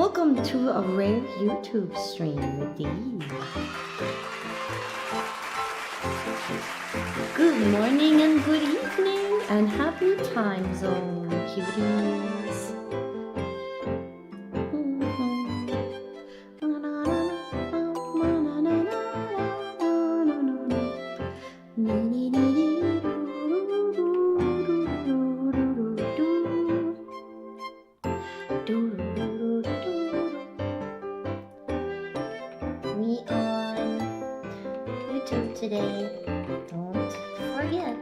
Welcome to a rare YouTube stream with Dee. Good morning and good evening and happy time zone, cuties. We on YouTube today. Don't forget.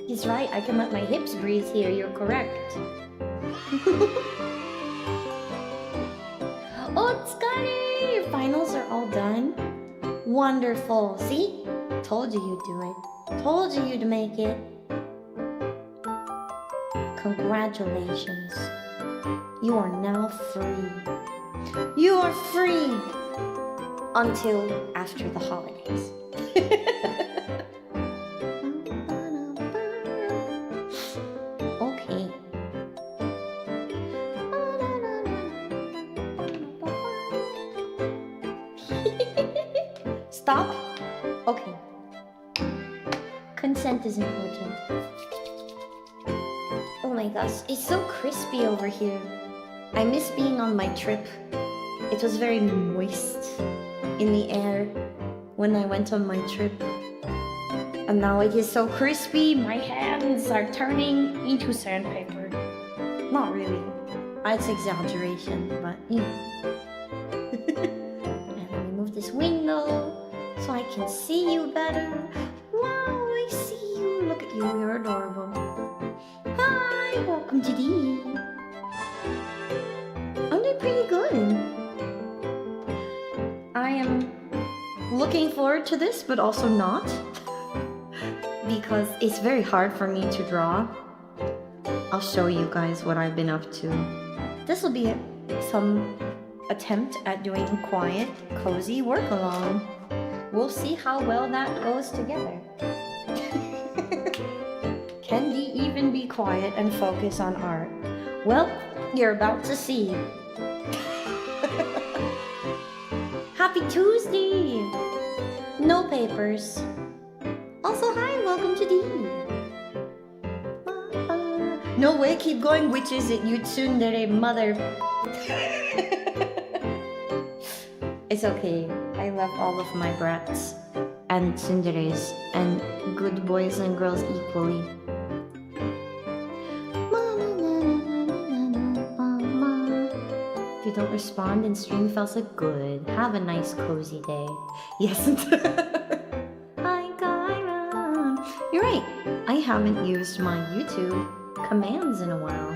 He's right, I can let my hips breathe here, you're correct. Oh, Scotty! Your finals are all done? Wonderful. See? Told you you'd do it. Told you you'd make it. Congratulations. You are now free. You are free until after the holidays. Okay. Stop? Okay. Consent is important. Oh my gosh, it's so crispy over here. I miss being on my trip. It was very moist in the air when I went on my trip. And now it is so crispy, my hands are turning into sandpaper. Not really. It's exaggeration, but you know. And let me move this window so I can see you better. Wow, I see you. Look at you, you're adorable. Hi, welcome to Dee. I'm doing pretty good. I am looking forward to this, but also not. Because it's very hard for me to draw. I'll show you guys what I've been up to. This will be some attempt at doing quiet, cozy work along. We'll see how well that goes together. Can Dee even be quiet and focus on art? Well, you're about to see. Happy Tuesday! No papers. Also, hi, welcome to Dee. No way, keep going. Which is it, you tsundere mother? It's okay. I love all of my brats and tsunderes and good boys and girls equally. If you don't respond in stream, Felsa, good. Have a nice cozy day. Yes. You're right, I haven't used my YouTube commands in a while.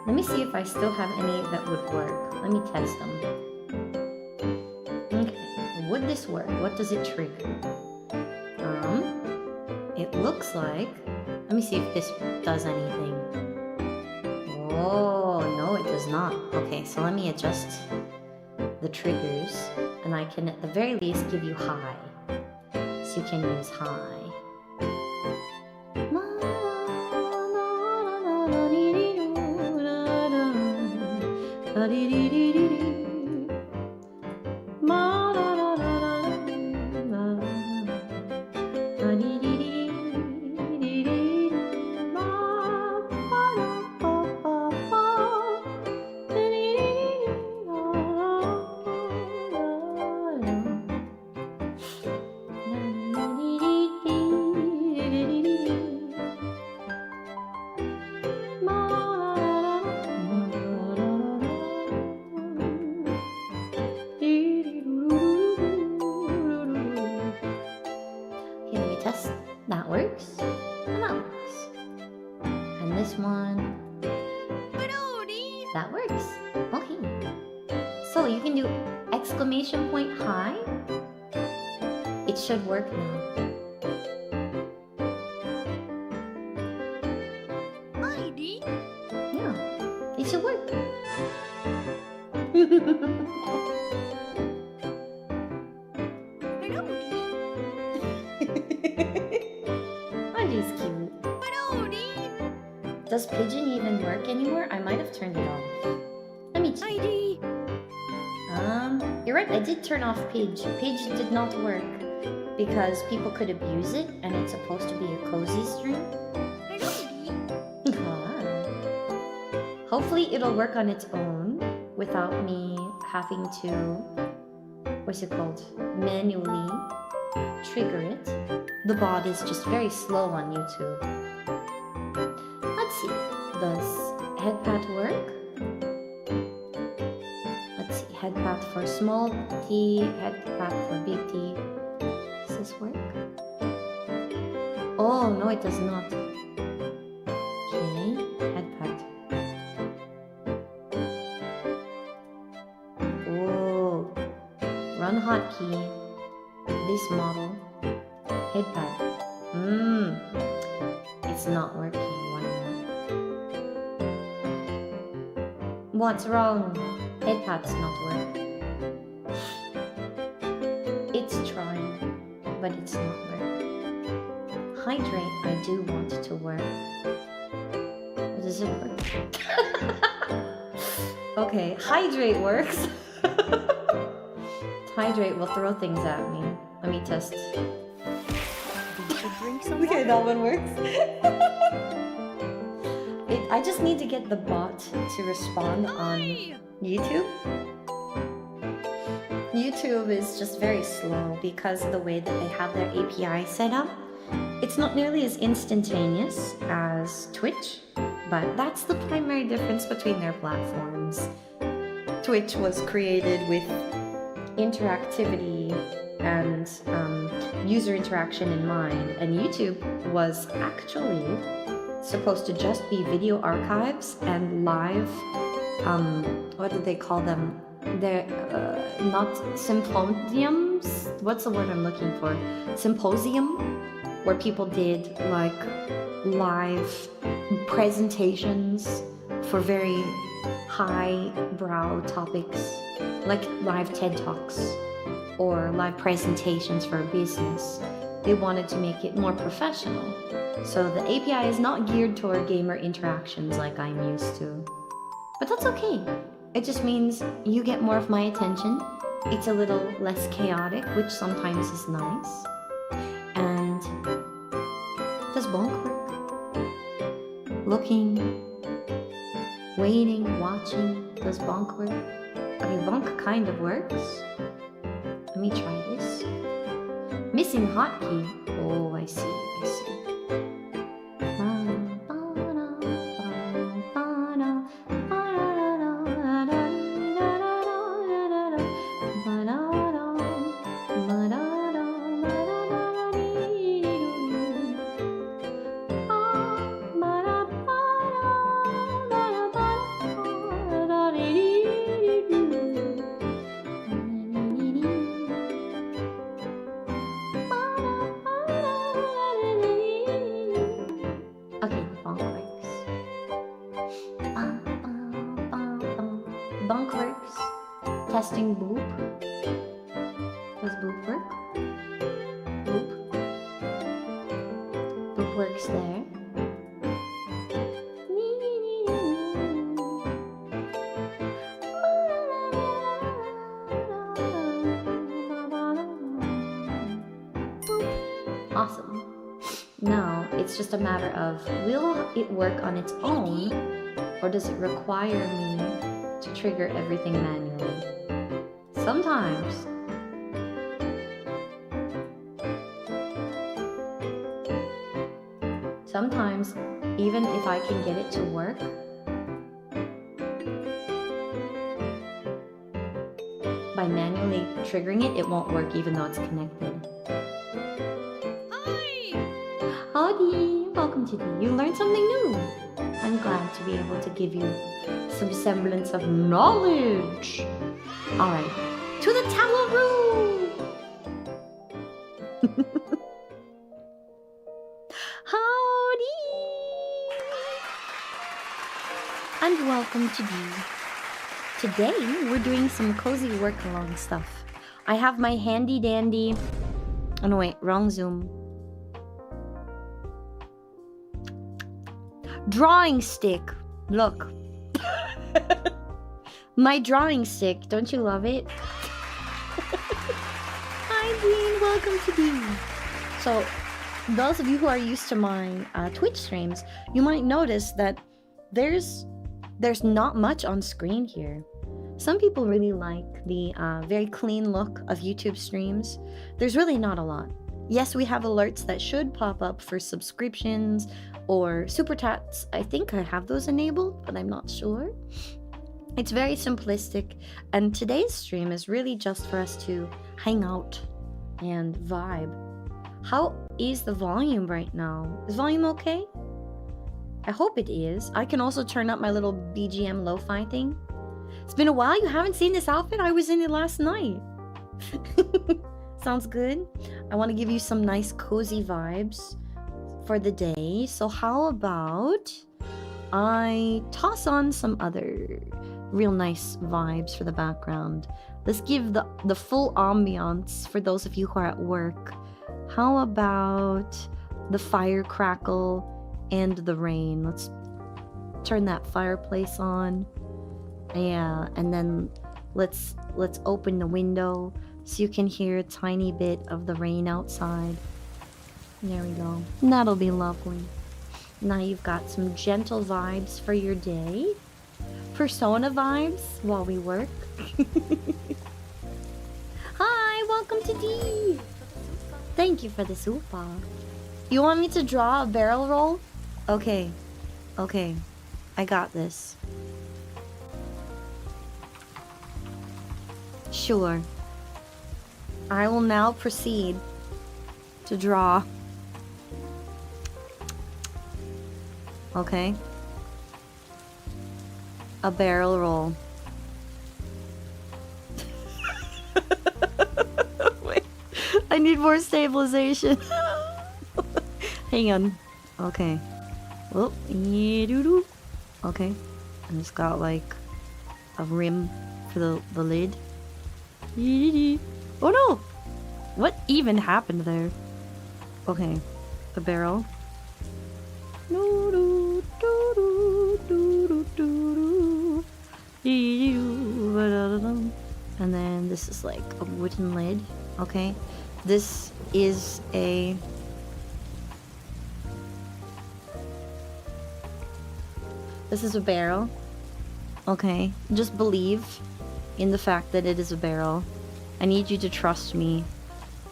Let me see if I still have any that would work. Let me test them. Okay, would this work? What does it trigger? It looks like... Let me see if this does anything. Oh, no it does not. Okay, so let me adjust the triggers. And I can at the very least give you high. So you can use high. That works, and that works. And this one, that works. Okay. So you can do exclamation point high. It should work now. Audie's cute. Does Pigeon even work anymore? I might have turned it off. Let me check. You're right, I did turn off Pidge. Pidge did not work because people could abuse it and it's supposed to be a cozy stream. Hopefully it'll work on its own without me having to, what's it called, manually trigger it. The bot is just very slow on YouTube. Let's see, does headpad work? Let's see, headpad for small T, headpad for big T. Does this work? Oh, no it does not. Okay, headpad. Oh, run hotkey, this model, headpad. It's not working. Why not? What's wrong? Headpad's not working. It's trying, but it's not working. Hydrate, I do want to work. Does it work? Okay, hydrate works. Hydrate will throw things at me. Let me test. Okay, that one works. I just need to get the bot to respond on YouTube. YouTube is just very slow because of the way that they have their API set up. It's not nearly as instantaneous as Twitch, but that's the primary difference between their platforms. Twitch was created with interactivity and user interaction in mind, and YouTube was actually supposed to just be video archives and live, what did they call them? They're not symposiums. What's the word I'm looking for? Symposium, where people did like live presentations for very high-brow topics, like live TED Talks or live presentations for a business. They wanted to make it more professional. So the API is not geared toward gamer interactions like I'm used to. But that's okay. It just means you get more of my attention. It's a little less chaotic, which sometimes is nice. And does bonk work? Looking, waiting, watching. Does bonk work? Okay, bonk kind of works. Let me try this. Missing hotkey. Oh, I see, I see. Bonk works. Testing boop. Does boop work? Boop. Boop works there. Awesome. Now it's just a matter of, will it work on its own, or does it require me to trigger everything manually? Sometimes. Sometimes, even if I can get it to work, by manually triggering it, it won't work even though it's connected. Howdy! Welcome to the You Learned Something New! I'm glad to be able to give you some semblance of knowledge. Alright, to the tower room! Howdy! And welcome to the Today, we're doing some cozy work-along stuff. I have my handy-dandy... Oh no, wait, wrong zoom. Drawing stick. Look. My drawing stick. Don't you love it? Hi, Dean. Welcome to Dean. So, those of you who are used to my Twitch streams, you might notice that there's not much on screen here. Some people really like the very clean look of YouTube streams. There's really not a lot. Yes, we have alerts that should pop up for subscriptions or super chats. I think I have those enabled, but I'm not sure. It's very simplistic, and today's stream is really just for us to hang out and vibe. How is the volume right now? Is volume okay? I hope it is. I can also turn up my little BGM lo-fi thing. It's been a while. You haven't seen this outfit? I was in it last night. Sounds good. I want to give you some nice cozy vibes for the day. So how about I toss on some other real nice vibes for the background. Let's give the full ambiance for those of you who are at work. How about the fire crackle and the rain? Let's turn that fireplace on. Yeah, and then let's open the window so you can hear a tiny bit of the rain outside. There we go. That'll be lovely. Now you've got some gentle vibes for your day. Persona vibes while we work. Hi, welcome to D. Thank you for the super. You want me to draw a barrel roll? Okay. Okay. I got this. Sure. I will now proceed to draw. Okay. A barrel roll. Wait. I need more stabilization. Hang on. Okay. Oh, yeah, okay. And it's got like a rim for the lid. Oh no! What even happened there? Okay. A barrel. And then this is like a wooden lid. Okay. This is a... This is a barrel. Okay. Just believe in the fact that it is a barrel. I need you to trust me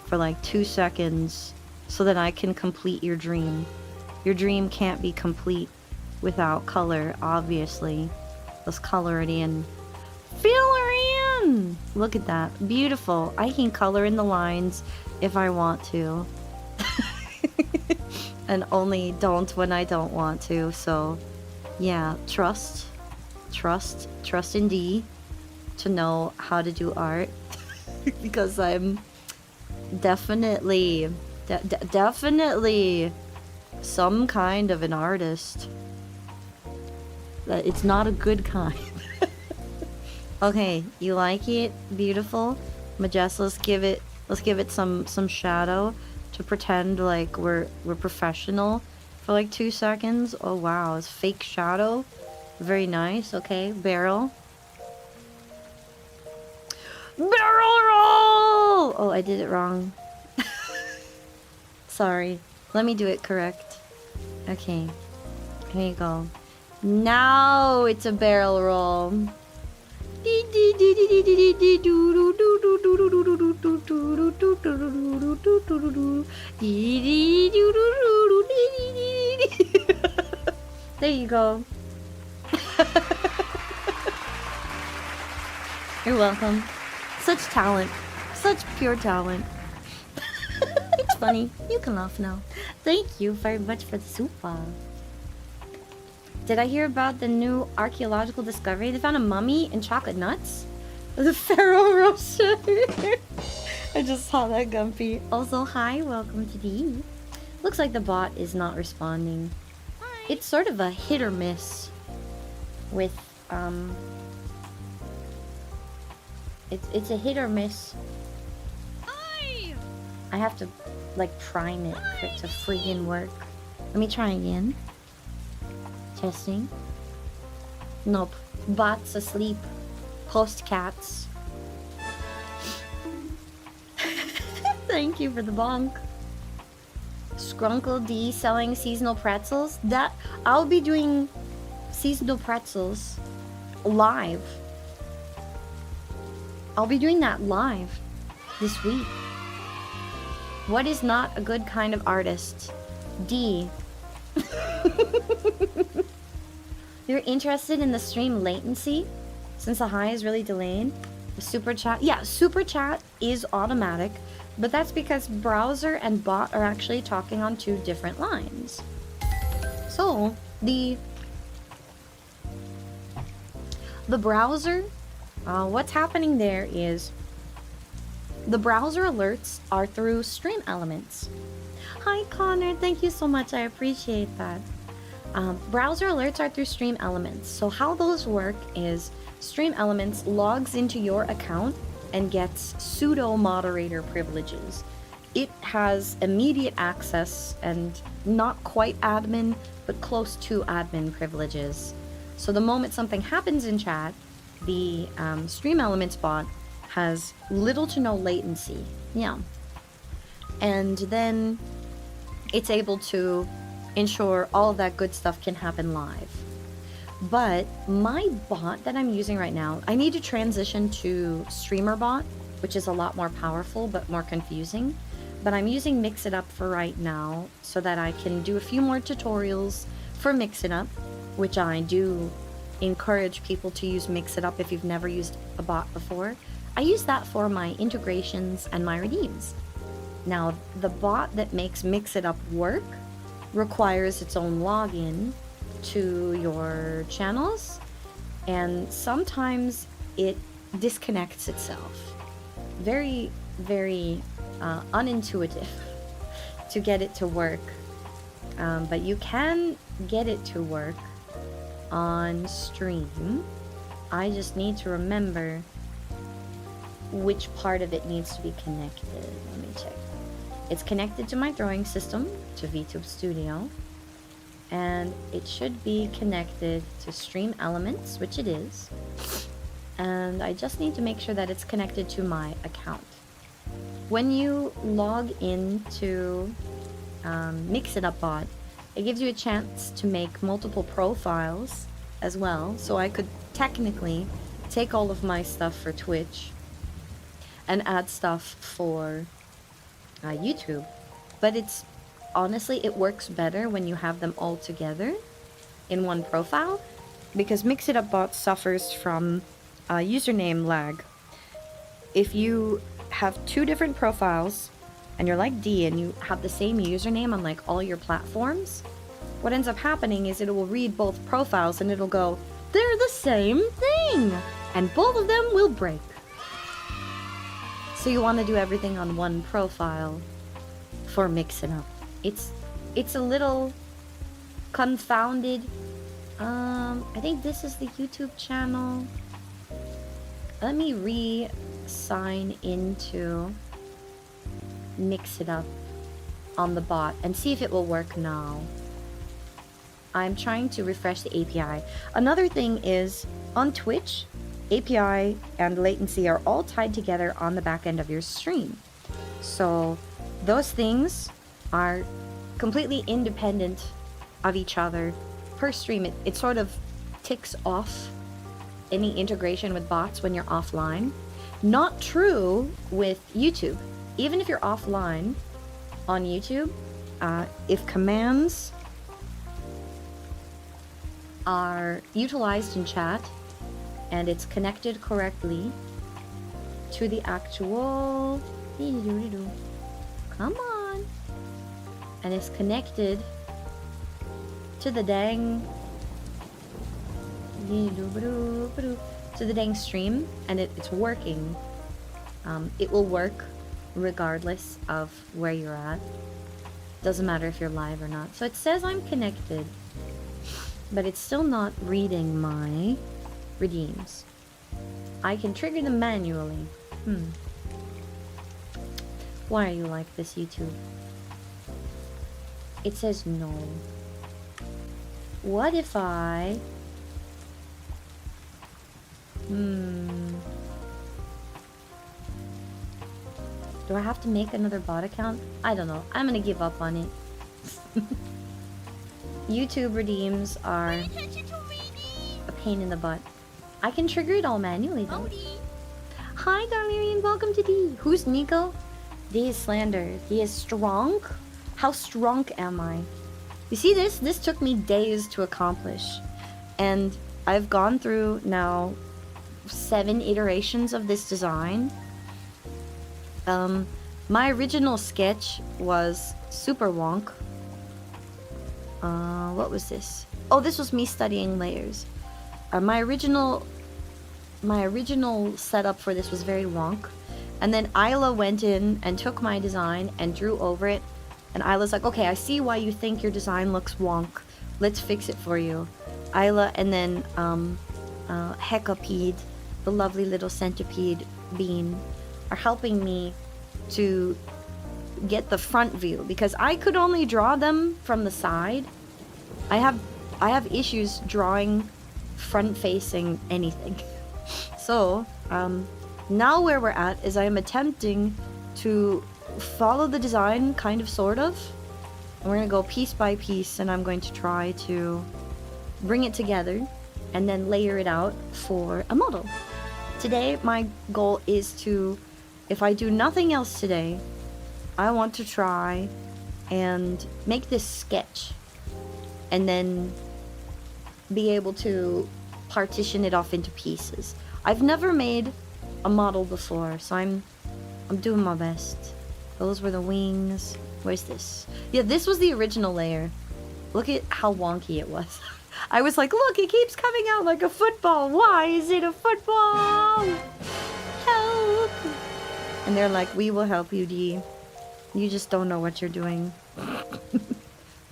for like 2 seconds so that I can complete your dream. Your dream can't be complete without color, obviously. Let's color it in. Fill her in! Look at that. Beautiful. I can color in the lines if I want to. And only don't when I don't want to. So, yeah. Trust in D to know how to do art. Because I'm definitely some kind of an artist. It's not a good kind. Okay, you like it? Beautiful. Majest, let's give it some shadow to pretend like we're professional for like 2 seconds. Oh wow, it's fake shadow. Very nice. Okay, barrel. Barrel roll! Oh, I did it wrong. Sorry. Let me do it correct. Okay. Here you go. Now it's a barrel roll. There you go. You're welcome. Such talent. Such pure talent. It's funny. You can laugh now. Thank you very much for the super. Did I hear about the new archaeological discovery? They found a mummy in chocolate nuts? The Pharaoh Roaster. I just saw that, Gumpy. Also, hi, welcome to D. Looks like the bot is not responding. Hi. It's sort of a hit or miss with It's a hit or miss. I have to like prime it for it to friggin' work. Let me try again. Testing. Nope. Bot's asleep. Post cats. Thank you for the bonk. Scrunkle D selling seasonal pretzels. That I'll be doing seasonal pretzels live. I'll be doing that live this week. What is not a good kind of artist? D. You're interested in the stream latency? Since the high is really delayed? The super chat? Yeah, super chat is automatic, but that's because browser and bot are actually talking on 2 different lines. So, the browser, what's happening there is the browser alerts are through stream elements. Hi Connor, thank you so much, I appreciate that. Browser alerts are through stream elements. So how those work is stream elements logs into your account and gets pseudo moderator privileges. It has immediate access and not quite admin, but close to admin privileges. So the moment something happens in chat, the stream elements bot has little to no latency. Yeah. And then it's able to ensure all of that good stuff can happen live. But my bot that I'm using right now, I need to transition to streamer bot, which is a lot more powerful but more confusing. But I'm using Mix It Up for right now so that I can do a few more tutorials for Mix It Up, which I do encourage people to use Mix It Up if you've never used a bot before. I use that for my integrations and my redeems. Now, the bot that makes Mix It Up work requires its own login to your channels, and sometimes it disconnects itself. Very, very unintuitive to get it to work. But you can get it to work on stream. I just need to remember which part of it needs to be connected. Let me check. It's connected to my drawing system, to Vtuber Studio, and it should be connected to Stream Elements, which it is, and I just need to make sure that it's connected to my account. When you log into Mix It Up bot, it gives you a chance to make multiple profiles as well, so I could technically take all of my stuff for Twitch and add stuff for YouTube, but it's honestly, it works better when you have them all together in one profile, because Mix It Up bot suffers from username lag. If you have 2 different profiles and you're like D and you have the same username on like all your platforms, what ends up happening is it will read both profiles and it'll go, they're the same thing, and both of them will break. So you want to do everything on one profile for Mix It Up. It's a little confounded. I think this is the YouTube channel. Let me re-sign into Mix It Up on the bot and see if it will work now. I'm trying to refresh the API. Another thing is, on Twitch, API and latency are all tied together on the back end of your stream. So those things are completely independent of each other. Per stream, it sort of ticks off any integration with bots when you're offline. Not true with YouTube. Even if you're offline on YouTube, if commands are utilized in chat and it's connected correctly to the actual... Come on! And it's connected to the dang... to the dang stream, and it's working. It will work regardless of where you're at. Doesn't matter if you're live or not. So it says I'm connected, but it's still not reading my redeems. I can trigger them manually. Why are you like this, YouTube? It says no. What if I... Do I have to make another bot account? I don't know. I'm gonna give up on it. YouTube redeems are a pain in the butt. I can trigger it all manually though. Hi Darlarian, welcome to D. Who's Nico? D is slander. D is strong? How strong am I? You see this? This took me days to accomplish. And I've gone through now 7 iterations of this design. My original sketch was super wonk. What was this? Oh, this was me studying layers. My original setup for this was very wonk. And then Isla went in and took my design and drew over it. And Isla's like, okay, I see why you think your design looks wonk. Let's fix it for you. Isla and then Hecapede, the lovely little centipede bean, are helping me to get the front view because I could only draw them from the side. I have issues drawing front facing anything. So now where we're at is I am attempting to follow the design kind of sort of. And we're gonna go piece by piece and I'm going to try to bring it together and then layer it out for a model. Today my goal is to, if I do nothing else today, I want to try and make this sketch and then be able to partition it off into pieces. I've never made a model before, so I'm doing my best. Those were the wings. Where's this? Yeah, this was the original layer. Look at how wonky it was. I was like, look, it keeps coming out like a football. Why is it a football? Help! And they're like, we will help you, D. You just don't know what you're doing.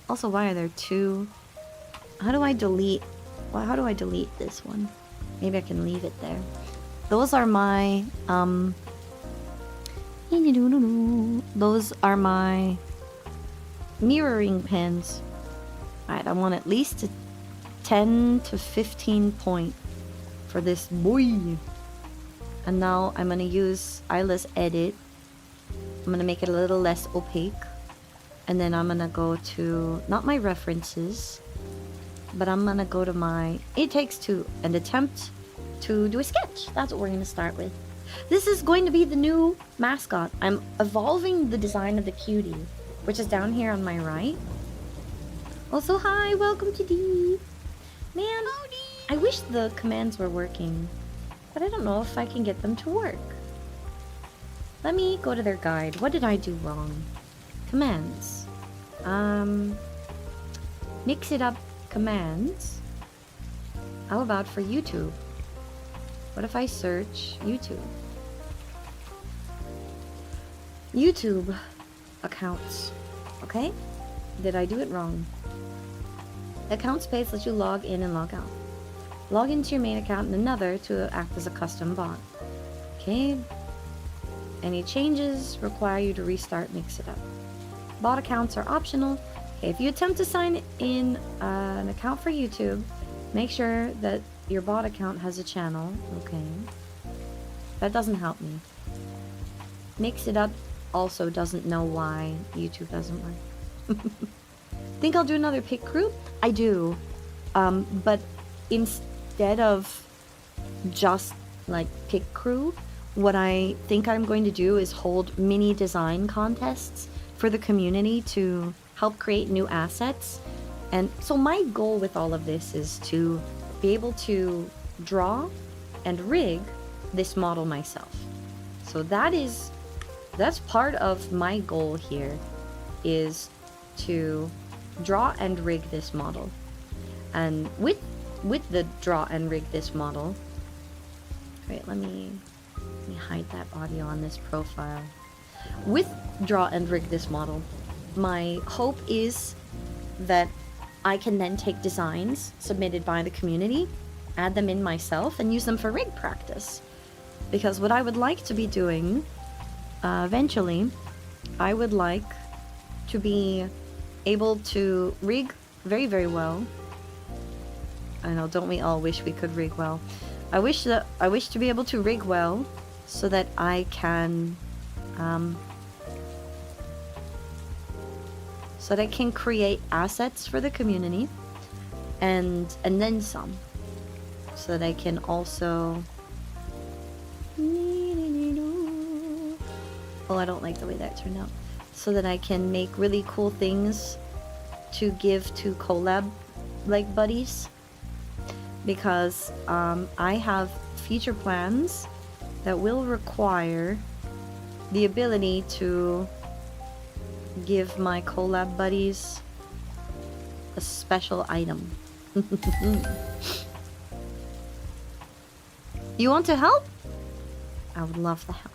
Also, why are there 2? How do I delete? Well, how do I delete this one? Maybe I can leave it there. Those are my those are my mirroring pens. Alright, I want at least a 10 to 15 point for this boy. And now I'm gonna use Isla's edit. I'm gonna make it a little less opaque. And then I'm gonna go to, not my references, but I'm gonna go to my It Takes Two and attempt to do a sketch. That's what we're gonna start with. This is going to be the new mascot. I'm evolving the design of the cutie, which is down here on my right. Also, hi, welcome to D. Man, I wish the commands were working, but I don't know if I can get them to work. Let me go to their guide. What did I do wrong? Commands. Mix it up commands. How about for YouTube? What if I search YouTube? YouTube accounts. Okay? Did I do it wrong? Account space lets you log in and log out. Log into your main account and another to act as a custom bot. Okay. Any changes require you to restart Mix It Up. Bot accounts are optional. Okay, if you attempt to sign in an account for YouTube, make sure that your bot account has a channel. Okay. That doesn't help me. Mix It Up also doesn't know why YouTube doesn't work. Think I'll do another pick group? I do. But instead of just like pick crew, what I think I'm going to do is hold mini design contests for the community to help create new assets. And so my goal with all of this is to be able to draw and rig this model myself. So that's part of my goal here, is to draw and rig this model. And with the draw and rig this model, wait, let me hide that audio on this profile. With draw and rig this model, my hope is that I can then take designs submitted by the community add them in myself and use them for rig practice. Because what I would like to be doing eventually, I would like to be able to rig very, very well. I know, don't we all wish we could rig well? I wish to be able to rig well so that I can create assets for the community and then some, so that I can also oh, I don't like the way that turned out. So that I can make really cool things to give to collab like buddies, because I have future plans that will require the ability to give my collab buddies a special item. You want to help? I would love the help.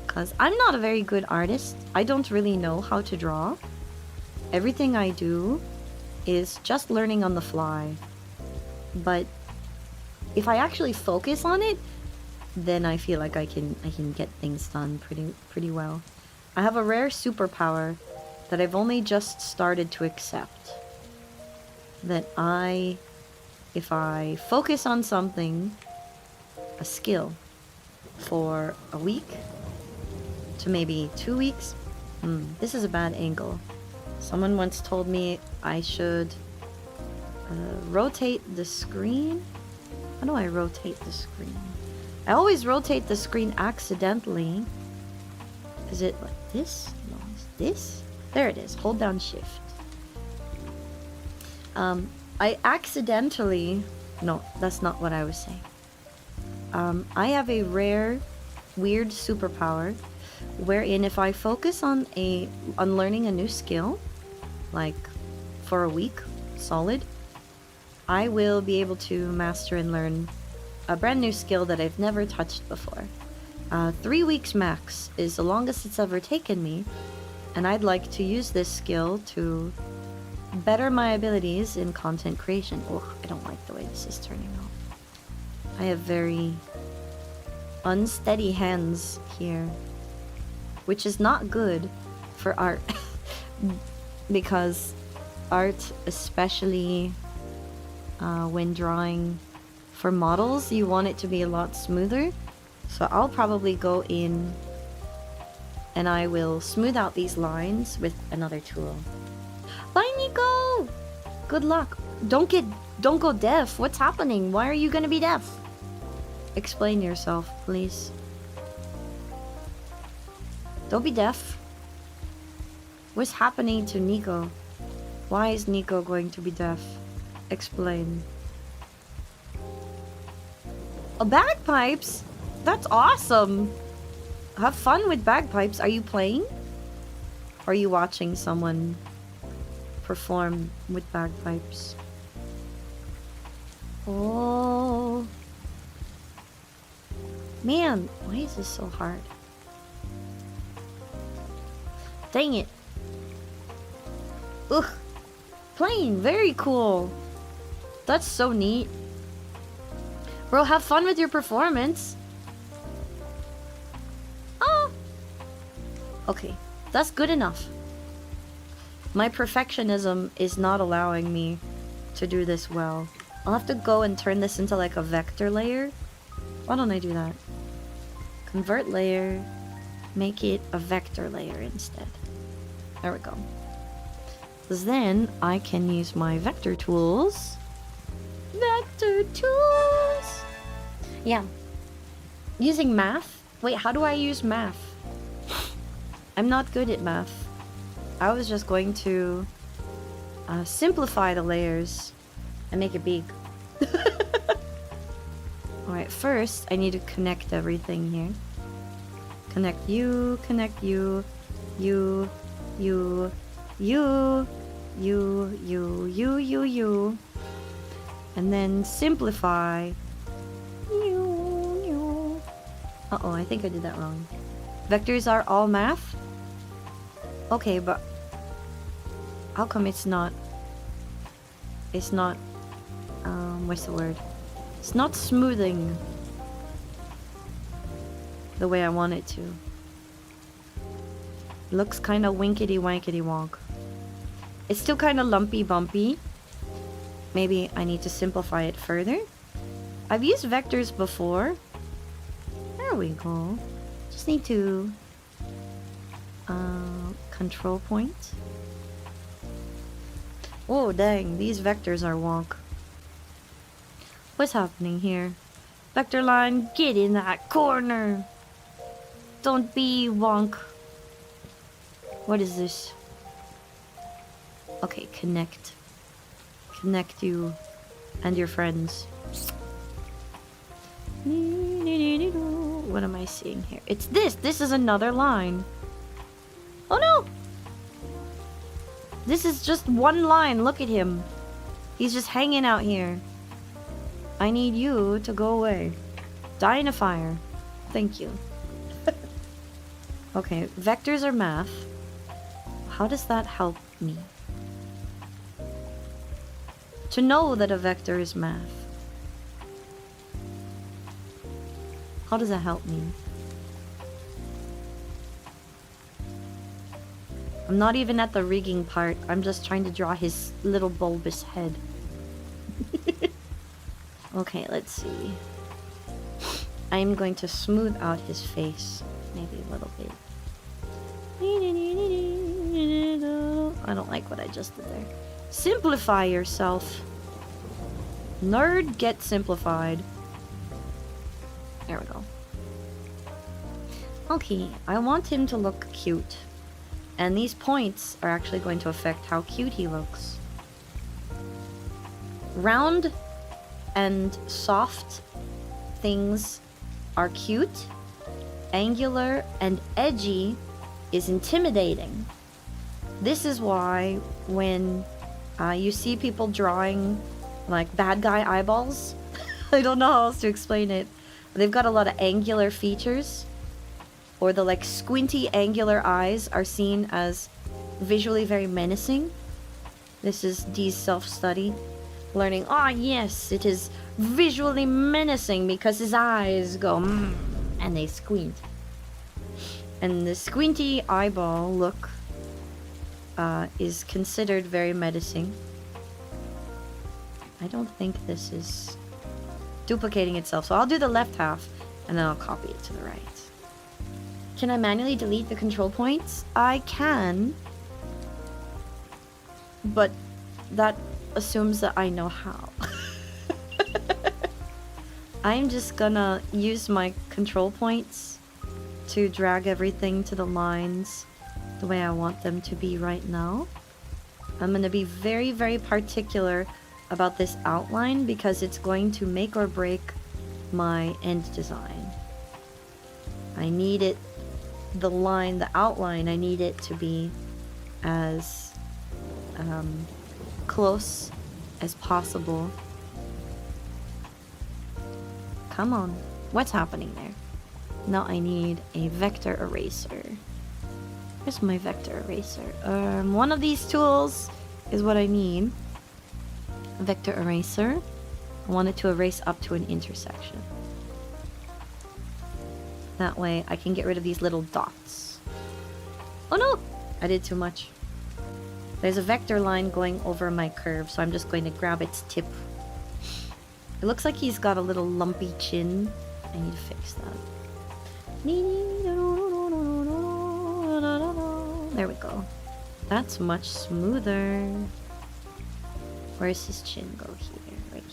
Because I'm not a very good artist. I don't really know how to draw. Everything I do is just learning on the fly. But if I actually focus on it, then I feel like I can get things done pretty well. I have a rare superpower that I've only just started to accept. That if I focus on something, a skill, for a week to maybe 2 weeks. This is a bad angle. Someone once told me I should rotate the screen. How do I rotate the screen? I always rotate the screen accidentally. Is it like this? No, it's this? There it is. Hold down shift. I accidentally... No, that's not what I was saying. I have a rare, weird superpower wherein if I focus on learning a new skill, like for a week, solid, I will be able to master and learn a brand new skill that I've never touched before. 3 weeks max is the longest it's ever taken me, and I'd like to use this skill to better my abilities in content creation. Oh, I don't like the way this is turning out. I have very unsteady hands here, which is not good for art. Because art, especially when drawing for models, you want it to be a lot smoother. So I'll probably go in and I will smooth out these lines with another tool. Bye, Nico! Good luck. Don't go deaf. What's happening? Why are you gonna be deaf? Explain yourself, please. Don't be deaf. What's happening to Nico? Why is Nico going to be deaf? Explain. Oh, bagpipes? That's awesome! Have fun with bagpipes. Are you playing? Or are you watching someone perform with bagpipes? Oh... Man, why is this so hard? Dang it. Ugh. Playing, very cool. That's so neat. Bro, have fun with your performance. Oh. Okay, that's good enough. My perfectionism is not allowing me to do this well. I'll have to go and turn this into like a vector layer. Why don't I do that? Convert layer, make it a vector layer instead. There we go. Because then I can use my vector tools. Vector tools! Yeah. Using math? Wait, how do I use math? I'm not good at math. I was just going to simplify the layers and make it big. Alright, first I need to connect everything here. Connect you, you, you, you, you, you. And then simplify. Uh-oh, I think I did that wrong. Vectors are all math? Okay, but how come it's not what's the word? It's not smoothing the way I want it to. It looks kind of winkety wankety wonk. It's still kind of lumpy bumpy. Maybe I need to simplify it further. I've used vectors before. There we go. Just need to control point. Oh dang, these vectors are wonk. What's happening here? Vector line, get in that corner. Don't be wonk. What is this? Okay, connect. Connect you and your friends. What am I seeing here? It's this. This is another line. Oh no! This is just one line. Look at him. He's just hanging out here. I need you to go away. Die in a fire. Thank you. Okay, vectors are math. How does that help me? To know that a vector is math. How does that help me? I'm not even at the rigging part. I'm just trying to draw his little bulbous head. Okay, let's see. I'm going to smooth out his face. Maybe a little bit. I don't like what I just did there. Simplify yourself. Nerd, get simplified. There we go. Okay, I want him to look cute. And these points are actually going to affect how cute he looks. Round and soft things are cute. Angular and edgy is intimidating. This is why when you see people drawing like bad guy eyeballs, I don't know how else to explain it. They've got a lot of angular features, or the like squinty angular eyes are seen as visually very menacing. This is Dee's self-study. Learning, yes, it is visually menacing because his eyes go and they squint. And the squinty eyeball look is considered very menacing. I don't think this is duplicating itself, so I'll do the left half and then I'll copy it to the right. Can I manually delete the control points? I can, but that assumes that I know how. I'm just gonna use my control points to drag everything to the lines the way I want them to be right now. I'm gonna be very, very particular about this outline because it's going to make or break my end design. I need it, the line, the outline, I need it to be as close as possible. Come on, what's happening there? Now I need a vector eraser. Where's my vector eraser? One of these tools is what I need. A vector eraser. I want it to erase up to an intersection. That way I can get rid of these little dots. Oh no! I did too much. There's a vector line going over my curve, so I'm just going to grab its tip. It looks like he's got a little lumpy chin. I need to fix that. There we go. That's much smoother. Where's his chin go here? Right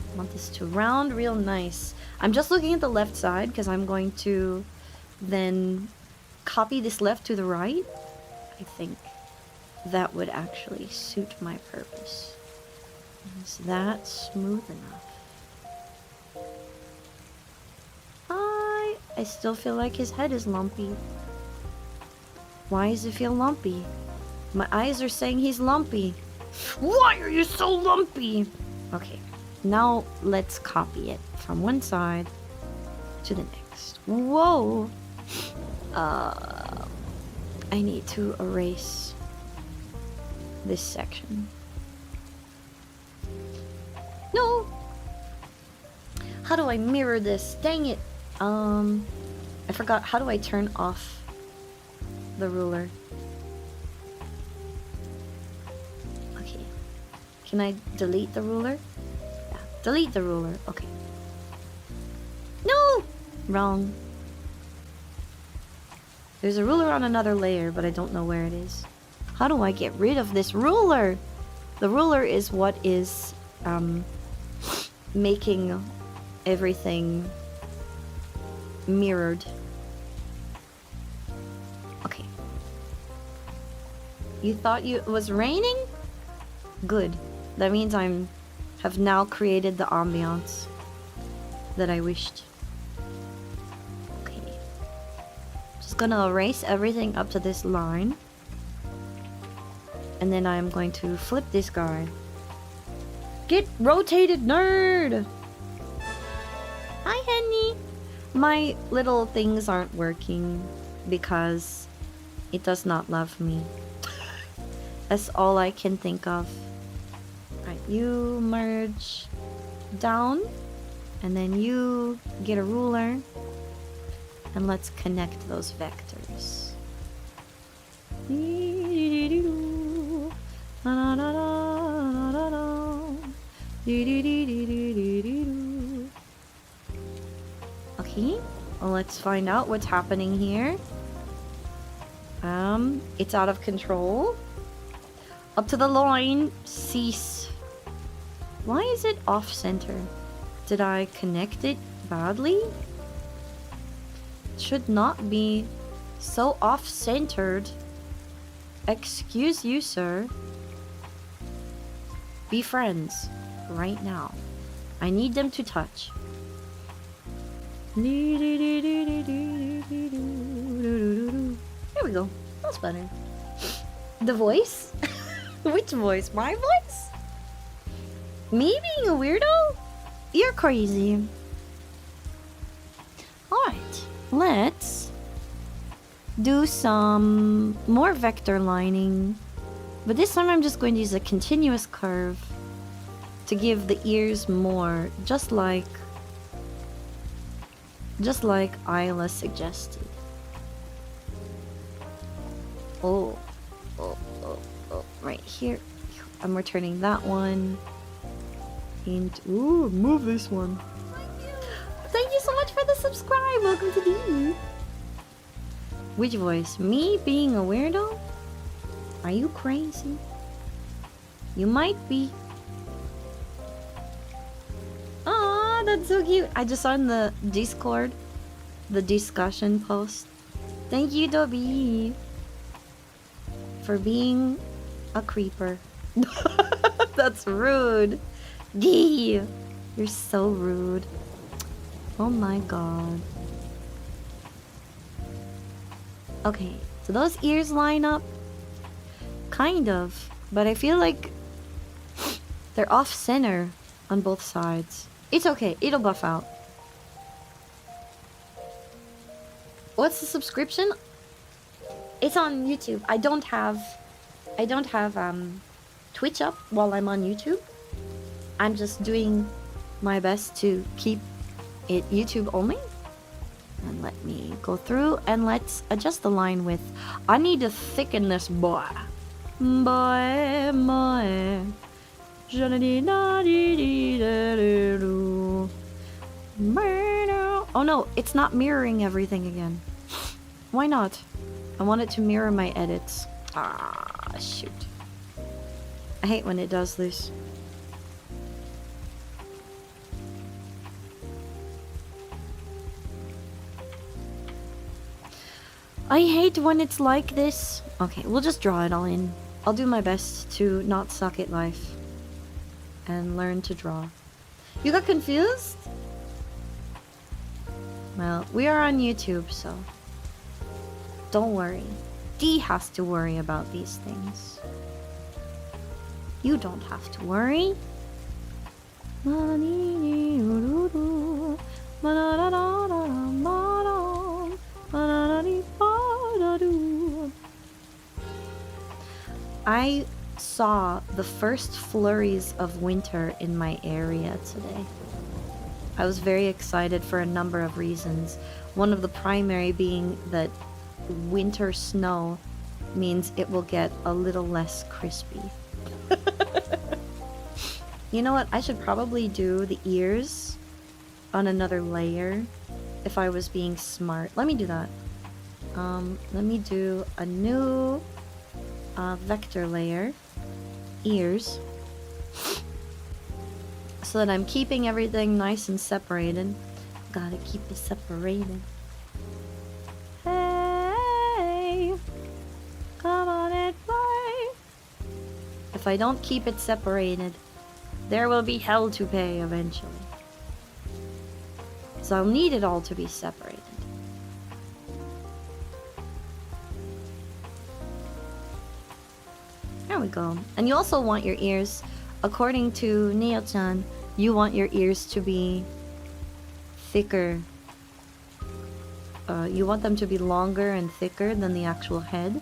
I want this to round real nice. I'm just looking at the left side because I'm going to then copy this left to the right. I think that would actually suit my purpose. Is that smooth enough? I still feel like his head is lumpy. Why does it feel lumpy? My eyes are saying he's lumpy. Why are you so lumpy? Okay, now let's copy it from one side to the next. Whoa! I need to erase this section. No! How do I mirror this? Dang it! I forgot. How do I turn off the ruler? Okay. Can I delete the ruler? Yeah. Delete the ruler. Okay. No! Wrong. There's a ruler on another layer, but I don't know where it is. How do I get rid of this ruler? The ruler is what is making everything mirrored. Okay. You thought it was raining? Good. That means have now created the ambiance that I wished. Okay. Just gonna erase everything up to this line. And then I'm going to flip this guy. Get rotated, nerd! Hi, Henny! My little things aren't working because it does not love me. That's all I can think of. Right, you merge down, and then you get a ruler, and let's connect those vectors. Okay, well, let's find out what's happening here. It's out of control. Up to the line, cease. Why is it off center? Did I connect it badly? It should not be so off centered. Excuse you, sir. Be friends right now. I need them to touch. There we go. That's better. The voice? Which voice? My voice? Me being a weirdo? You're crazy. Alright, let's do some more vector lining. But this time I'm just going to use a continuous curve to give the ears more, just like Isla suggested. Oh, right here. I'm returning that one. And ooh, move this one. Thank you so much for the subscribe. Welcome to the. Which voice? Me being a weirdo? Are you crazy? You might be. Aw, that's so cute. I just saw in the Discord, the discussion post. Thank you, Dobby, for being a creeper. That's rude. Gee, you're so rude. Oh my god. Okay, so those ears line up. Kind of, but I feel like they're off center on both sides. It's okay, it'll buff out. What's the subscription? It's on YouTube. I don't have Twitch up while I'm on YouTube. I'm just doing my best to keep it YouTube only. And let me go through and let's adjust the line width. I need to thicken this boy. Boy. Oh no, it's not mirroring everything again. Why not? I want it to mirror my edits. Ah, shoot. I hate when it does this. I hate when it's like this. Okay, we'll just draw it all in. I'll do my best to not suck at life and learn to draw. You got confused? Well, we are on YouTube, so don't worry. D has to worry about these things. You don't have to worry. I saw the first flurries of winter in my area today. I was very excited for a number of reasons. One of the primary being that winter snow means it will get a little less crispy. You know what? I should probably do the ears on another layer if I was being smart. Let me do that. Let me do a new vector layer. Ears. So that I'm keeping everything nice and separated. Gotta keep it separated. Hey! Come on and play! If I don't keep it separated, there will be hell to pay eventually. So I'll need it all to be separated. There we go. And you also want your ears, according to Neo-chan, you want your ears to be thicker. You want them to be longer and thicker than the actual head,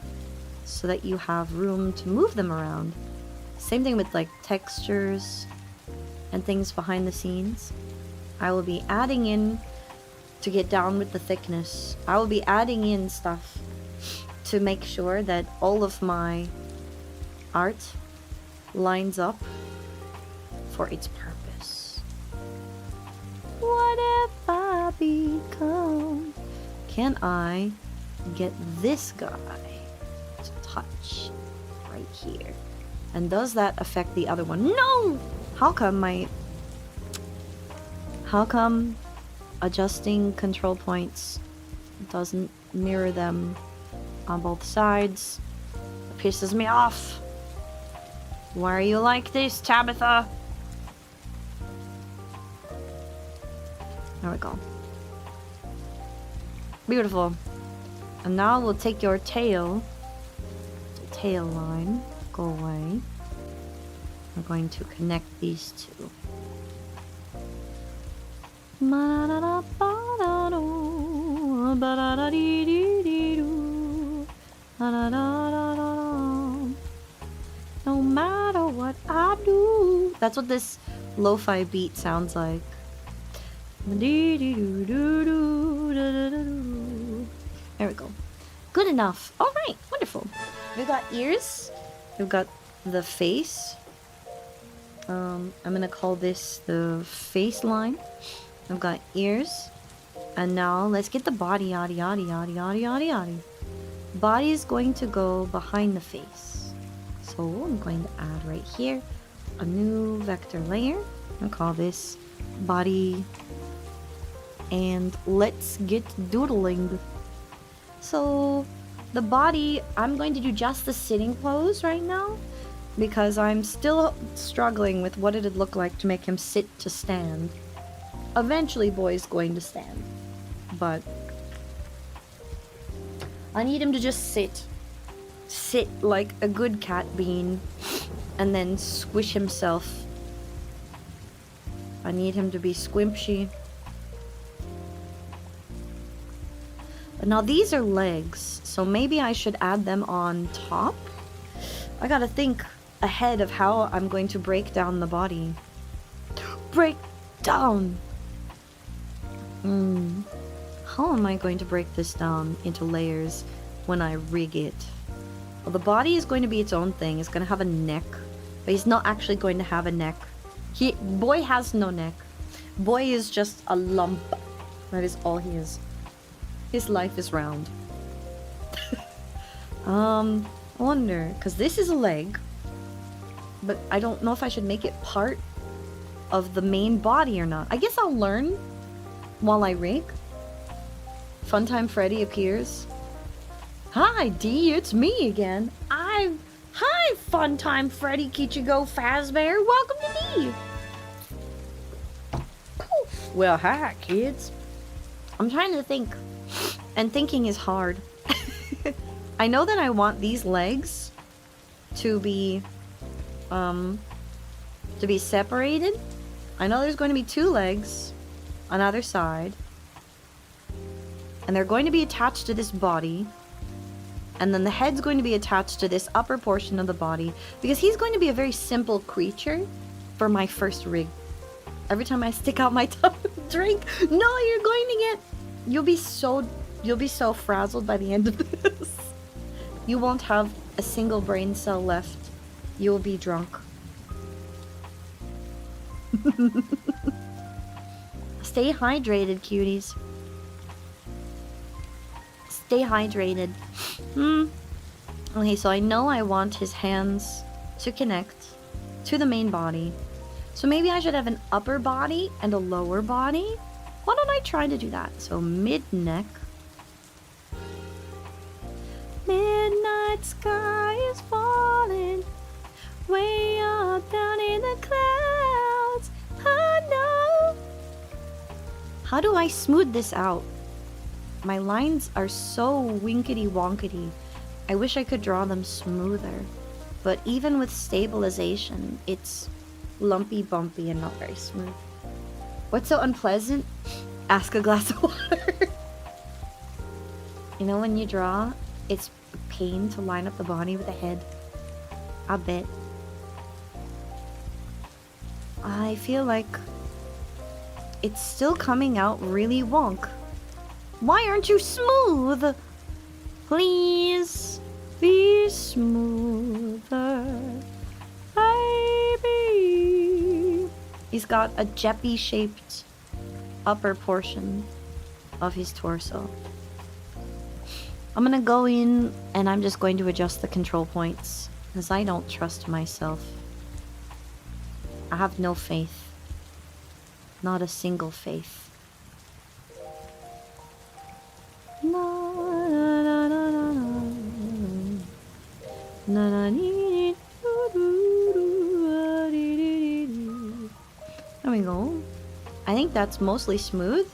so that you have room to move them around. Same thing with like textures and things behind the scenes. I will be adding in, to get down with the thickness, I will be adding in stuff to make sure that all of my art lines up for its purpose. What if I become? Can I get this guy to touch right here? And does that affect the other one? No! How come adjusting control points doesn't mirror them on both sides? It pisses me off. Why are you like this, Tabitha? There we go. Beautiful. And now we'll take your tail. The tail line. Go away. We're going to connect these two. No matter what I do. That's what this lo-fi beat sounds like. There we go. Good enough. Alright, wonderful. We've got ears. We've got the face. I'm gonna call this the face line. I've got ears. And now let's get the body. Yaddy, yaddy, yaddy, yaddy, yaddy, yaddy. Body is going to go behind the face. So I'm going to add right here a new vector layer. I'll call this body. And let's get doodling. So the body, I'm going to do just the sitting pose right now, because I'm still struggling with what it'd look like to make him sit to stand. Eventually Boy's going to stand, but I need him to just sit like a good cat bean, and then squish himself. I need him to be squimpshy. But now these are legs, so maybe I should add them on top. I gotta think ahead of how I'm going to break down the body. Break down! How am I going to break this down into layers when I rig it? Well, the body is going to be its own thing. It's going to have a neck, but he's not actually going to have a neck. Boy has no neck. Boy is just a lump. That is all he is. His life is round. I wonder, because this is a leg, but I don't know if I should make it part of the main body or not. I guess I'll learn while I rig. Funtime Freddy appears. Hi, D, it's me again. Hi, Funtime Freddy Kichigo Fazbear. Welcome to D. Well, hi, kids. I'm trying to think, and thinking is hard. I know that I want these legs to be to be separated. I know there's going to be 2 legs on either side. And they're going to be attached to this body. And then the head's going to be attached to this upper portion of the body. Because he's going to be a very simple creature for my first rig. Every time I stick out my tongue and drink, no, you're going to get... You'll be so frazzled by the end of this. You won't have a single brain cell left. You'll be drunk. Stay hydrated, cuties. Stay hydrated. Okay, so I know I want his hands to connect to the main body. So maybe I should have an upper body and a lower body? Why don't I try to do that? So mid-neck. Midnight sky is falling way up down in the clouds. I know. How do I smooth this out? My lines are so winkety wonkety. I wish I could draw them smoother. But even with stabilization, it's lumpy, bumpy, and not very smooth. What's so unpleasant? Ask a glass of water. You know, when you draw, it's a pain to line up the body with the head. I bet. I feel like it's still coming out really wonk. Why aren't you smooth? Please be smoother, baby. He's got a Jeppy-shaped upper portion of his torso. I'm gonna go in and I'm just going to adjust the control points because I don't trust myself. I have no faith. Not a single faith. There we go. I think that's mostly smooth.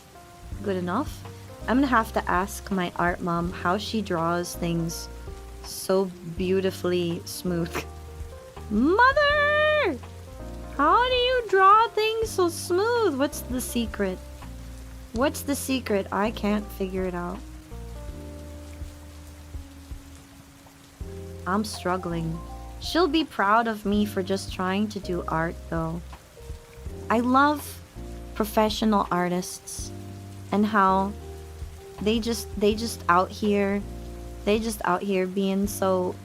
Good enough. I'm gonna have to ask my art mom how she draws things so beautifully smooth. Mother! How do you draw things so smooth? What's the secret? What's the secret? I can't figure it out. I'm struggling. She'll be proud of me for just trying to do art, though. I love professional artists and how they just out here being so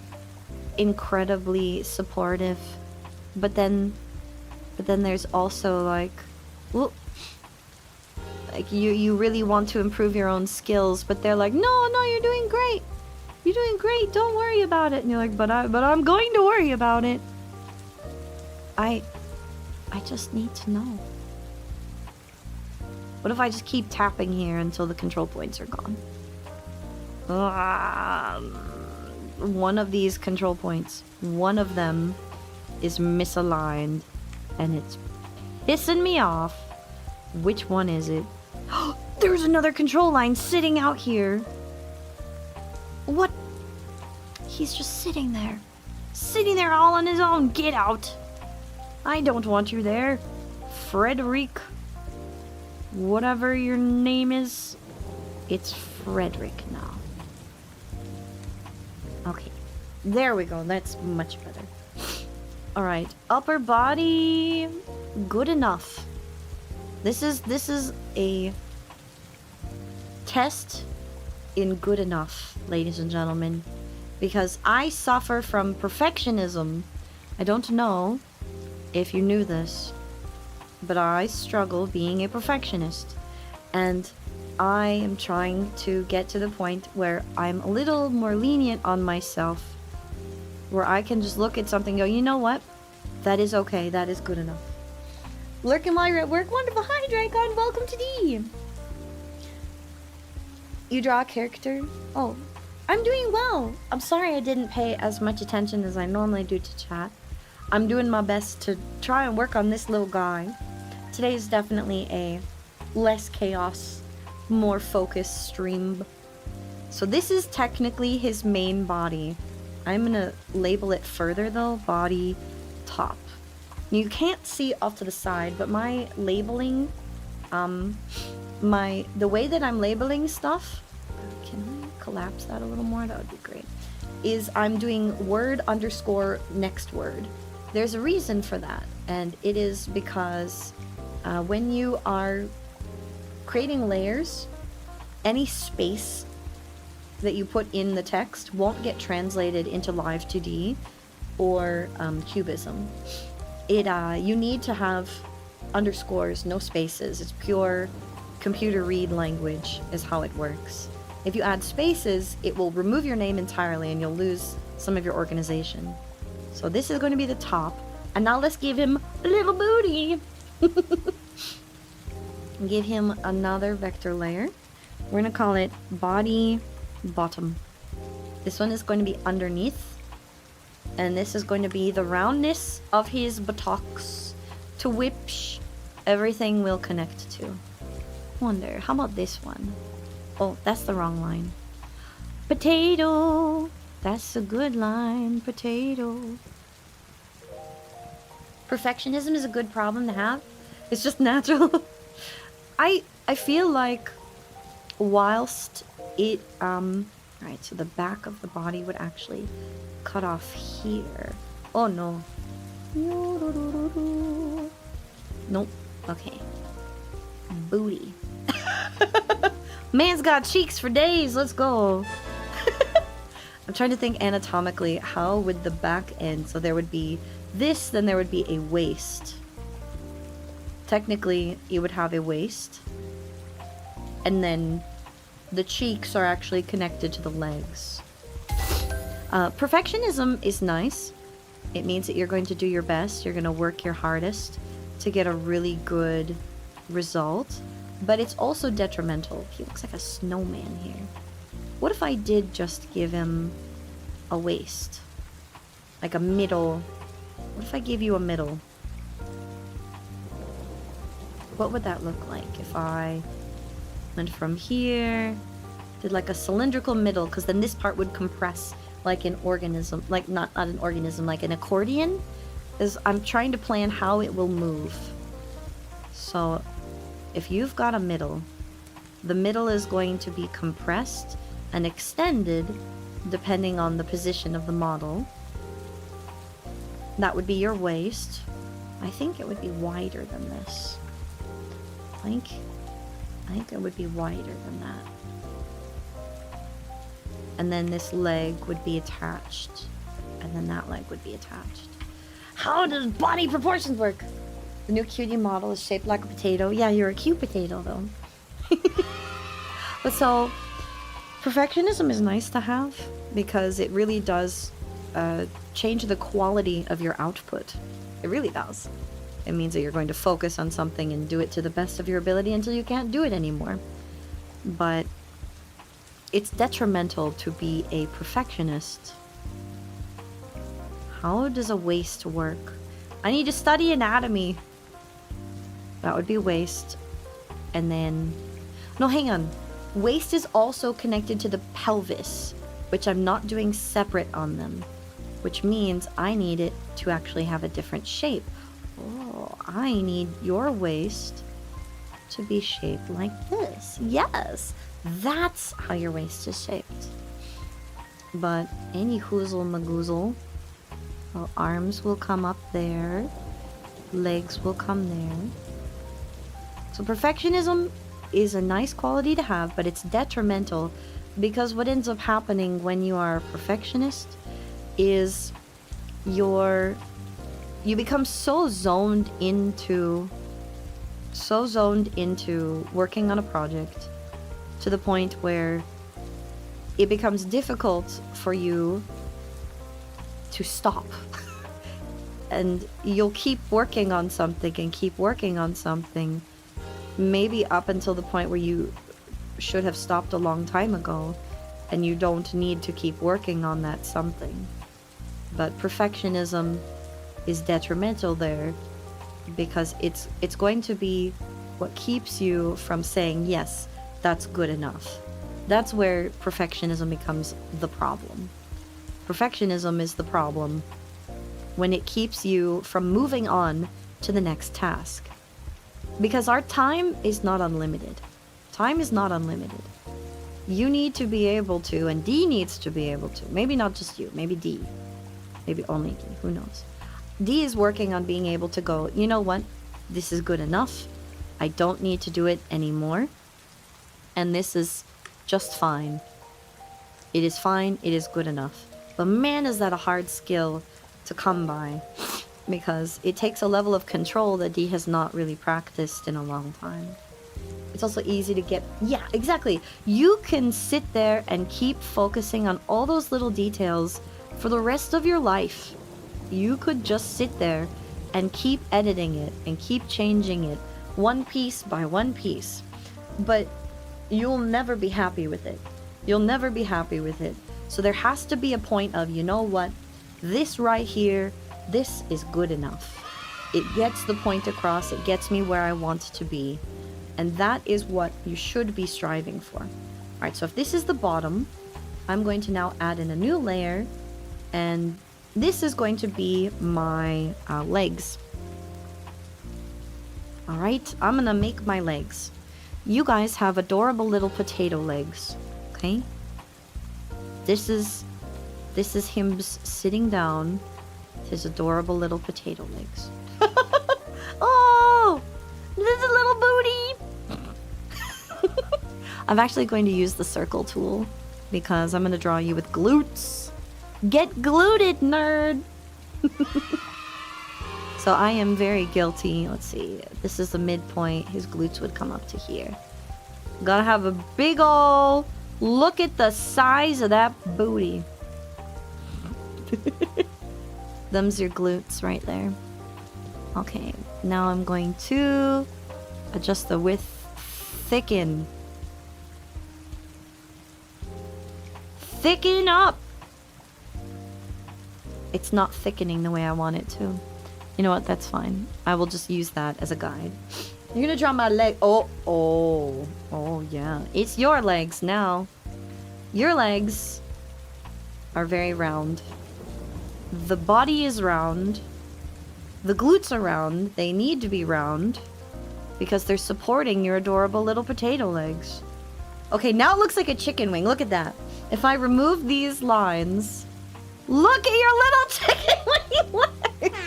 incredibly supportive. But then there's also like, well, like you really want to improve your own skills, but they're like, no, you're doing great. You're doing great. Don't worry about it. And you're like, but I'm going to worry about it. I just need to know. What if I just keep tapping here until the control points are gone? One of these control points, one of them is misaligned and it's pissing me off. Which one is it? There's another control line sitting out here. What? He's just sitting there. Sitting there all on his own. Get out. I don't want you there. Frederick. Whatever your name is. It's Frederick now. Okay. There we go. That's much better. Alright. Upper body. Good enough. This is a test in good enough, ladies and gentlemen, because I suffer from perfectionism. I don't know if you knew this, but I struggle being a perfectionist, and I am trying to get to the point where I'm a little more lenient on myself, where I can just look at something and go, you know what, that is okay, that is good enough. Lurking while you're at work. Wonderful. Hi, Dracon. Welcome to D. You draw a character? Oh, I'm doing well. I'm sorry I didn't pay as much attention as I normally do to chat. I'm doing my best to try and work on this little guy. Today is definitely a less chaos, more focused stream. So this is technically his main body. I'm gonna label it further though. Body, top. You can't see off to the side, but my labeling, the way that I'm labeling stuff, can I collapse that a little more? That would be great. Is I'm doing word underscore next word. There's a reason for that, and it is because when you are creating layers, any space that you put in the text won't get translated into Live 2D or Cubism. You need to have underscores, no spaces. It's pure computer read language is how it works. If you add spaces, it will remove your name entirely and you'll lose some of your organization. So this is going to be the top. And now let's give him a little booty. Give him another vector layer. We're going to call it body bottom. This one is going to be underneath. And this is going to be the roundness of his buttocks, to which everything will connect to. Wonder, how about this one? Oh, that's the wrong line. Potato. That's a good line. Potato. Perfectionism is a good problem to have. It's just natural. I feel like whilst it right, so the back of the body would actually cut off here. Oh no. Nope. Okay. Booty. Man's got cheeks for days. Let's go. I'm trying to think anatomically, how would the back end, so there would be this, then there would be a waist. Technically, you would have a waist. And then the cheeks are actually connected to the legs. Perfectionism is nice. It means that you're going to do your best. You're going to work your hardest to get a really good result. But it's also detrimental. He looks like a snowman here. What if I did just give him a waist? Like a middle. What if I gave you a middle? What would that look like if I went from here, did like a cylindrical middle, because then this part would compress like an organism, like not an organism, like an accordion. I'm trying to plan how it will move. So if you've got a middle, the middle is going to be compressed and extended depending on the position of the model. That would be your waist. I think it would be wider than this. I think it would be wider than that. And then this leg would be attached. And then that leg would be attached. How does body proportions work? The new cutie model is shaped like a potato. Yeah, you're a cute potato though. But so, perfectionism is nice to have because it really does change the quality of your output. It really does. It means that you're going to focus on something and do it to the best of your ability until you can't do it anymore. But it's detrimental to be a perfectionist. How does a waist work? I need to study anatomy. That would be waist. And then... No, hang on. Waist is also connected to the pelvis, which I'm not doing separate on them. Which means I need it to actually have a different shape. Oh, I need your waist to be shaped like this. Yes, that's how your waist is shaped. But any hoozle magoozle, well, arms will come up there, legs will come there. So perfectionism is a nice quality to have, but it's detrimental because what ends up happening when you are a perfectionist is you become so zoned into working on a project to the point where it becomes difficult for you to stop. And you'll keep working on something and keep working on something, maybe up until the point where you should have stopped a long time ago and you don't need to keep working on that something. But perfectionism is detrimental there because it's going to be what keeps you from saying, yes, that's good enough. That's where perfectionism becomes the problem. Perfectionism is the problem when it keeps you from moving on to the next task. Because our time is not unlimited. Time is not unlimited. You need to be able to, and D needs to be able to. Maybe not just you, maybe D. Maybe only D, who knows. D is working on being able to go, you know what? This is good enough. I don't need to do it anymore. And this is just fine. It is fine, it is good enough. But man, is that a hard skill to come by. Because it takes a level of control that D has not really practiced in a long time. It's also easy to get... Yeah, exactly. You can sit there and keep focusing on all those little details for the rest of your life. You could just sit there and keep editing it and keep changing it one piece by one piece. But you'll never be happy with it. You'll never be happy with it. So there has to be a point of, you know what? This right here, this is good enough. It gets the point across. It gets me where I want to be. And that is what you should be striving for. Alright, so if this is the bottom, I'm going to now add in a new layer. And this is going to be my legs. Alright, I'm gonna make my legs. You guys have adorable little potato legs. Okay? This is him sitting down. His adorable little potato legs. Oh! This is a little booty! I'm actually going to use the circle tool because I'm going to draw you with glutes. Get gluted, nerd! So I am very guilty. Let's see. This is the midpoint. His glutes would come up to here. Gotta have a big ol'... Look at the size of that booty. Them's your glutes right there. Okay, now I'm going to adjust the width. Thicken. Thicken up! It's not thickening the way I want it to. You know what? That's fine. I will just use that as a guide. You're gonna draw my leg. Oh, yeah. It's your legs now. Your legs are very round. The body is round. The glutes are round. They need to be round because they're supporting your adorable little potato legs. Okay, now it looks like a chicken wing. Look at that. If I remove these lines, look at your little chicken wing legs.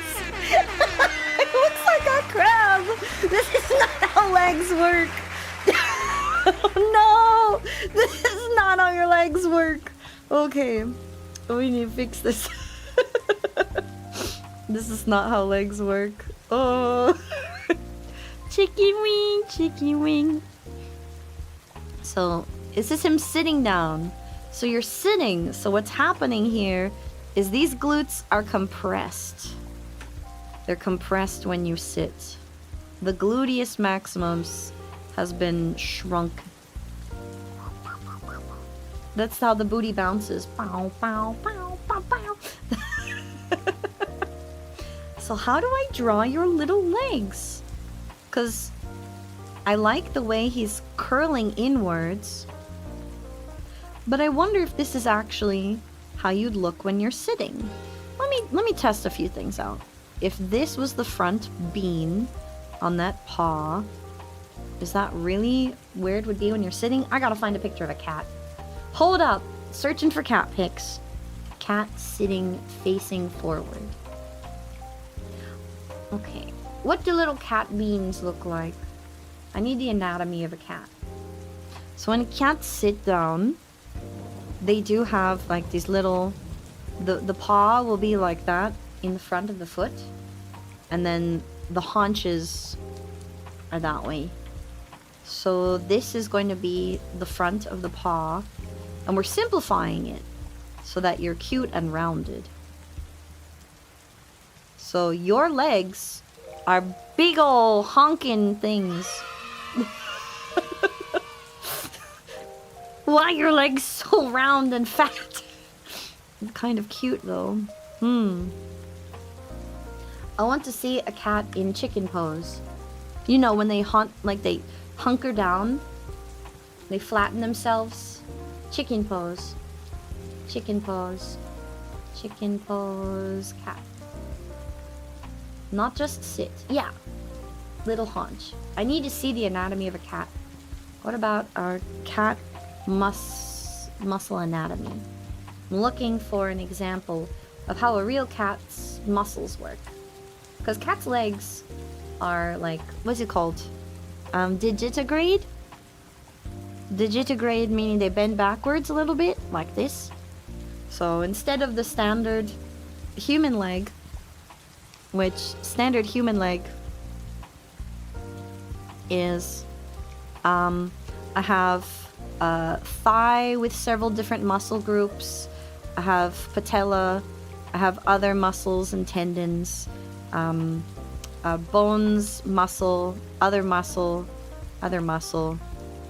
It looks like a crab. This is not how legs work. No, this is not how your legs work. Okay, we need to fix this. This is not how legs work. Oh, chicken wing. So this is him sitting down. So you're sitting. So what's happening here is these glutes are compressed. They're compressed when you sit. The gluteus maximus has been shrunk. That's how the booty bounces. Pow, pow, pow, pow, pow. So how do I draw your little legs? Because I like the way he's curling inwards. But I wonder if this is actually how you'd look when you're sitting. Let me test a few things out. If this was the front beam on that paw, is that really where it would be when you're sitting? I gotta find a picture of a cat. Hold up. Searching for cat pics. Cat sitting facing forward. Okay. What do little cat beans look like? I need the anatomy of a cat. So when cats sit down, they do have like these little... The paw will be like that in the front of the foot. And then the haunches are that way. So this is going to be the front of the paw. And we're simplifying it so that you're cute and rounded. So your legs are big ol' honking things. Why are your legs so round and fat? Kind of cute though. I want to see a cat in chicken pose. You know, when they they hunker down, they flatten themselves. Chicken pose. Chicken pose. Chicken pose. Cat. Not just sit. Yeah. Little haunch. I need to see the anatomy of a cat. What about our cat muscle anatomy? I'm looking for an example of how a real cat's muscles work. Because cat's legs are like, what's it called? Digitigrade? Digitigrade meaning they bend backwards a little bit, like this. So instead of the standard human leg, which standard human leg is, I have a thigh with several different muscle groups. I have patella. I have other muscles and tendons. Bones, muscle, other muscle,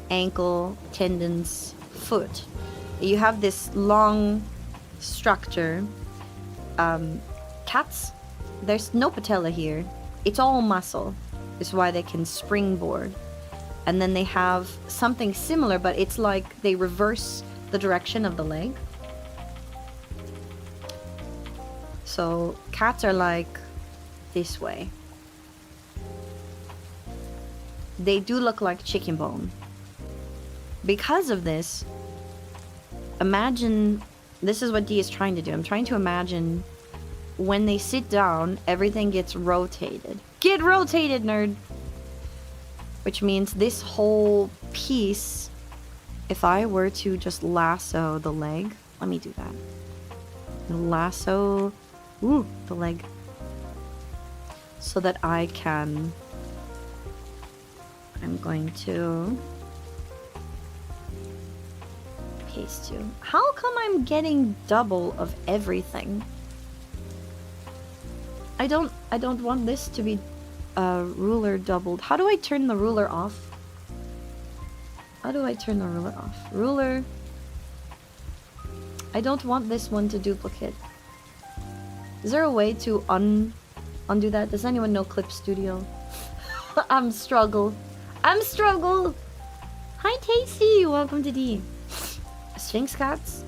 ankle, tendons, foot. You have this long structure. Cats, there's no patella here. It's all muscle. Is why they can springboard. And then they have something similar, but it's like they reverse the direction of the leg. So cats are like this way. They do look like chicken bone. Because of this, imagine, this is what D is trying to do. I'm trying to imagine when they sit down, everything gets rotated. Get rotated, nerd! Which means this whole piece, if I were to just lasso the leg, let me do that. Lasso, the leg. So that I can, I'm going to paste you. How come I'm getting double of everything? I don't want this to be ruler doubled. How do I turn the ruler off? How do I turn the ruler off? Ruler. I don't want this one to duplicate. Is there a way to undo that? Does anyone know Clip Studio? I'm struggle. Hi Tasty, welcome to D. Sphinx cats?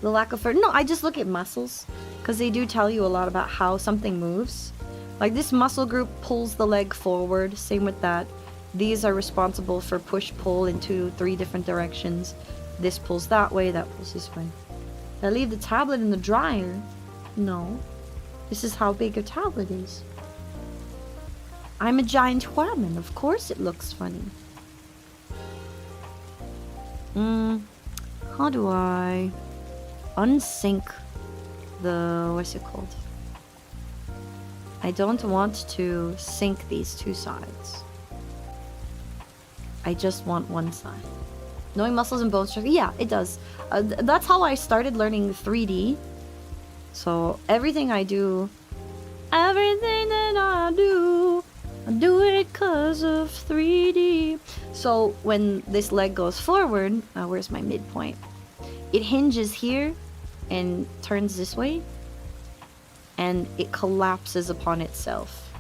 The lack of fur. No, I just look at muscles. Because they do tell you a lot about how something moves. Like this muscle group pulls the leg forward. Same with that. These are responsible for push-pull in 2-3 different directions. This pulls that way, that pulls this way. Did I leave the tablet in the dryer? No. This is how big a tablet is. I'm a giant woman. Of course it looks funny. How do I unsync the, what's it called? I don't want to sync these two sides. I just want one side. Knowing muscles and bone structure, yeah, it does. That's how I started learning 3D. So everything I do, everything that I do it cause of 3D. So when this leg goes forward, where's my midpoint? It hinges here and turns this way, and it collapses upon itself.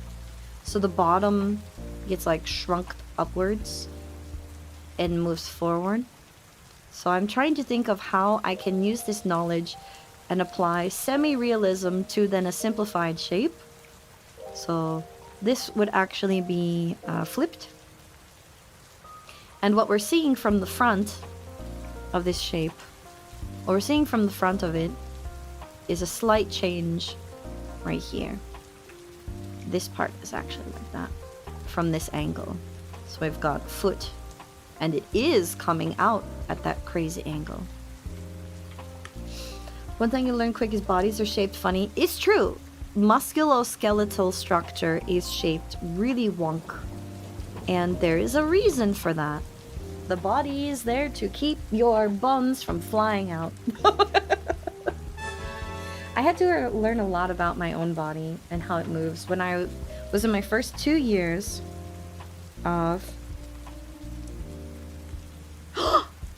So the bottom gets like shrunk upwards and moves forward. So I'm trying to think of how I can use this knowledge and apply semi-realism to then a simplified shape. So this would actually be flipped. And what we're seeing from the front of this shape, what we're seeing from the front of it, is a slight change right here. This part is actually like that from this angle. So we've got foot, and it is coming out at that crazy angle. One thing you learn quick is bodies are shaped funny. It's true. Musculoskeletal structure is shaped really wonk. And there is a reason for that. The body is there to keep your buns from flying out. I had to learn a lot about my own body and how it moves when I was in my first 2 years of...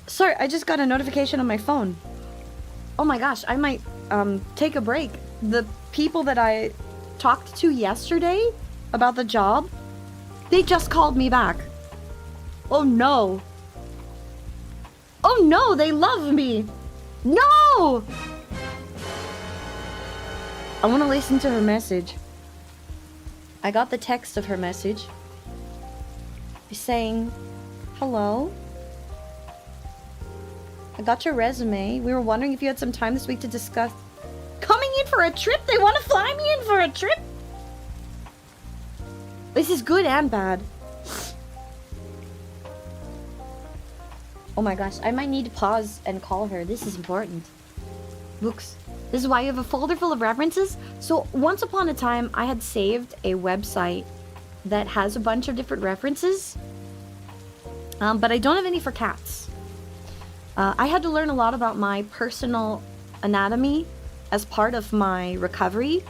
Sorry, I just got a notification on my phone. Oh my gosh, I might take a break. The people that I talked to yesterday about the job, they just called me back. Oh no. Oh no, they love me. No! I want to listen to her message. I got the text of her message saying, hello. I got your resume. We were wondering if you had some time this week to discuss coming in for a trip. They want to fly me in for a trip. This is good and bad. Oh my gosh, I might need to pause and call her. This is important. Books. This is why you have a folder full of references. So once upon a time, I had saved a website that has a bunch of different references. But I don't have any for cats. I had to learn a lot about my personal anatomy as part of my recovery.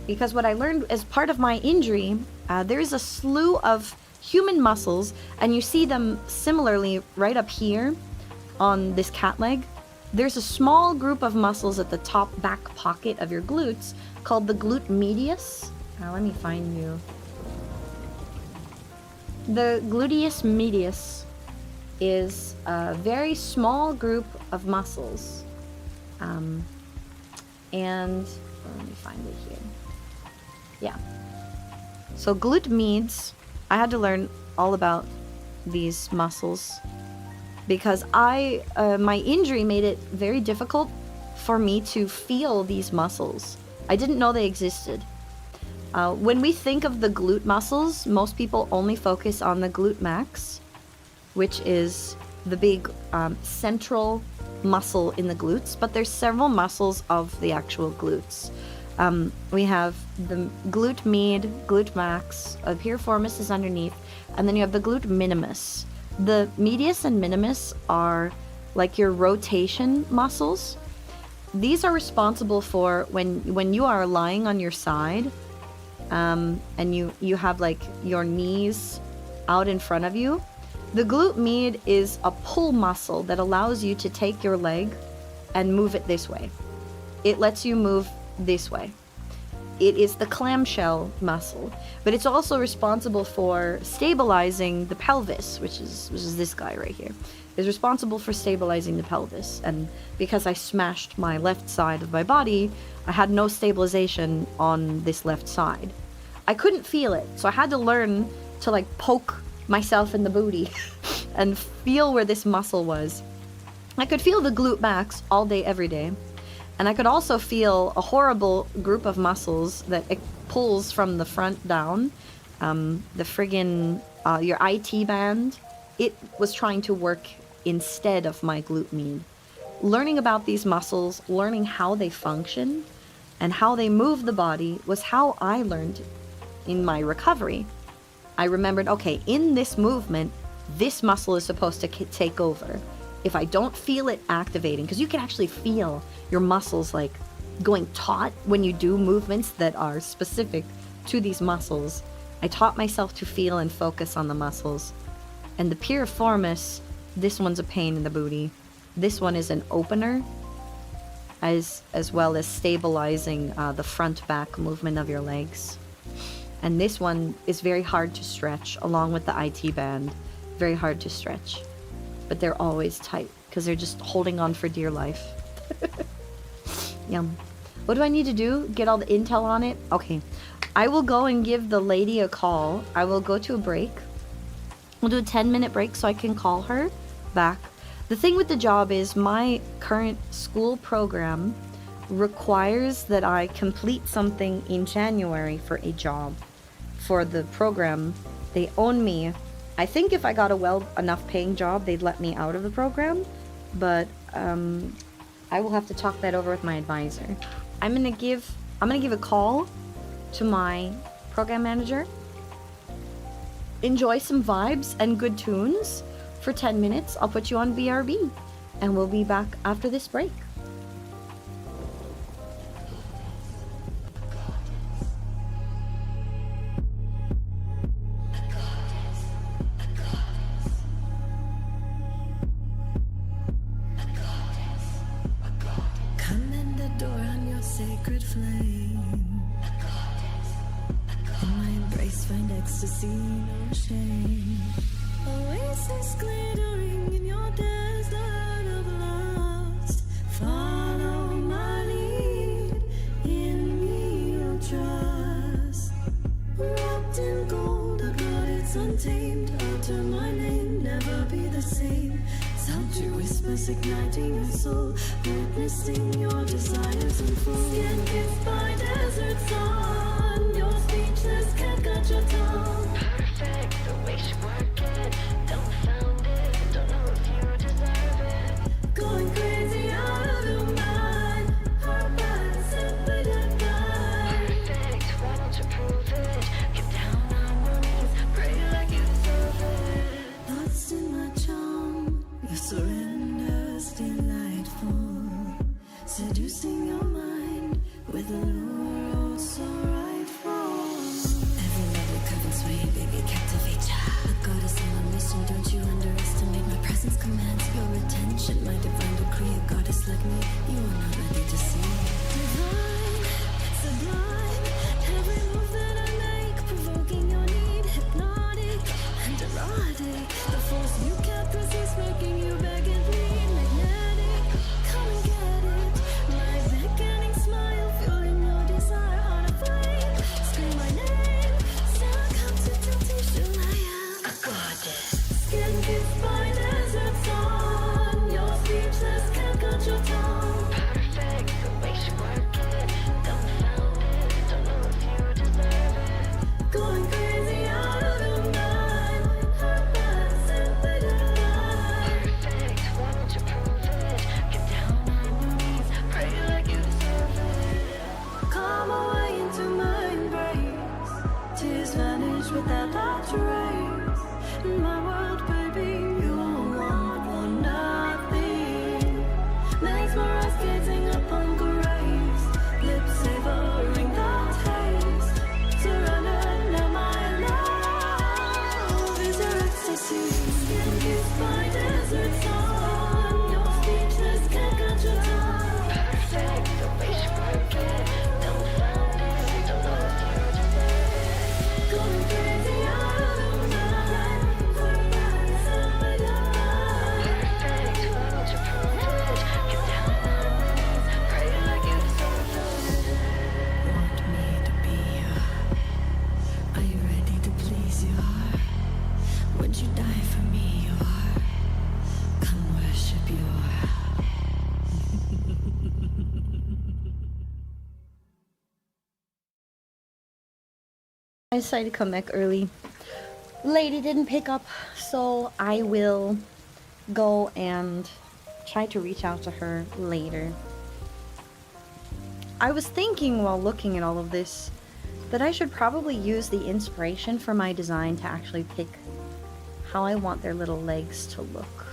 Because what I learned as part of my injury, there is a slew of human muscles, and you see them similarly right up here on this cat leg. There's a small group of muscles at the top back pocket of your glutes called the glute medius. Let me find you. The gluteus medius is a very small group of muscles. And let me find it here. Yeah. So glute meds, I had to learn all about these muscles because my injury made it very difficult for me to feel these muscles. I didn't know they existed. When we think of the glute muscles, most people only focus on the glute max, which is the big central muscle in the glutes, but there's several muscles of the actual glutes. We have the glute med, glute max, piriformis is underneath, and then you have the glute minimus. The medius and minimus are like your rotation muscles. These are responsible for when you are lying on your side, and you have like your knees out in front of you. The glute med is a pull muscle that allows you to take your leg and move it this way. It lets you move this way. It is the clamshell muscle, but it's also responsible for stabilizing the pelvis, which is this guy right here. Is responsible for stabilizing the pelvis. And because I smashed my left side of my body, I had no stabilization on this left side. I couldn't feel it, so I had to learn to like poke myself in the booty and feel where this muscle was. I could feel the glute max all day, every day. And I could also feel a horrible group of muscles that it pulls from the front down. The friggin', your IT band, it was trying to work instead of my glute med. Learning about these muscles, learning how they function, and how they move the body was how I learned in my recovery. I remembered, okay, in this movement, this muscle is supposed to take over. If I don't feel it activating, because you can actually feel your muscles like going taut when you do movements that are specific to these muscles. I taught myself to feel and focus on the muscles. And the piriformis, this one's a pain in the booty. This one is an opener, as well as stabilizing the front-back movement of your legs. And this one is very hard to stretch, along with the IT band. Very hard to stretch. But they're always tight, because they're just holding on for dear life. Yum. What do I need to do? Get all the intel on it? Okay. I will go and give the lady a call. I will go to a break. We'll do a 10-minute break so I can call her back. The thing with the job is my current school program requires that I complete something in January for a job. For the program, they own me. I think if I got a well enough paying job, they'd let me out of the program, but I will have to talk that over with my advisor. I'm gonna give a call to my program manager. Enjoy some vibes and good tunes for 10 minutes. I'll put you on BRB, and we'll be back after this break. Sacred flame. In my embrace, find ecstasy, no shame. Oasis glittering in your desert of lust. Follow my lead, in me you'll trust. Wrap flames igniting your soul, witnessing your desires unfold. Skin kissed by desert sun, you're speechless, can't cut your tongue. Perfect, the way she work it, dumbfounded, don't know if you deserve it. Going crazy out of your mind, her body simply divine. Perfect, why don't you prove it? Get down on your knees, pray like you deserve it. Lost in my charm, your surrender's delightful, seducing your mind with a lure oh so rightful. Every level curve and sway, baby, captivate ya. A goddess on a mission, don't you underestimate my presence commands your attention. My divine decree, a goddess like me, you are not ready to see. Divine, sublime, every move that I make, provoking your need, hypnotic and erotic. The force you can't resist, making you beg and plead, magnetic. Come and get it. My beckoning smile, fueling your desire on a flame. Scream my name, succumb to temptation. I am a goddess. Skin kissed by desert sun, you're speechless, can't cut your tongue. Perfect, the way she work it, dumbfounded, don't know if you deserve it. Going crazy out of your mind, her body simply divine. Perfect, why don't you prove it? Get down on your knees, pray like you deserve it. Come away into my embrace, tears vanish without a trace. In my world, baby, you want for nothing. Mesmerized, gazing upon grace, lips savoring the taste. Surrender, now my love is your ecstasy. Skin kissed by desert sun, you're speechless, can't cut your tongue. Perfect, the way she work it, dumbfounded, don't know if you deserve it. Going crazy out of your mind, her body simply divine. Perfect, why don't you prove it? Get down on your knees, pray like you deserve it. Want me to be your? Are you ready to please your heart? Would you die for me, your heart? Come worship your heart. I decided to come back early. Lady didn't pick up, so I will go and try to reach out to her later. I was thinking while looking at all of this that I should probably use the inspiration for my design to actually pick how I want their little legs to look.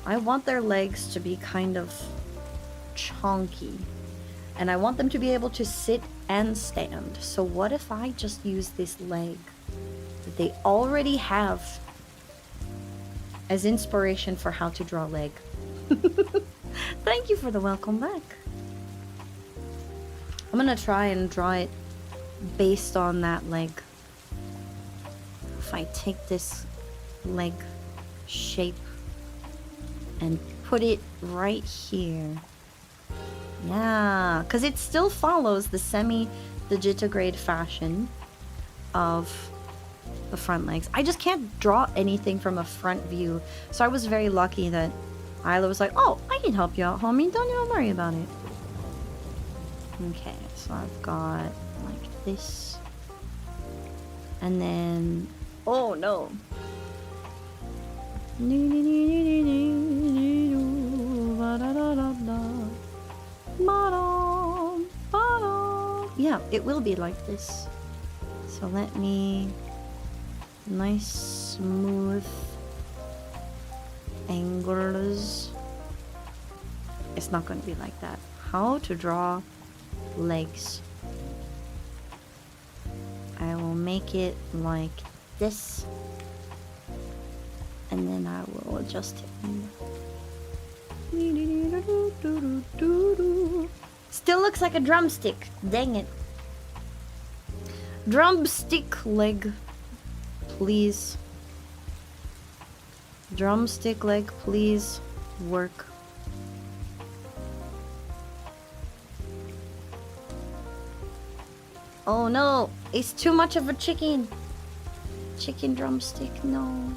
I want their legs to be kind of chonky, and I want them to be able to sit and stand. So what if I just use this leg that they already have as inspiration for how to draw leg? Thank you for the welcome back. I'm gonna try and draw it based on that leg. If I take this leg shape and put it right here. Yeah, because it still follows the semi-digitigrade fashion of the front legs. I just can't draw anything from a front view. So I was very lucky that Isla was like, oh, I can help you out, homie. Don't you worry about it. Okay, so I've got like this. And then, oh no. Yeah, it will be like this. So let me... Nice smooth angles. It's not going to be like that. How to draw legs. I will make it like this. And then I will adjust it. Still looks like a drumstick. Dang it. Drumstick leg. Please. Drumstick leg, please work. Oh no, it's too much of a chicken. Chicken drumstick, no.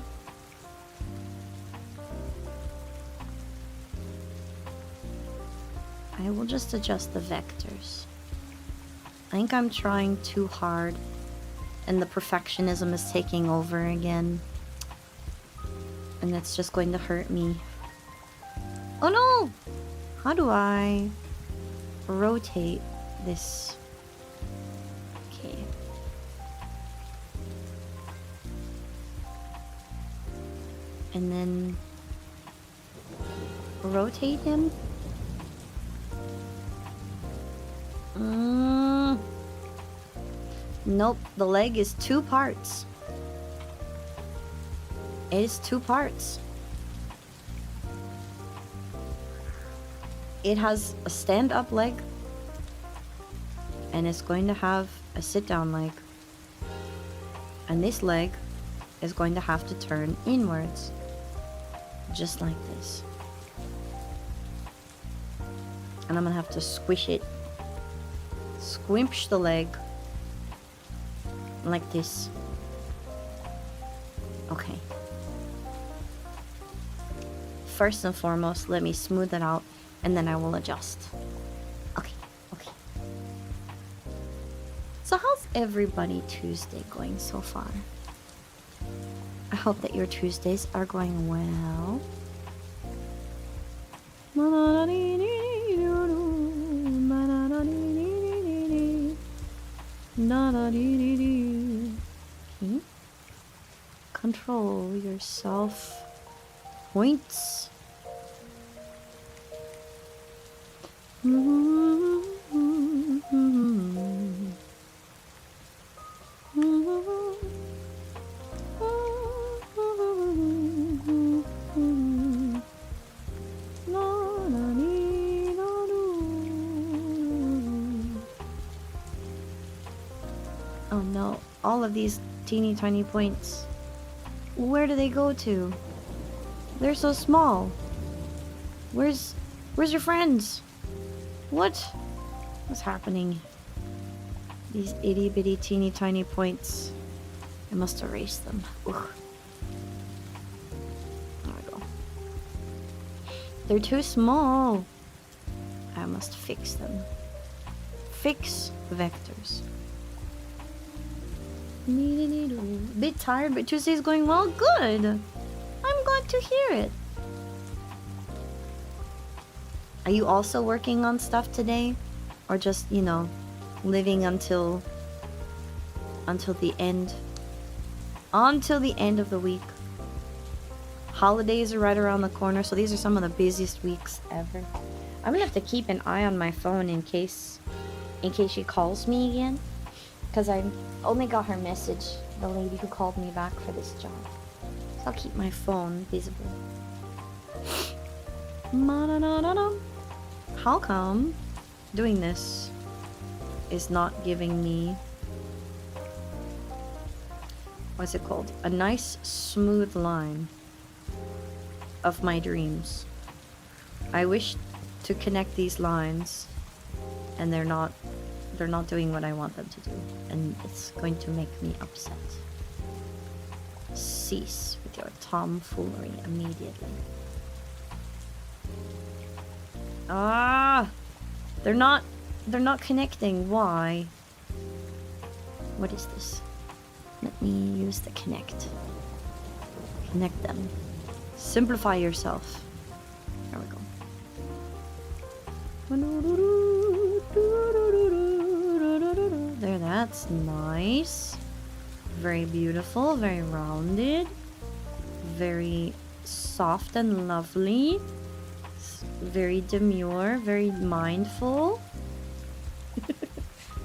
I will just adjust the vectors. I think I'm trying too hard and the perfectionism is taking over again. And it's just going to hurt me. Oh no! How do I rotate this? Okay. And then rotate him. Nope, the leg is 2 parts. It is 2 parts. It has a stand-up leg, and it's going to have a sit-down leg. And this leg is going to have to turn inwards, just like this. And I'm gonna have to squish it. Squimsh the leg. Like this. Okay. First and foremost, let me smooth it out, and then I will adjust. Okay, okay. So how's everybody Tuesday going so far? I hope that your Tuesdays are going well. Okay. Control yourself. Points. Oh no, all of these teeny tiny points. Where do they go to? They're so small. Where's your friends? What's happening? These itty bitty teeny tiny points. I must erase them. Ugh. There we go. They're too small. I must fix them. Fix vectors. Bit tired, but Tuesday's going well. Good. I'm glad to hear it. Are you also working on stuff today, or just, you know, living until the end? Until the end of the week. Holidays are right around the corner, so these are some of the busiest weeks ever. I'm gonna have to keep an eye on my phone in case she calls me again, because I only got her message, the lady who called me back for this job. So I'll keep my phone visible. How come doing this is not giving me, what's it called? A nice smooth line of my dreams. I wish to connect these lines, and they're not doing what I want them to do, and it's going to make me upset. Cease with your tomfoolery immediately. Ah, they're not connecting. Why? What is this? Let me use the connect. Connect them. Simplify yourself. There we go. There, that's nice. Very beautiful, very rounded, very soft and lovely, very demure, very mindful.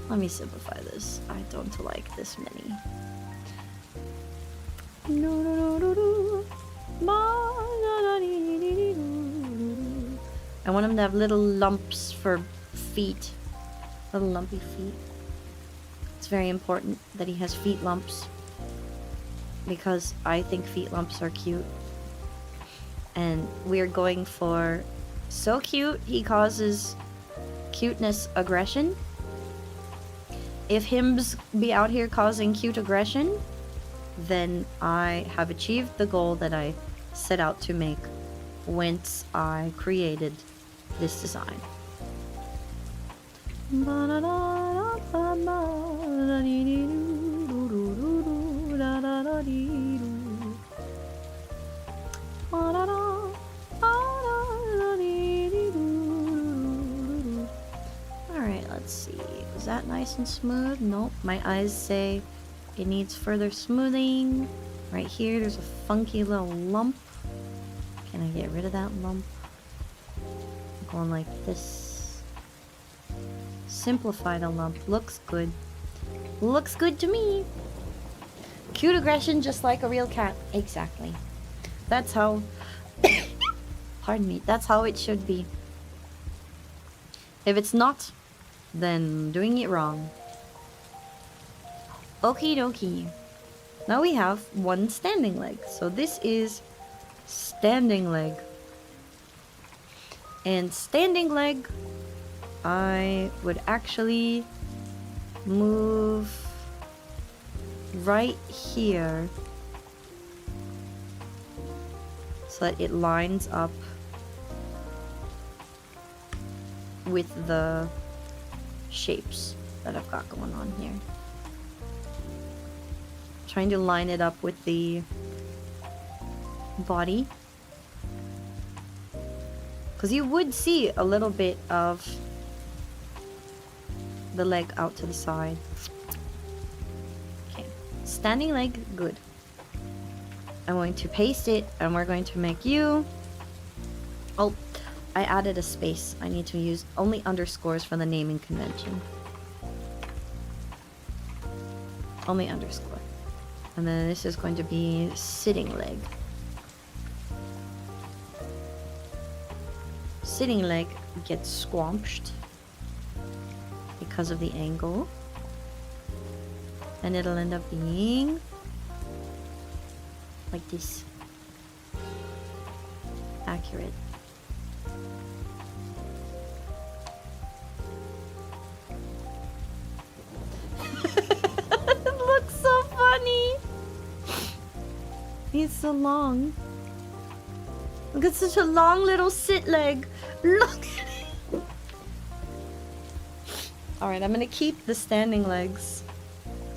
Let me simplify this. I don't like this many. I want him to have little lumps for feet. Little lumpy feet. It's very important that he has feet lumps, because I think feet lumps are cute. And we're going for so cute he causes cuteness aggression. If hims be out here causing cute aggression, then I have achieved the goal that I set out to make whence I created this design. Alright, let's see. Is that nice and smooth? Nope. My eyes say it needs further smoothing. Right here, there's a funky little lump. Can I get rid of that lump? Going like this. Simplify the lump. Looks good. Looks good to me. Cute aggression just like a real cat. Exactly. That's how... Pardon me. That's how it should be. If it's not, then doing it wrong. Okie dokie. Now we have one standing leg. So this is standing leg. And standing leg, I would actually move right here so that it lines up with the shapes that I've got going on here. Trying to line it up with the body. Because you would see a little bit of the leg out to the side. Okay. Standing leg, good. I'm going to paste it and we're going to make you... Oh, I added a space. I need to use only underscores for the naming convention. Only underscore. And then this is going to be sitting leg. Sitting leg gets squanched because of the angle. And it'll end up being like this. Accurate. It looks so funny. He's so long. Look at such a long little sit leg. Look at it. Alright, I'm gonna keep the standing legs.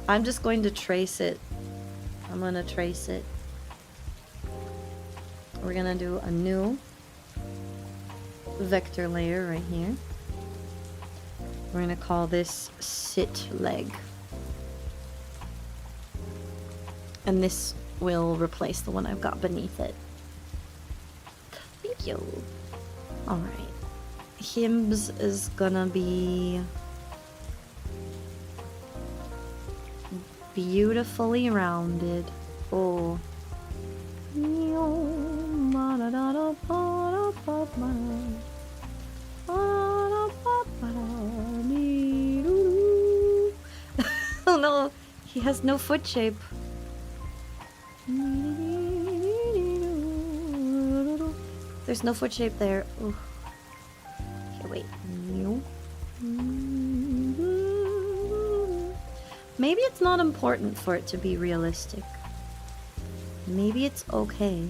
I'm just going to trace it. I'm gonna trace it. We're gonna do a new vector layer right here. We're gonna call this sit leg. And this will replace the one I've got beneath it. Thank you. Alright. Hims is gonna be beautifully rounded. Oh. Oh no, he has no foot shape. There's no foot shape there. Ooh. Okay, wait. Maybe it's not important for it to be realistic. Maybe it's okay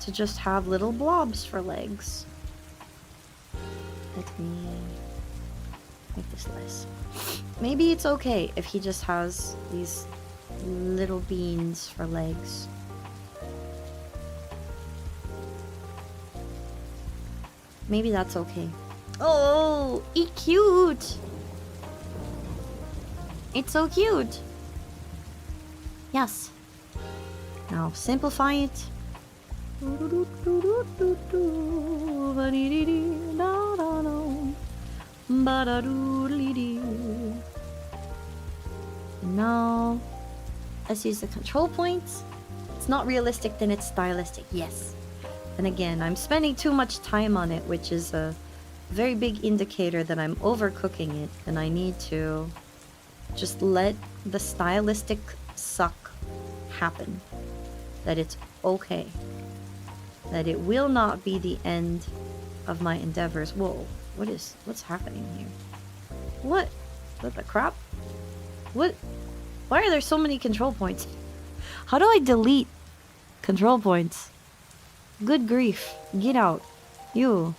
to just have little blobs for legs. Let me make this less. Maybe it's okay if he just has these little beans for legs. Maybe that's okay. Oh, it's cute. It's so cute. Yes. Now simplify it. Now, let's use the control points. It's not realistic, then it's stylistic. Yes. And again, I'm spending too much time on it, which is a very big indicator that I'm overcooking it, and I need to just let the stylistic suck happen. That it's okay. That it will not be the end of my endeavors. Whoa, what's happening here? What the crap? What? Why are there so many control points? How do I delete control points? Good grief. Get out. You.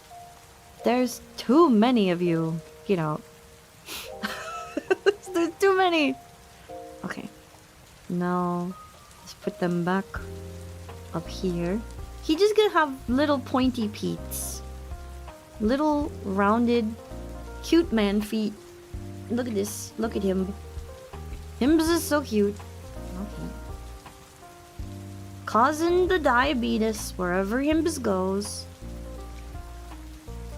There's too many of you. Get out. too many. Okay. Now, let's put them back up here. He just gonna have little pointy peats. Little rounded, cute man feet. Look at this. Look at him. Himbs is so cute. Okay. Causing the diabetes wherever Himbs goes.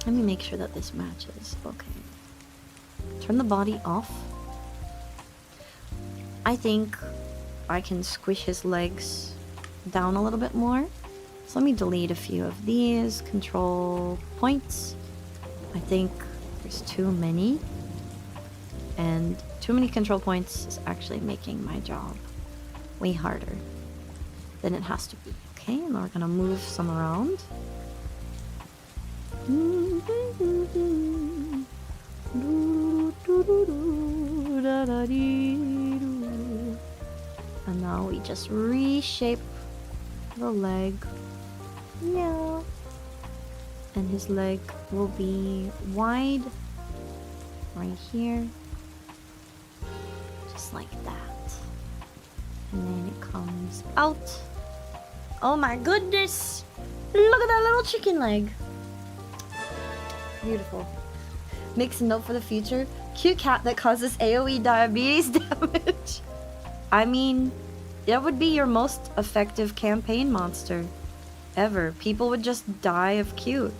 Let me make sure that this matches. Okay. Turn the body off. I think I can squish his legs down a little bit more. So let me delete a few of these control points. I think there's too many. And too many control points is actually making my job way harder than it has to be. Okay, and now we're gonna move some around. And now we just reshape the leg. Yeah. And his leg will be wide right here. Just like that. And then it comes out. Oh my goodness! Look at that little chicken leg. Beautiful. Makes a note for the future. Cute cat that causes AoE diabetes damage. I mean, that would be your most effective campaign monster ever. People would just die of cute.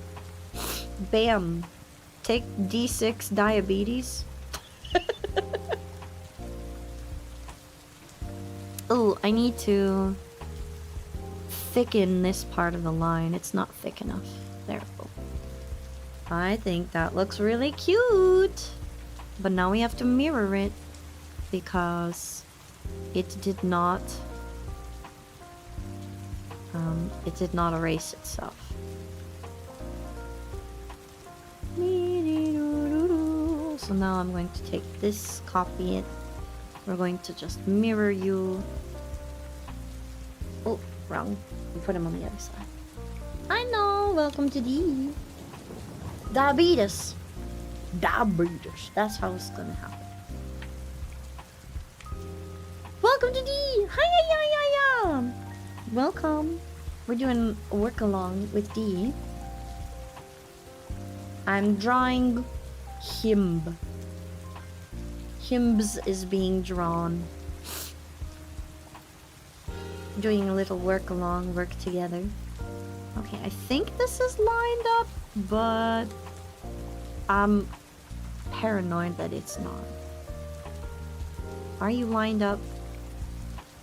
Bam. Take D6 diabetes. Oh, I need to thicken this part of the line. It's not thick enough. There we go. I think that looks really cute. But now we have to mirror it because it did not erase itself. So now I'm going to take this, copy it. We're going to just mirror you. Oh, wrong. We put him on the other side. I know. Welcome to D. Diabetes. Diabetes. That's how it's gonna happen. Welcome to D. Hi. Welcome. We're doing a work along with D. I'm drawing Himb. Himbs is being drawn. Doing a little work along, work together. Okay, I think this is lined up, but I'm paranoid that it's not. Are you lined up?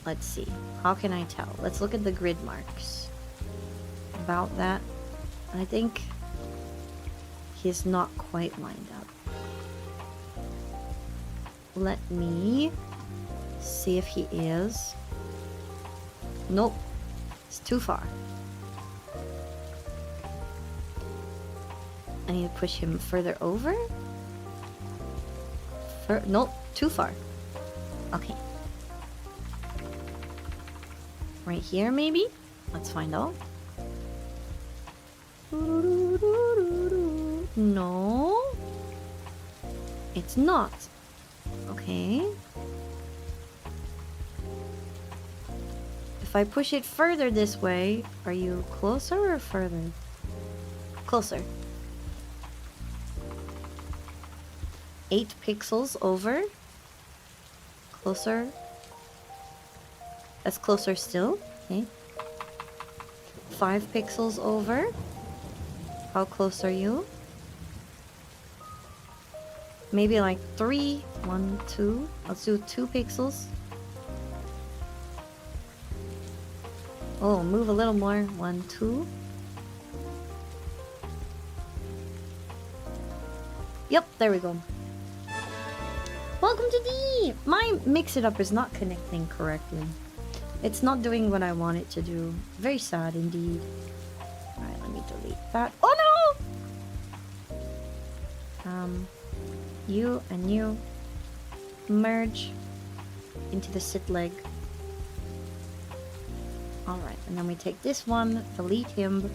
Let's see. How can I tell? Let's look at the grid marks. About that, I think he's not quite lined up. Let me see if he is. Nope. It's too far. I need to push him further over. Nope. Too far. Okay. Right here, maybe? Let's find out. No. It's not. Okay. If I push it further this way, are you closer or further? Closer. 8 pixels over. Closer. That's closer still. Okay. 5 pixels over. How close are you? Maybe like 3. 1, 2. Let's do 2 pixels. Oh, move a little more. 1, 2. Yep, there we go. Welcome to D! My mix-it-up is not connecting correctly. It's not doing what I want it to do. Very sad indeed. Alright, let me delete that. Oh no! You and you merge into the sit leg. Alright, and then we take this one, delete him.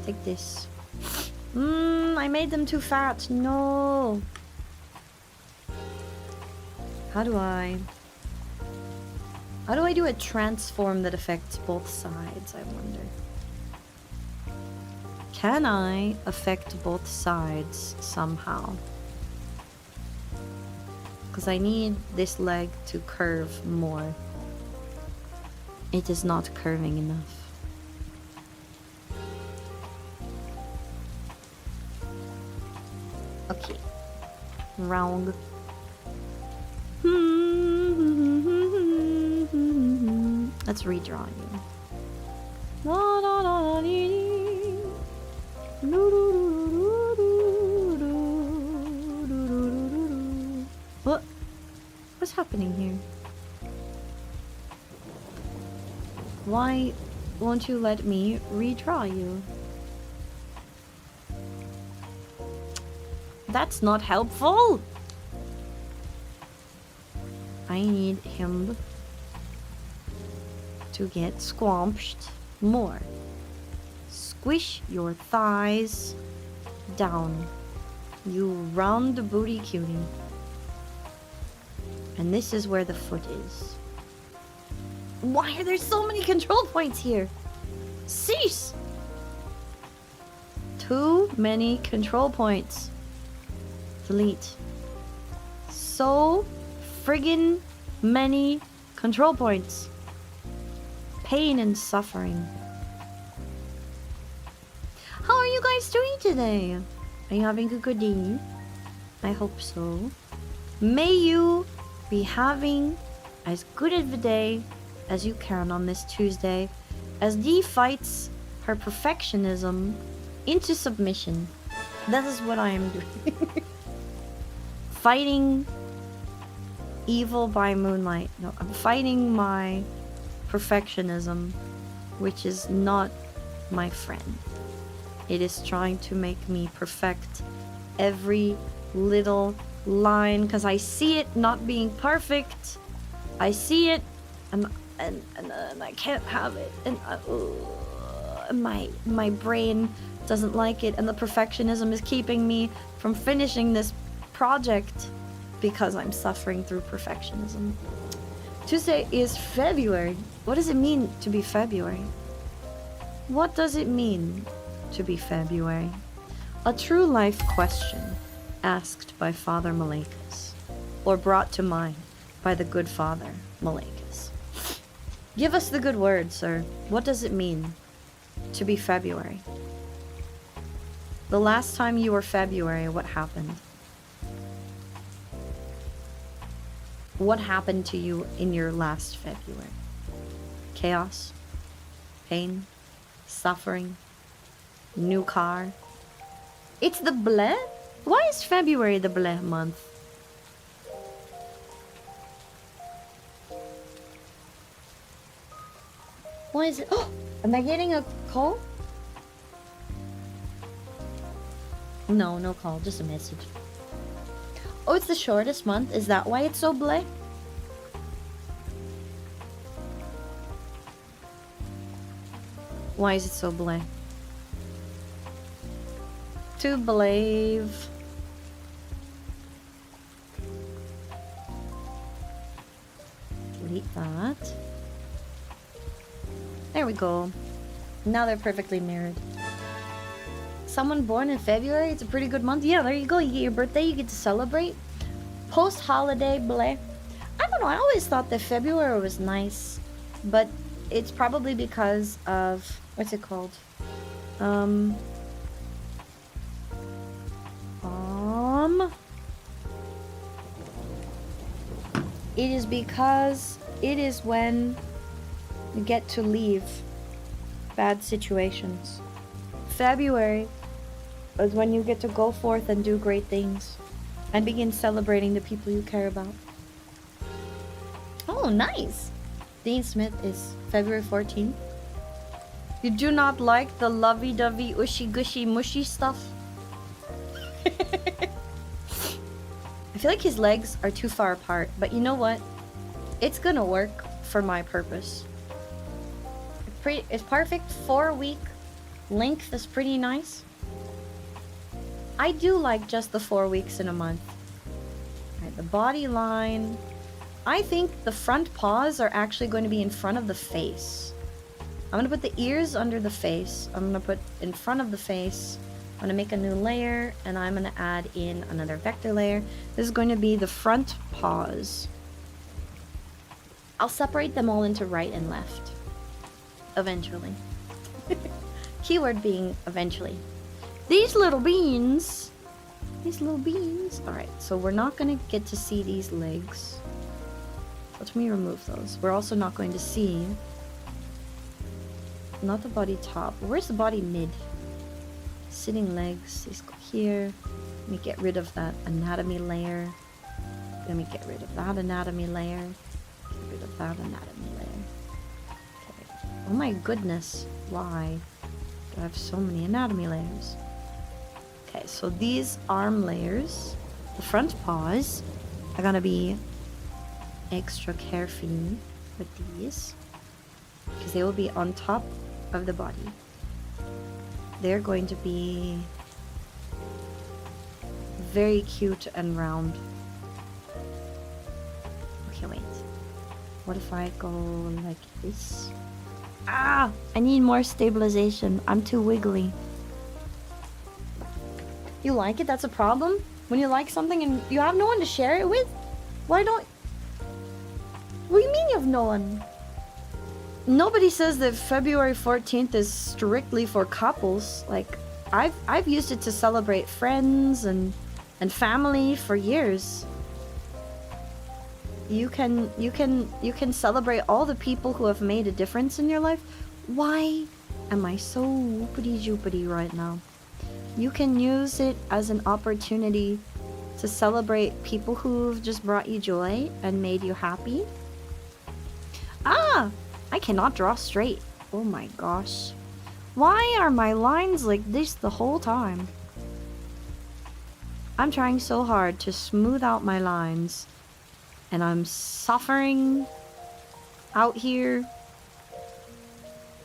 Take this. I made them too fat. No! How do I do a transform that affects both sides, I wonder? Can I affect both sides somehow? Because I need this leg to curve more. It is not curving enough. Okay. Wrong. Let's redraw you. What? What's happening here? Why won't you let me redraw you? That's not helpful! I need him to get squamped more. Squish your thighs down, you round booty cutie. And this is where the foot is. Why are there so many control points here? Cease! Too many control points. Delete. So friggin' many control points. Pain and suffering. How are you guys doing today? Are you having a good day? I hope so. May you be having as good of a day as you can on this Tuesday as Dee fights her perfectionism into submission. That is what I am doing. Fighting evil by moonlight. No, I'm fighting my perfectionism, which is not my friend. It is trying to make me perfect every little line because I see it not being perfect. I see it and I can't have it, and my brain doesn't like it, and the perfectionism is keeping me from finishing this project because I'm suffering through perfectionism. Tuesday is February. What does it mean to be February? What does it mean to be February? A true life question asked by Father Malakas, or brought to mind by the good Father Malakas. Give us the good word, sir. What does it mean to be February? The last time you were February, what happened? What happened to you in your last February? Chaos? Pain? Suffering? New car? It's the bleh? Why is February the bleh month? Why is it? Oh! Am I getting a call? No, no call. Just a message. Oh, it's the shortest month? Is that why it's so bleh? Why is it so bleh? To believe. Delete that. There we go. Now they're perfectly mirrored. Someone born in February, it's a pretty good month. Yeah, there you go. You get your birthday, you get to celebrate. Post-holiday, bleh. I don't know, I always thought that February was nice. But it's probably because of... What's it called? It is because it is when you get to leave bad situations. February is when you get to go forth and do great things and begin celebrating the people you care about. Oh, nice! Dean Smith is February 14th. You do not like the lovey-dovey, ushy-gushy, mushy stuff? I feel like his legs are too far apart, but you know what? It's gonna work for my purpose. It's perfect. 4-week length is pretty nice. I do like just the 4 weeks in a month. Right, the body line, I think the front paws are actually going to be in front of the face. I'm gonna put the ears under the face. I'm gonna put in front of the face. I'm gonna make a new layer, and I'm gonna add in another vector layer. This is going to be the front paws. I'll separate them all into right and left. Eventually. Keyword being eventually. These little beans. These little beans. Alright, so we're not gonna get to see these legs. Let me remove those. We're also not going to see... Not the body top. Where's the body mid? Sitting legs. These go here. Let me get rid of that anatomy layer. Let me get rid of that anatomy layer. Get rid of that anatomy layer. Okay. Oh my goodness. Why do I have so many anatomy layers? Okay, so these arm layers, the front paws, are gonna be extra careful with these. Because they will be on top of the body. They're going to be very cute and round. Okay, wait. What if I go like this? Ah! I need more stabilization. I'm too wiggly. You like it? That's a problem? When you like something and you have no one to share it with? Why don't... What do you mean you have no one? Nobody says that February 14th is strictly for couples. Like, I've used it to celebrate friends and family for years. You can celebrate all the people who have made a difference in your life. Why am I so whoopity-joopity right now? You can use it as an opportunity to celebrate people who've just brought you joy and made you happy. Ah! I cannot draw straight. Oh my gosh. Why are my lines like this the whole time? I'm trying so hard to smooth out my lines. And I'm suffering out here.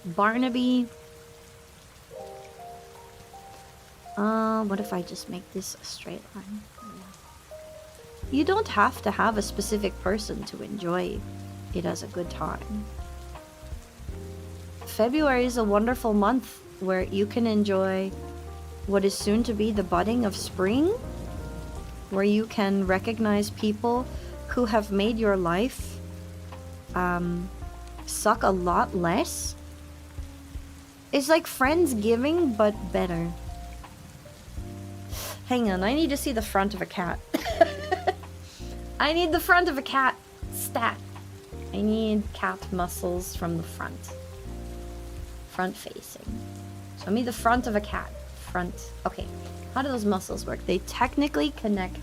Barnaby. What if I just make this a straight line? You don't have to have a specific person to enjoy it as a good time. February is a wonderful month where you can enjoy what is soon to be the budding of spring, where you can recognize people who have made your life suck a lot less. It's like Friendsgiving, but better. Hang on, I need to see the front of a cat. I need the front of a cat stat. I need cat muscles from the front. Front facing. Show me the front of a cat. Front. Okay. How do those muscles work? They technically connect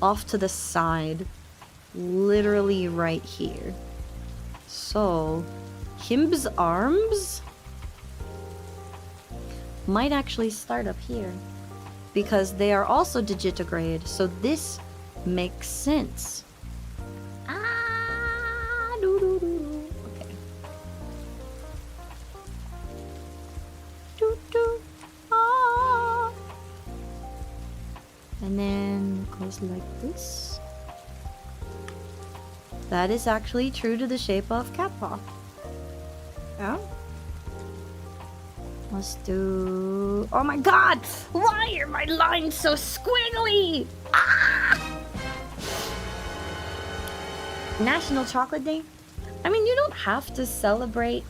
off to the side. Literally right here. So, Him's arms might actually start up here. Because they are also digitigrade. So this makes sense. And then it goes like this. That is actually true to the shape of cat paw. Yeah. Let's do... Oh my god! Why are my lines so squiggly? Ah! National Chocolate Day? I mean, you don't have to celebrate...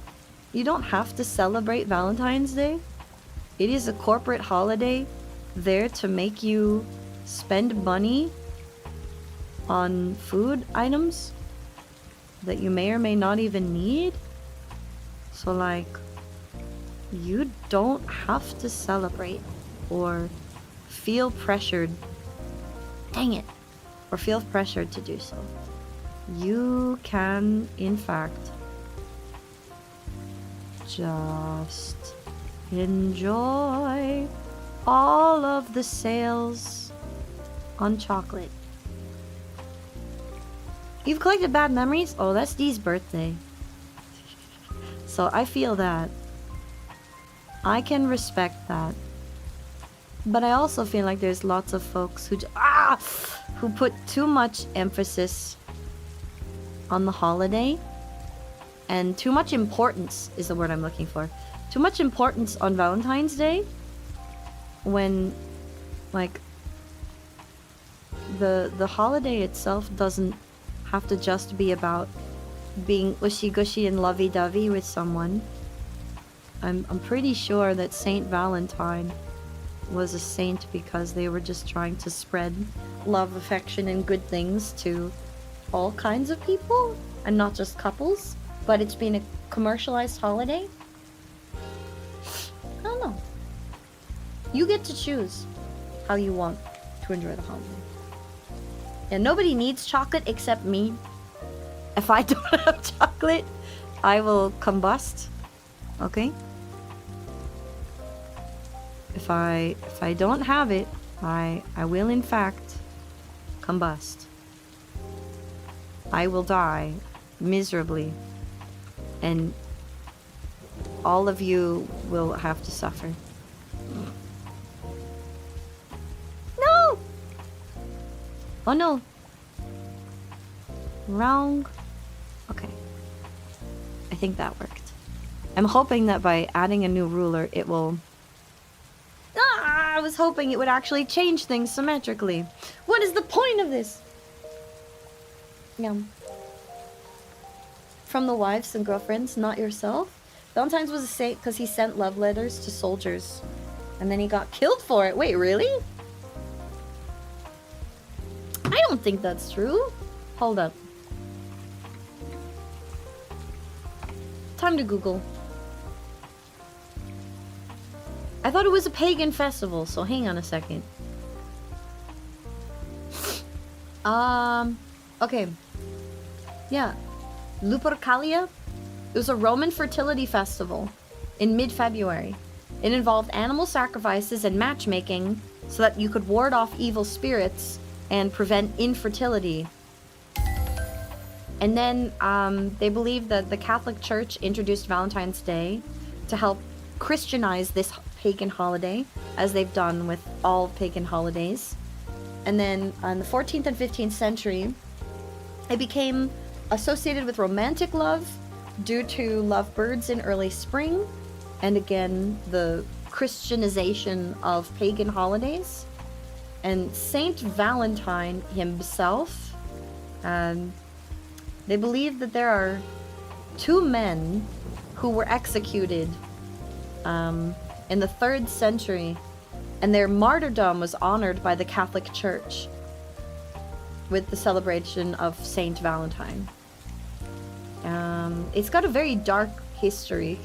You don't have to celebrate Valentine's Day. It is a corporate holiday there to make you spend money on food items that you may or may not even need. So like, you don't have to celebrate or feel pressured. Dang it. Or feel pressured to do so. You can, in fact, just enjoy all of the sales on chocolate. You've collected bad memories? Oh, that's Dee's birthday. So I feel that. I can respect that. But I also feel like there's lots of folks who put too much emphasis on the holiday, and too much importance is the word I'm looking for. Too much importance on Valentine's Day, when, like, the holiday itself doesn't have to just be about being ushy-gushy and lovey-dovey with someone. I'm pretty sure that Saint Valentine was a saint because they were just trying to spread love, affection, and good things to all kinds of people, and not just couples. But it's been a commercialized holiday. I don't know. You get to choose how you want to enjoy the holiday. And nobody needs chocolate except me. If I don't have chocolate, I will combust. Okay? If I don't have it, I will in fact combust. I will die miserably, and all of you will have to suffer. No! Oh no. Wrong. Okay. I think that worked. I'm hoping that by adding a new ruler, it will... I was hoping it would actually change things symmetrically. What is the point of this? Yeah. From the wives and girlfriends, not yourself. Valentine's was a saint because he sent love letters to soldiers. And then he got killed for it. Wait, really? I don't think that's true. Hold up. Time to Google. I thought it was a pagan festival, so hang on a second. Okay. Yeah. Lupercalia? It was a Roman fertility festival in mid-February. It involved animal sacrifices and matchmaking so that you could ward off evil spirits and prevent infertility. And then they believe that the Catholic Church introduced Valentine's Day to help Christianize this pagan holiday, as they've done with all pagan holidays. And then in the 14th and 15th century, it became associated with romantic love due to lovebirds in early spring, and again, the Christianization of pagan holidays. And Saint Valentine himself, they believe that there are 2 men who were executed in the 3rd century, and their martyrdom was honored by the Catholic Church with the celebration of Saint Valentine. It's got a very dark history.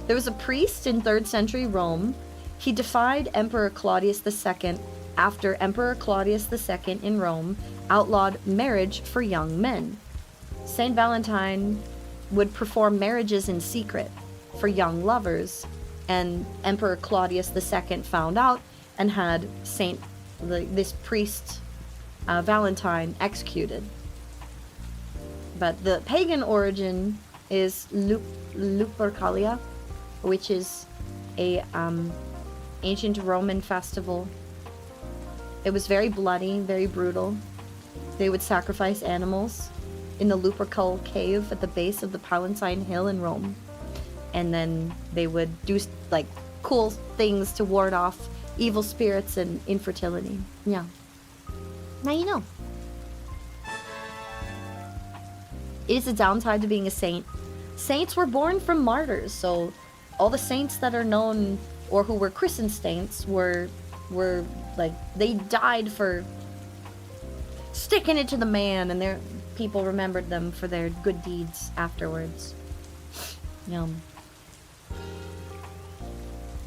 There was a priest in 3rd century Rome. He defied Emperor Claudius II after Emperor Claudius II in Rome outlawed marriage for young men. Saint Valentine would perform marriages in secret for young lovers, and Emperor Claudius II found out and had this priest Valentine executed. But the pagan origin is Lupercalia, which is a ancient Roman festival. It was very bloody, very brutal. They would sacrifice animals in the Lupercal cave at the base of the Palatine Hill in Rome. And then they would do like cool things to ward off evil spirits and infertility. Yeah. Now you know. It is a downside to being a saint. Saints were born from martyrs, so all the saints that are known or who were christened saints were like, they died for sticking it to the man, and their people remembered them for their good deeds afterwards.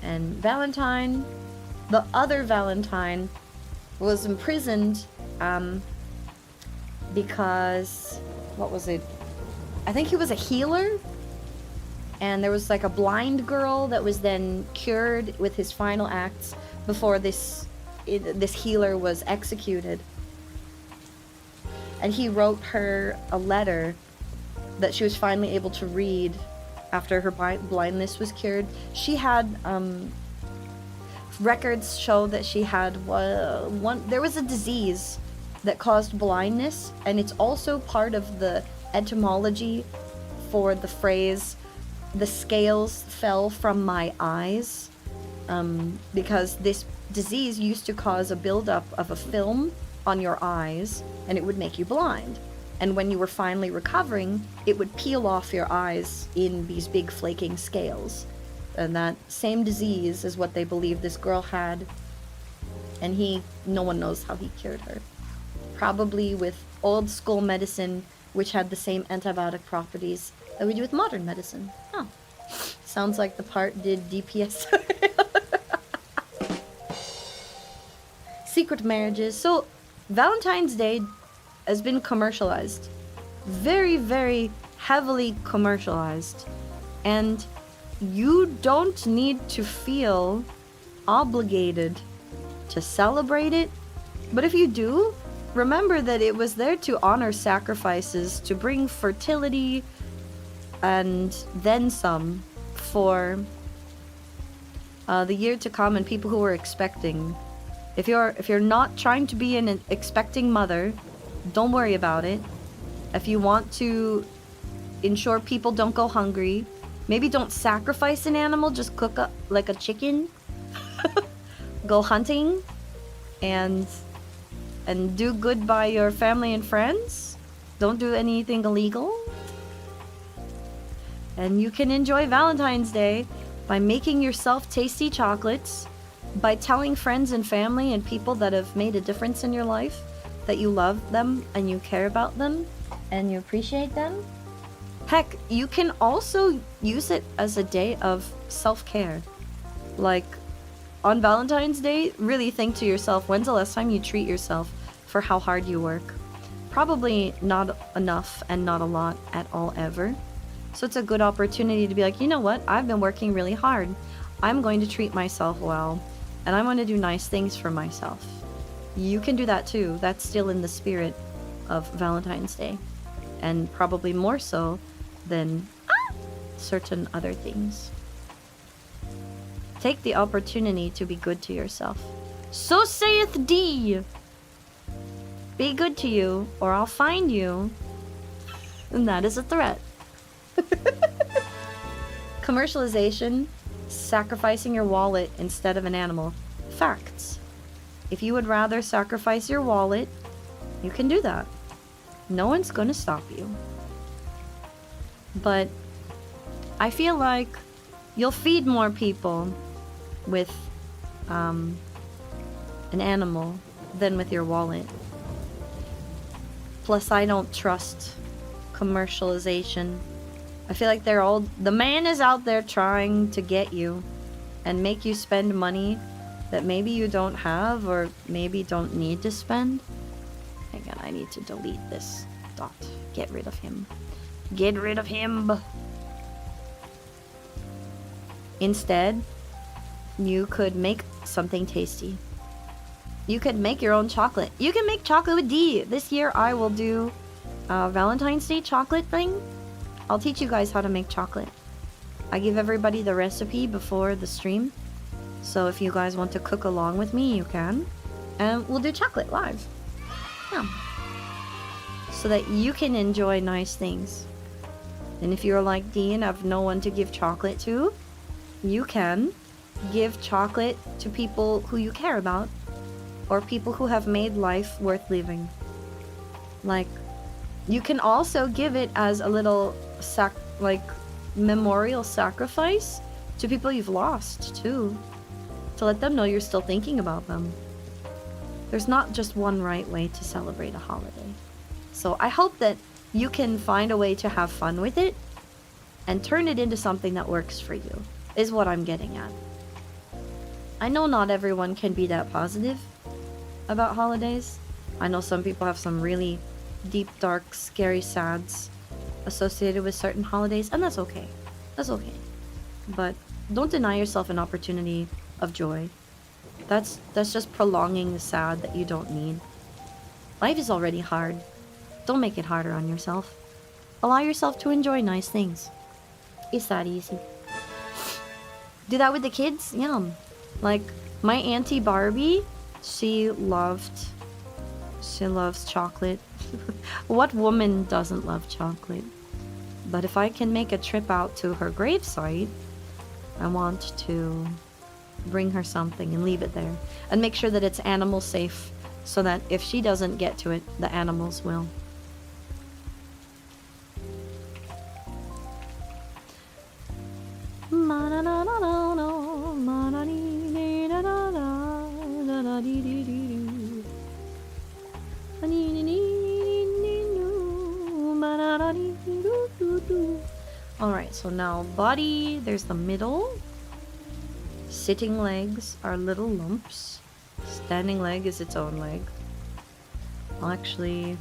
And Valentine, the other Valentine, was imprisoned because, what was it? I think he was a healer, and there was like a blind girl that was then cured with his final acts before this healer was executed. And he wrote her a letter that she was finally able to read after her blindness was cured. She had records show that she had there was a disease that caused blindness, and it's also part of the etymology for the phrase, the scales fell from my eyes, because this disease used to cause a buildup of a film on your eyes, and it would make you blind. And when you were finally recovering, it would peel off your eyes in these big flaking scales. And that same disease is what they believe this girl had. And no one knows how he cured her. Probably with old school medicine, which had the same antibiotic properties that we do with modern medicine. Oh. Sounds like the part did DPS. Secret marriages. So, Valentine's Day has been commercialized. Very, very heavily commercialized. And you don't need to feel obligated to celebrate it. But if you do, remember that it was there to honor sacrifices, to bring fertility and then some for the year to come and people who are expecting. If you're not trying to be an expecting mother, don't worry about it. If you want to ensure people don't go hungry, maybe don't sacrifice an animal, just cook up like a chicken. Go hunting and do good by your family and friends. Don't do anything illegal. And you can enjoy Valentine's Day by making yourself tasty chocolates, by telling friends and family and people that have made a difference in your life that you love them and you care about them and you appreciate them. Heck, you can also use it as a day of self-care. Like, on Valentine's Day, really think to yourself, when's the last time you treat yourself for how hard you work? Probably not enough and not a lot at all ever. So it's a good opportunity to be like, you know what? I've been working really hard. I'm going to treat myself well. And I'm going to do nice things for myself. You can do that too. That's still in the spirit of Valentine's Day. And probably more so than certain other things. Take the opportunity to be good to yourself. So saith D. Be good to you, or I'll find you. And that is a threat. Commercialization, sacrificing your wallet instead of an animal. Facts. If you would rather sacrifice your wallet, you can do that. No one's gonna stop you. But I feel like you'll feed more people with an animal than with your wallet. Plus, I don't trust commercialization. I feel like the man is out there trying to get you and make you spend money that maybe you don't have or maybe don't need to spend. Hang on, I need to delete this dot. Get rid of him. Get rid of him. Instead, you could make something tasty. You could make your own chocolate. You can make chocolate with D. This year I will do a Valentine's Day chocolate thing. I'll teach you guys how to make chocolate. I give everybody the recipe before the stream. So if you guys want to cook along with me, you can. And we'll do chocolate live. Yeah. So that you can enjoy nice things. And if you're like D and have no one to give chocolate to, you can give chocolate to people who you care about. Or people who have made life worth living. Like, you can also give it as a little memorial sacrifice to people you've lost too, to let them know you're still thinking about them. There's not just one right way to celebrate a holiday. So I hope that you can find a way to have fun with it and turn it into something that works for you, is what I'm getting at. I know not everyone can be that positive about holidays. I know some people have some really deep, dark, scary sads associated with certain holidays, and that's okay. That's okay. But don't deny yourself an opportunity of joy. That's just prolonging the sad that you don't need. Life is already hard. Don't make it harder on yourself. Allow yourself to enjoy nice things. It's that easy. Do that with the kids? Yum. Like, my Auntie Barbie, she loved She loves chocolate. What woman doesn't love chocolate? But if I can make a trip out to her gravesite, I want to bring her something and leave it there. And make sure that it's animal safe, so that if she doesn't get to it, the animals will. Alright, so now body, there's the middle. Sitting legs are little lumps. Standing leg is its own leg. I'll actually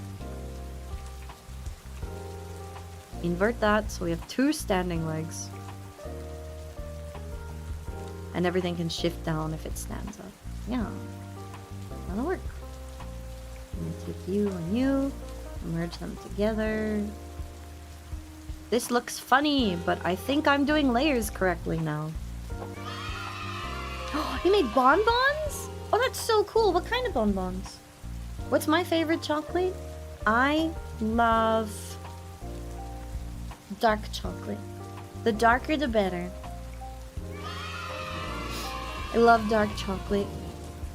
invert that so we have 2 standing legs. And everything can shift down if it stands up. Yeah, that'll work. I'm gonna take you and you, merge them together. This looks funny, but I think I'm doing layers correctly now. Oh, you made bonbons? Oh, that's so cool. What kind of bonbons? What's my favorite chocolate? I love dark chocolate. The darker, the better. I love dark chocolate.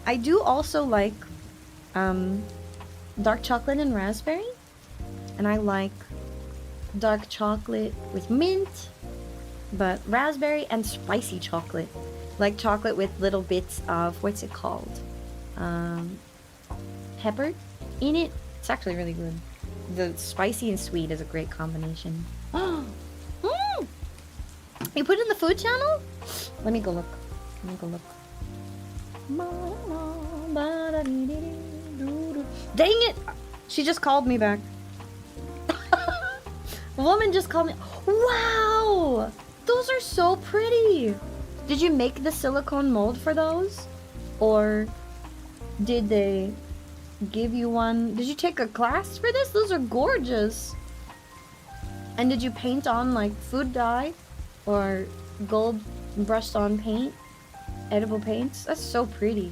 I do also like dark chocolate and raspberry. And I like dark chocolate with mint, but raspberry and spicy chocolate. Like chocolate with little bits of, what's it called? Pepper in it. It's actually really good. The spicy and sweet is a great combination. Mm! You put it in the food channel? Let me go look. Let me go look. Dang it! She just called me back. A woman just called me. Wow! Those are so pretty! Did you make the silicone mold for those? Or did they give you one? Did you take a class for this? Those are gorgeous! And did you paint on like food dye? Or gold brushed on paint? Edible paints? That's so pretty.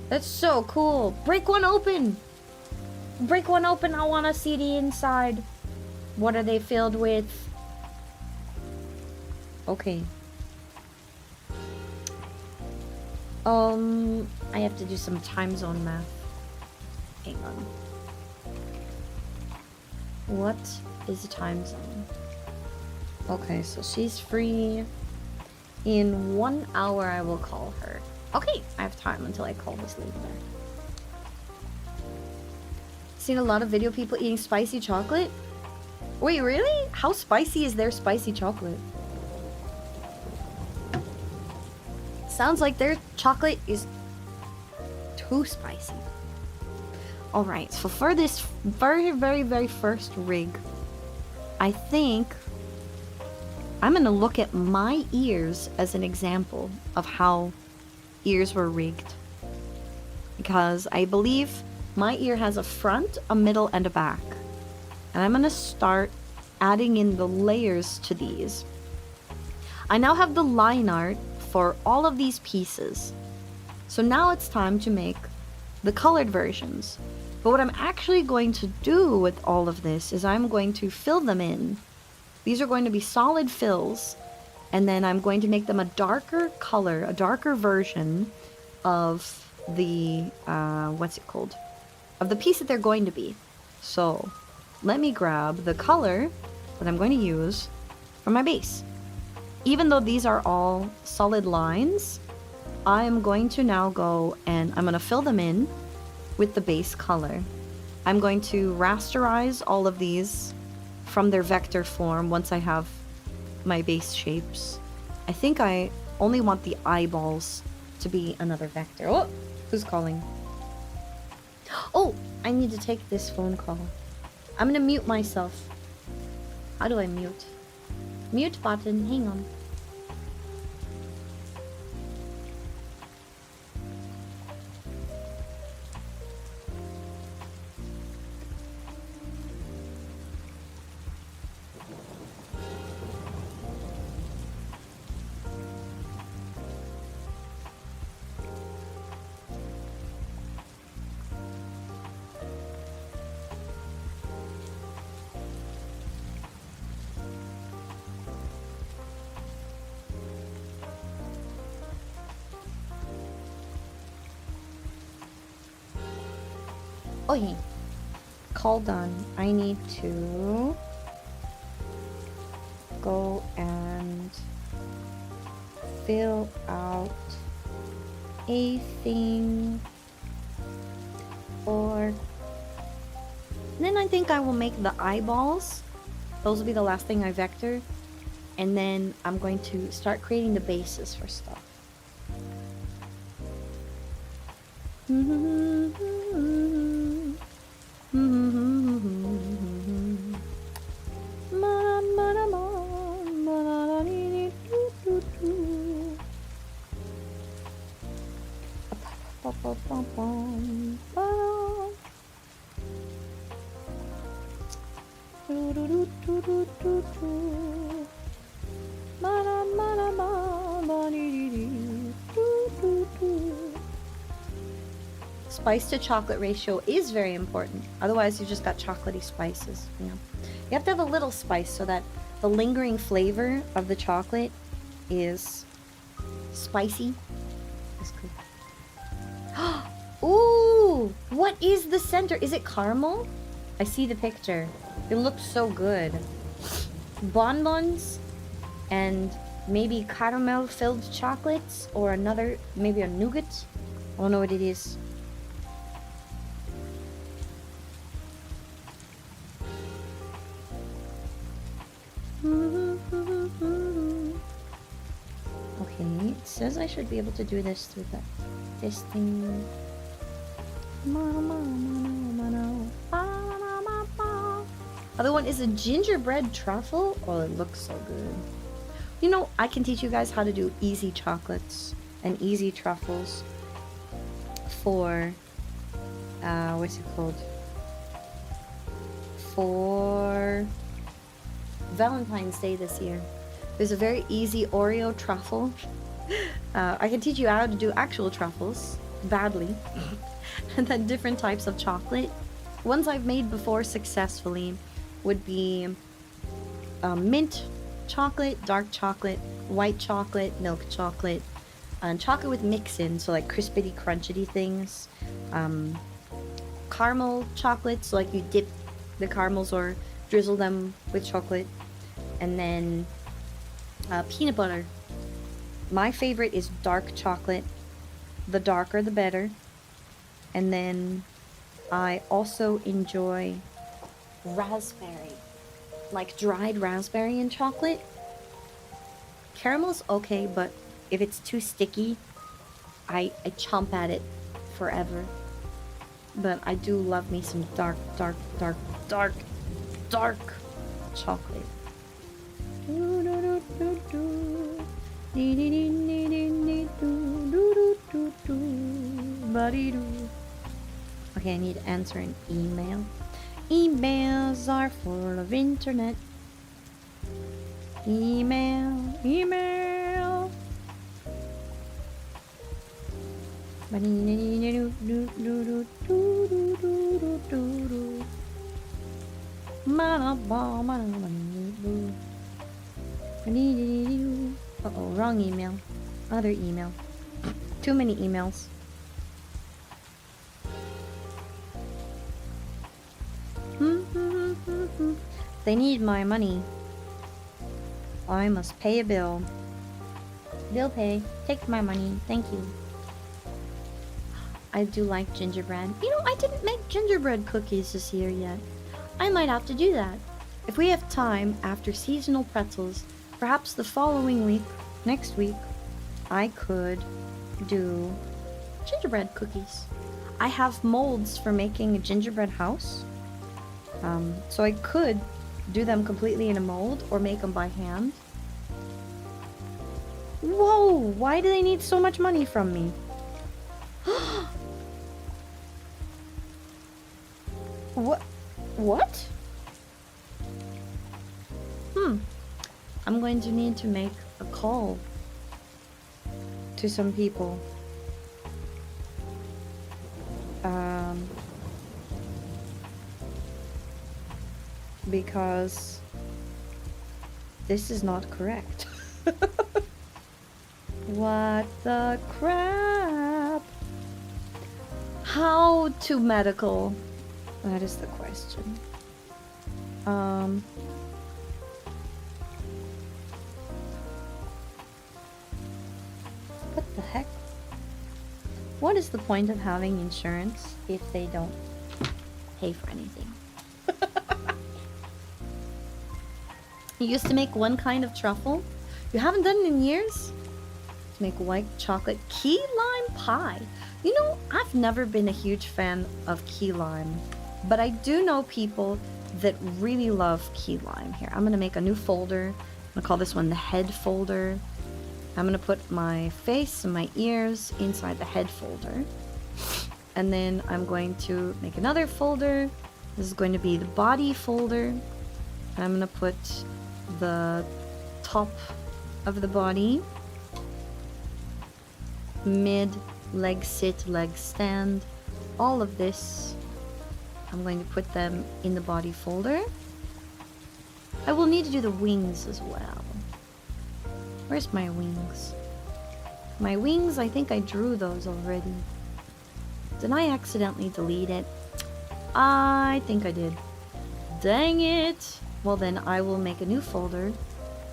That's so cool. Break one open! Break one open, I wanna see the inside. What are they filled with? Okay. I have to do some time zone math. Hang on. What is the time zone? Okay, so she's free. In 1 hour, I will call her. Okay, I have time until I call this lady back. Seen a lot of video people eating spicy chocolate. Wait, really? How spicy is their spicy chocolate? Sounds like their chocolate is too spicy. Alright, so for this very first rig, I think I'm gonna look at my ears as an example of how ears were rigged. Because I believe my ear has a front, a middle, and a back. And I'm gonna start adding in the layers to these. I now have the line art for all of these pieces. So now it's time to make the colored versions. But what I'm actually going to do with all of this is I'm going to fill them in. These are going to be solid fills, and then I'm going to make them a darker color, a darker version of the, what's it called? Of the piece that they're going to be. So let me grab the color that I'm going to use for my base. Even though these are all solid lines, I'm going to now go and I'm going to fill them in with the base color. I'm going to rasterize all of these from their vector form once I have my base shapes. I think I only want the eyeballs to be another vector. Oh, who's calling? Oh, I need to take this phone call. I'm gonna mute myself. How do I mute? Mute button, hang on. Okay. Call done. I need to go and fill out a thing or then I think I will make the eyeballs. Those will be the last thing I vector. And then I'm going to start creating the bases for stuff. Spice to chocolate ratio is very important. Otherwise, you just got chocolatey spices. You know, you have to have a little spice so that the lingering flavor of the chocolate is spicy. That's good. Ooh, what is the center? Is it caramel? I see the picture. It looks so good. Bonbons and maybe caramel filled chocolates or another, maybe a nougat. I don't know what it is. Okay, it says I should be able to do this through this thing. Other one is a gingerbread truffle. Oh, it looks so good. You know, I can teach you guys how to do easy chocolates and easy truffles for what's it called? For Valentine's Day this year. There's a very easy Oreo truffle. I can teach you how to do actual truffles badly. And then different types of chocolate. Ones I've made before successfully would be mint chocolate, dark chocolate, white chocolate, milk chocolate, and chocolate with mix-in, so like crispity, crunchity things. Caramel chocolate, so like you dip the caramels or drizzle them with chocolate. And then peanut butter. My favorite is dark chocolate. The darker the better. And then I also enjoy raspberry. Like dried raspberry and chocolate. Caramel's okay, but if it's too sticky, I chomp at it forever. But I do love me some dark chocolate. Okay, I need to answer an email. Emails are full of internet. Email. Uh-oh, wrong email. Other email. Too many emails. They need my money. I must pay a bill. Bill pay. Take my money. Thank you. I do like gingerbread. You know, I didn't make gingerbread cookies this year yet. I might have to do that. If we have time after seasonal pretzels, perhaps the following week, next week, I could do gingerbread cookies. I have molds for making a gingerbread house. So I could do them completely in a mold or make them by hand. Whoa! Why do they need so much money from me? What? I'm going to need to make a call to some people. Because this is not correct. What the crap? How to medical? That is the question. What the heck? What is the point of having insurance if they don't pay for anything? You used to make one kind of truffle. You haven't done it in years? To make white chocolate key lime pie. You know, I've never been a huge fan of key lime, but I do know people that really love key lime. Here, I'm gonna make a new folder. I'm gonna call this one the head folder. I'm gonna put my face and my ears inside the head folder. And then I'm going to make another folder. This is going to be the body folder. And I'm gonna put the top of the body, mid, leg sit, leg stand, all of this. I'm going to put them in the body folder. I will need to do the wings as well. Where's my wings? My wings, I think I drew those already. Did I accidentally delete it? I think I did. Dang it! Well then I will make a new folder,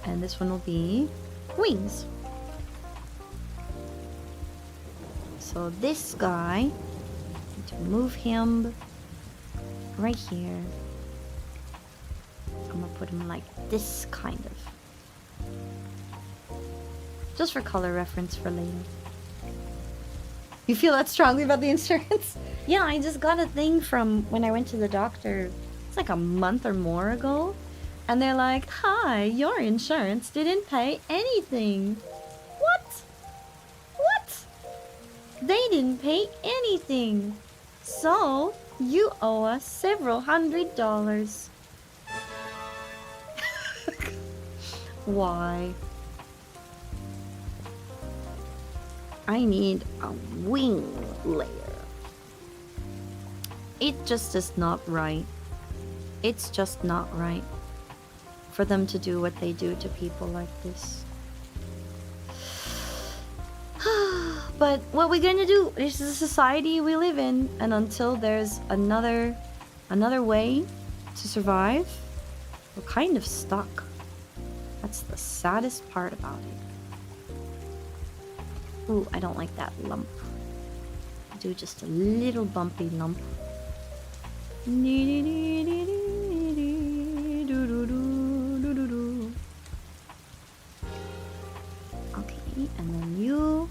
and this one will be wings. So this guy, I need to move him right here. I'm gonna put him like this, kind of. Just for color reference for later. You feel that strongly about the insurance? Yeah, I just got a thing from when I went to the doctor. It's like a month or more ago. And they're like, hi, your insurance didn't pay anything. What? What? They didn't pay anything. So, you owe us several $100s. Why? I need a wing layer. It just is not right. It's just not right for them to do what they do to people like this. But what we're gonna do is the society we live in, and until there's another way to survive, we're kind of stuck. That's the saddest part about it. Ooh, I don't like that lump. Do just a little bumpy lump. Okay, and then you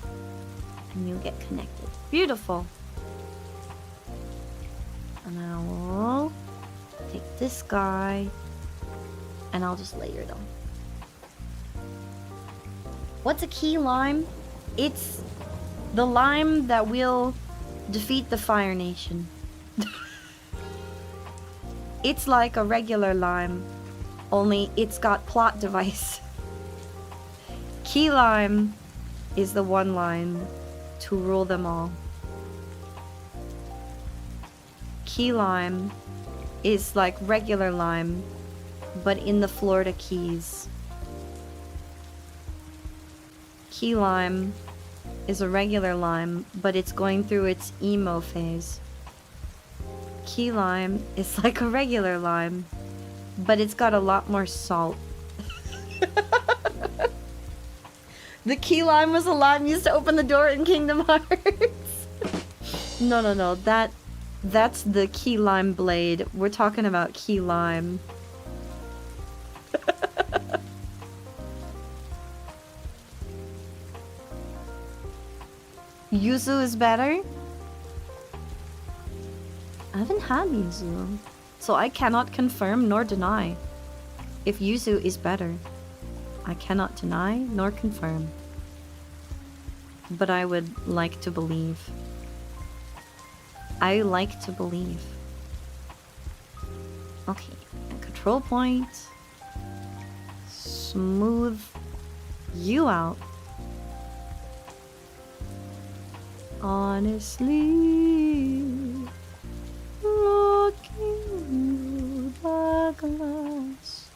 get connected. Beautiful. And I will take this guy and I'll just layer them. What's a key lime? It's the lime that will defeat the Fire Nation. It's like a regular lime, only it's got plot device. Key lime is the one lime to rule them all. Key lime is like regular lime, but in the Florida Keys. Key lime is a regular lime, but it's going through its emo phase. Key lime is like a regular lime, but it's got a lot more salt. The key lime was a lime used to open the door in Kingdom Hearts. No. That's the key lime blade. We're talking about key lime. Yuzu is better? I haven't had Yuzu, so I cannot confirm nor deny if Yuzu is better. I cannot deny nor confirm. But I would like to believe. I like to believe. Okay, and control point. Smooth you out. Honestly, looking through the glass,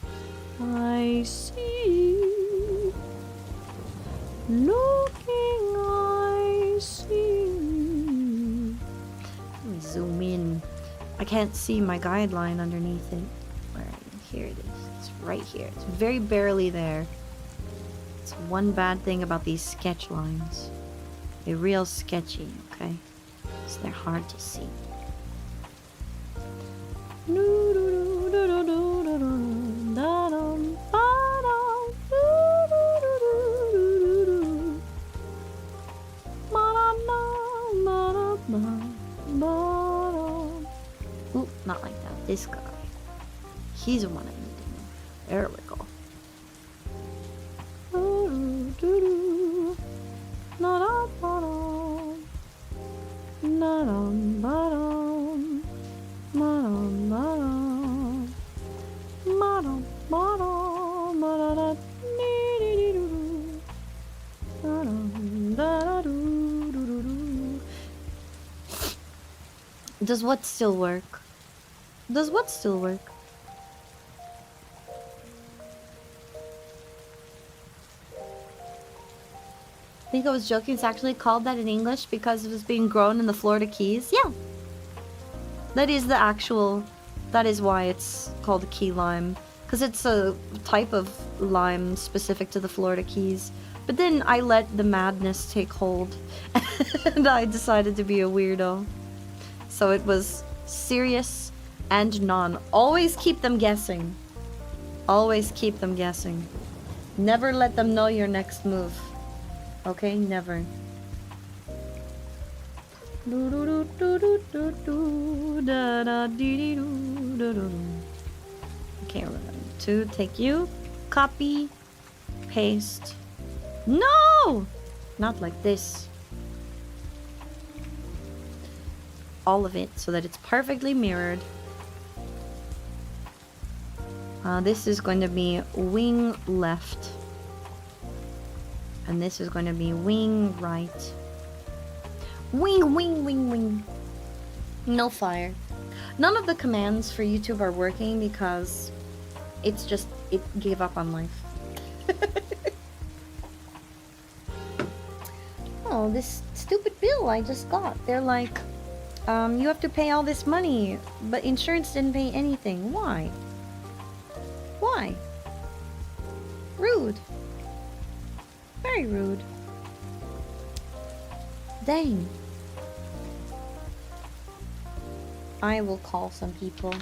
I see. Looking, I see. Let me zoom in. I can't see my guideline underneath it. Where here it is. It's right here. It's very barely there. It's one bad thing about these sketch lines. They're real sketchy, okay? So they're hard to see. Ooh, not like that. This guy. He's the one I need to know. There we go. Does what still work? Does what still work? I think I was joking. It's actually called that in English because it was being grown in the Florida Keys. Yeah. That is the actual... That is why it's called key lime. Because it's a type of lime specific to the Florida Keys. But then I let the madness take hold. And I decided to be a weirdo. So it was serious and non. Always keep them guessing. Always keep them guessing. Never let them know your next move. Okay, never. Okay, to take you, copy, paste. No! Not like this. All of it so that it's perfectly mirrored. This is going to be wing left. And this is going to be wing right. Wing, wing, wing, wing. No fire. None of the commands for YouTube are working because it's just, it gave up on life. Oh, this stupid bill I just got. They're like, you have to pay all this money, but insurance didn't pay anything. Why? Why? Rude. Very rude. Dang. I will call some people.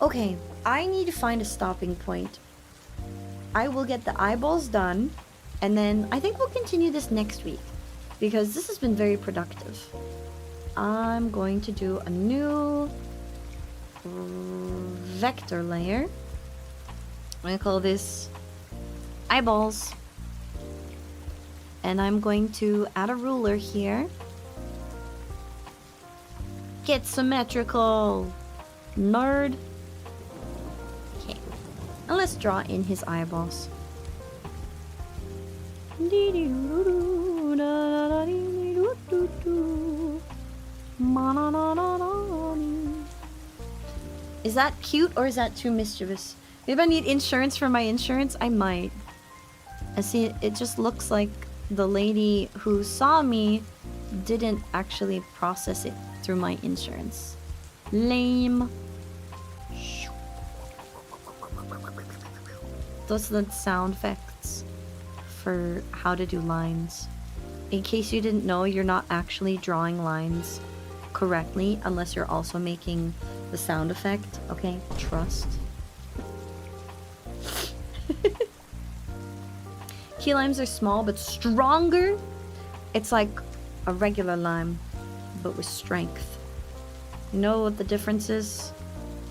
Okay, I need to find a stopping point. I will get the eyeballs done, and then I think we'll continue this next week, because this has been very productive. I'm going to do a new vector layer. I'm going to call this eyeballs. And I'm going to add a ruler here. Get symmetrical, nerd. Okay, and let's draw in his eyeballs. Is that cute or is that too mischievous? Maybe I need insurance for my insurance? I might. I see it just looks like the lady who saw me didn't actually process it through my insurance. Lame. Those are the sound effects for how to do lines. In case you didn't know, you're not actually drawing lines correctly unless you're also making the sound effect. Okay, trust. Key limes are small but stronger. It's like a regular lime, but with strength. You know what the difference is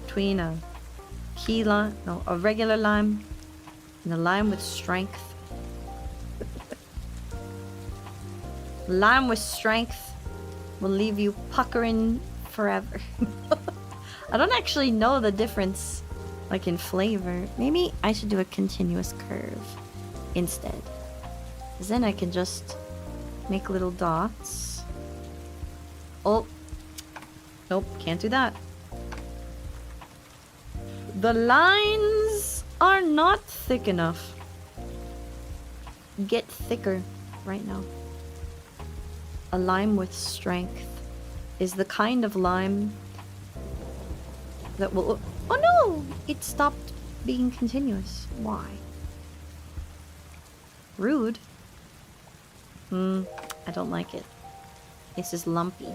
between a key lime, no, a regular lime, and a lime with strength? Lime with strength will leave you puckering forever. I don't actually know the difference, like in flavor. Maybe I should do a continuous curve instead, because then I can just make little dots. Oh, nope, can't do that. The lines are not thick enough. Get thicker right now. A lime with strength is the kind of lime that will... Oh no! It stopped being continuous. Why? Rude. I don't like it. This is lumpy.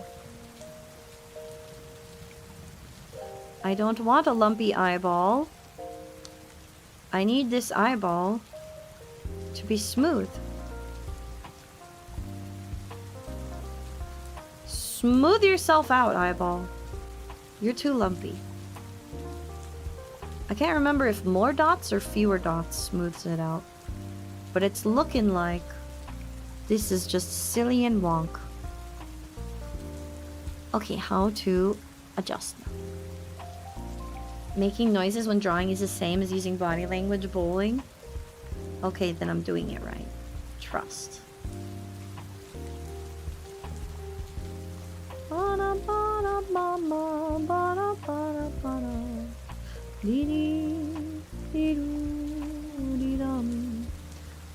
I don't want a lumpy eyeball. I need this eyeball to be smooth. Smooth yourself out, eyeball. You're too lumpy. I can't remember if more dots or fewer dots smooths it out. But it's looking like this is just silly and wonk. Okay, how to adjust now. Making noises when drawing is the same as using body language bowling. Okay, then I'm doing it right. Trust.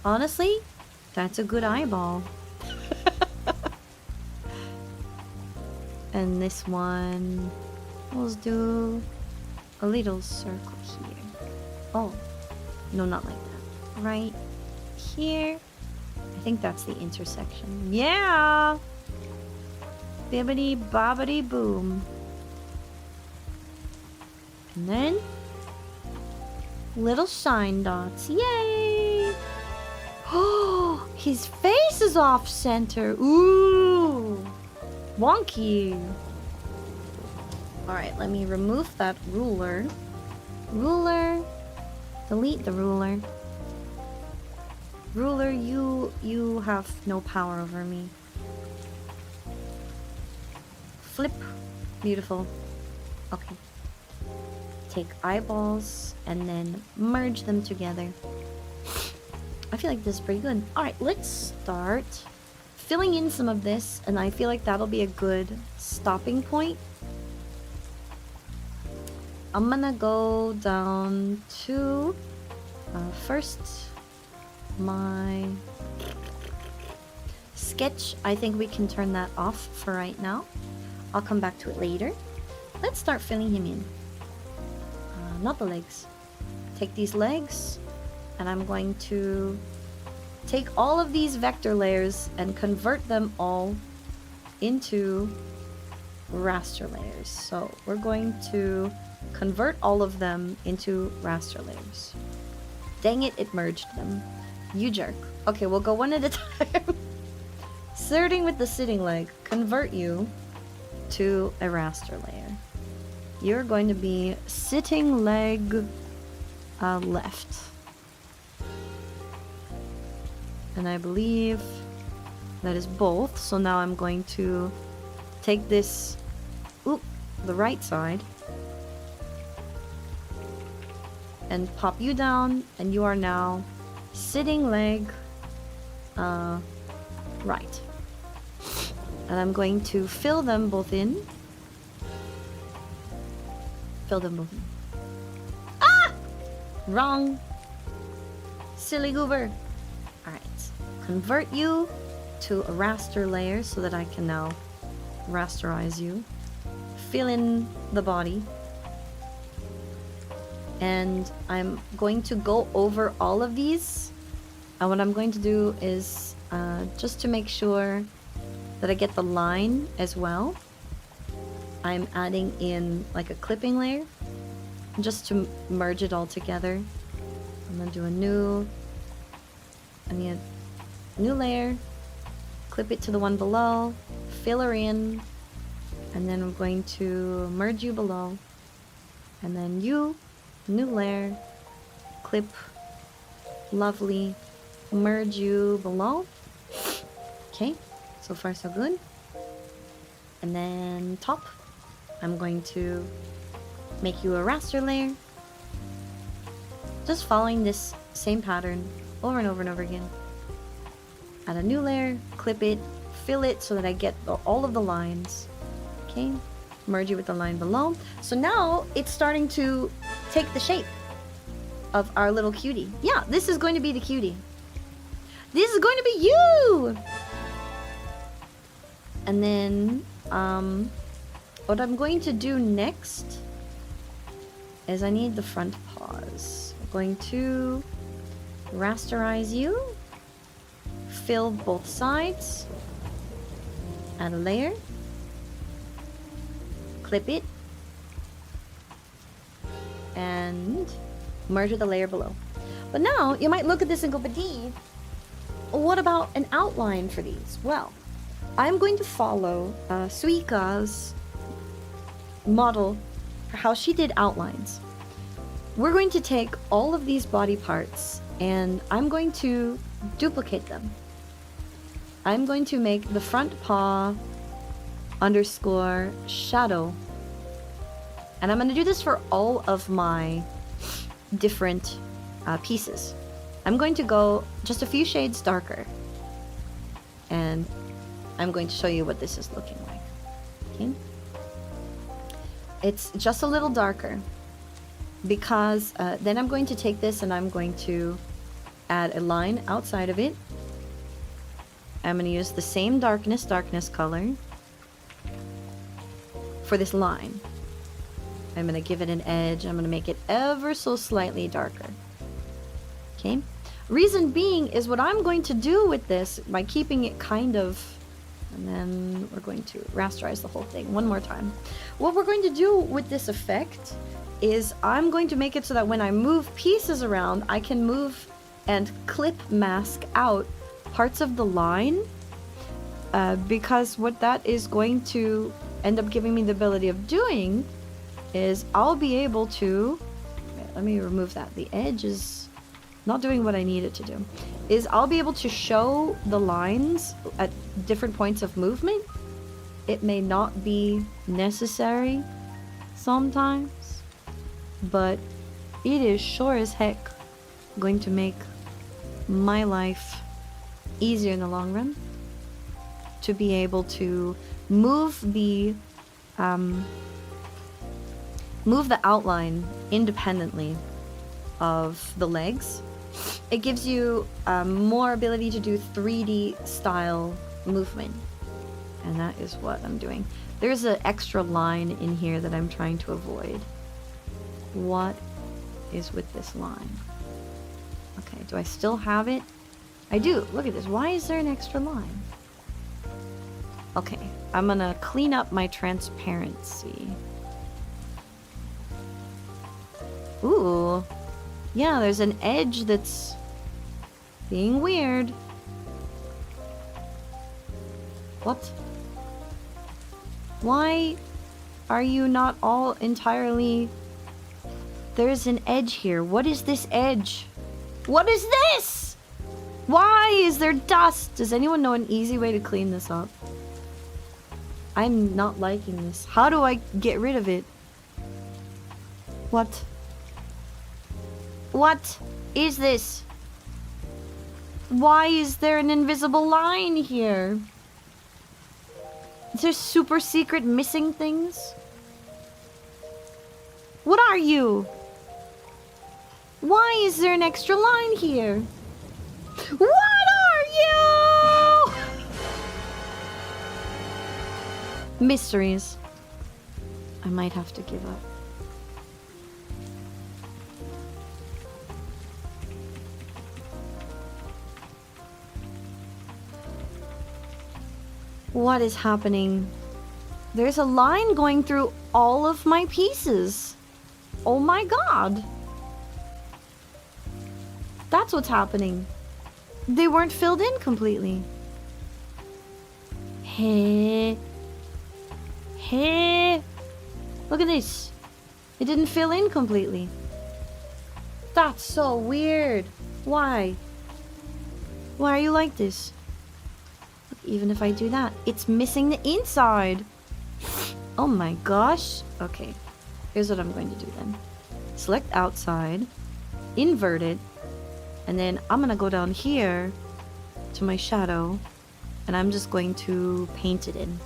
Honestly, that's a good eyeball. And this one, let's do a little circle here. Oh, no, not like that. Right here. I think that's the intersection. Yeah! Bibbidi bobbidi boom. And then little shine dots. Yay! Oh, his face is off center. Ooh, wonky. All right, let me remove that ruler. Ruler, delete the ruler. Ruler, you have no power over me. Flip, beautiful. Okay. Take eyeballs and then merge them together. I feel like this is pretty good. Alright, let's start filling in some of this, and I feel like that'll be a good stopping point. I'm gonna go down to first my sketch. I think we can turn that off for right now. I'll come back to it later. Let's start filling him in. Not the legs. Take these legs, and I'm going to take all of these vector layers and convert them all into raster layers. So we're going to convert all of them into raster layers. Dang it, it merged them. You jerk. Okay, we'll go one at a time. Starting with the sitting leg, convert you to a raster layer. You're going to be sitting leg left. And I believe that is both. So now I'm going to take this, the right side, and pop you down, and you are now sitting leg right. And I'm going to fill them both in. Fill them both in. Ah! Wrong. Silly goober. Alright. Convert you to a raster layer so that I can now rasterize you. Fill in the body. And I'm going to go over all of these. And what I'm going to do is just to make sure that I get the line as well, I'm adding in like a clipping layer just to merge it all together. I'm gonna do a new layer, clip it to the one below, fill her in, and then I'm going to merge you below, and then you, new layer, clip, lovely, merge you below. Okay, so far so good. And then top, I'm going to make you a raster layer. Just following this same pattern over and over and over again. Add a new layer, clip it, fill it so that I get all of the lines. Okay, merge it with the line below. So now it's starting to take the shape of our little cutie. Yeah, this is going to be the cutie. This is going to be you! And then, what I'm going to do next is I need the front paws. I'm going to rasterize you, fill both sides, add a layer, clip it, and merge with the layer below. But now you might look at this and go, but Dee, what about an outline for these? Well, I'm going to follow Suika's model for how she did outlines. We're going to take all of these body parts and I'm going to duplicate them. I'm going to make the front paw underscore shadow. And I'm going to do this for all of my different pieces. I'm going to go just a few shades darker. And I'm going to show you what this is looking like. Okay? It's just a little darker because then I'm going to take this and I'm going to add a line outside of it. I'm going to use the same darkness color for this line. I'm going to give it an edge. I'm going to make it ever so slightly darker. Okay? Reason being is what I'm going to do with this by keeping it kind of, and then we're going to rasterize the whole thing one more time. What we're going to do with this effect is I'm going to make it so that when I move pieces around, I can move and clip mask out parts of the line, because what that is going to end up giving me the ability of doing is I'll be able to, let me remove that, the edge is not doing what I need it to do, is I'll be able to show the lines at different points of movement. It may not be necessary sometimes, but it is sure as heck going to make my life easier in the long run to be able to move the outline independently of the legs. It gives you more ability to do 3D style movement, and that is what I'm doing. There's an extra line in here that I'm trying to avoid. What is with this line? Okay, do I still have it? I do. Look at this. Why is there an extra line? Okay, I'm gonna clean up my transparency. Ooh. Yeah, there's an edge that's being weird. What? Why are you not all entirely... There's an edge here. What is this edge? What is this? Why is there dust? Does anyone know an easy way to clean this up? I'm not liking this. How do I get rid of it? What? What is this? Why is there an invisible line here? Is there super secret missing things? What are you? Why is there an extra line here? What are you? Mysteries. I might have to give up. What is happening? There's a line going through all of my pieces. Oh my god. That's what's happening. They weren't filled in completely. Hey. Hey. Look at this. It didn't fill in completely. That's so weird. Why? Why are you like this? Even if I do that, it's missing the inside. Oh my gosh. Okay, here's what I'm going to do then. Select outside, invert it, and then I'm gonna go down here to my shadow and I'm just going to paint it in,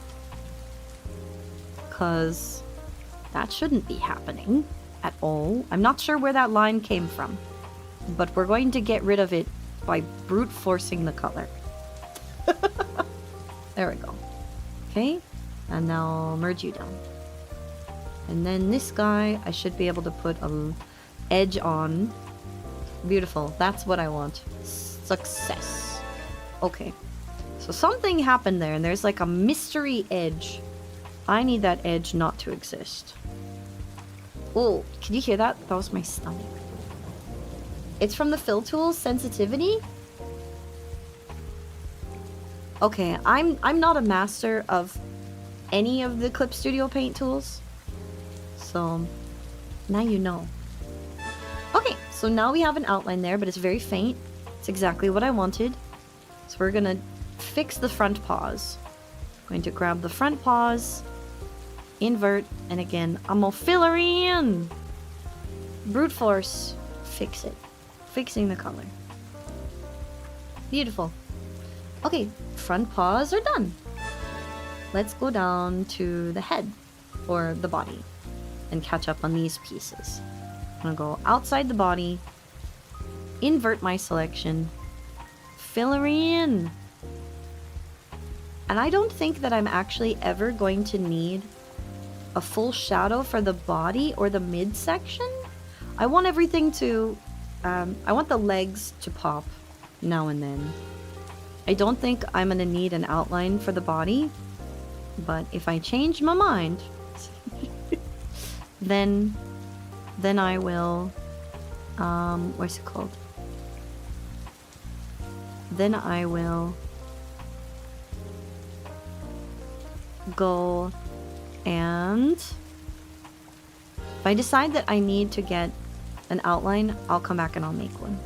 because that shouldn't be happening at all. I'm not sure where that line came from, but we're going to get rid of it by brute forcing the color. There we go. Okay, and now merge you down. And then this guy, I should be able to put an edge on. Beautiful. That's what I want. Success. Okay. So something happened there, and there's like a mystery edge. I need that edge not to exist. Oh, can you hear that? That was my stomach. It's from the fill tool sensitivity. Okay, I'm not a master of any of the Clip Studio Paint tools. So now you know. Okay, so now we have an outline there, but it's very faint. It's exactly what I wanted. So we're gonna fix the front paws. Going to grab the front paws, invert, and again, I'm gonna fill her in. Brute force, fix it. Fixing the color. Beautiful. Okay, front paws are done. Let's go down to the head, or the body, and catch up on these pieces. I'm gonna go outside the body, invert my selection, fill her in. And I don't think that I'm actually ever going to need a full shadow for the body or the midsection. I want everything to, I want the legs to pop now and then. I don't think I'm gonna need an outline for the body, but if I change my mind, then I will, what's it called? Then I will go and if I decide that I need to get an outline, I'll come back and I'll make one.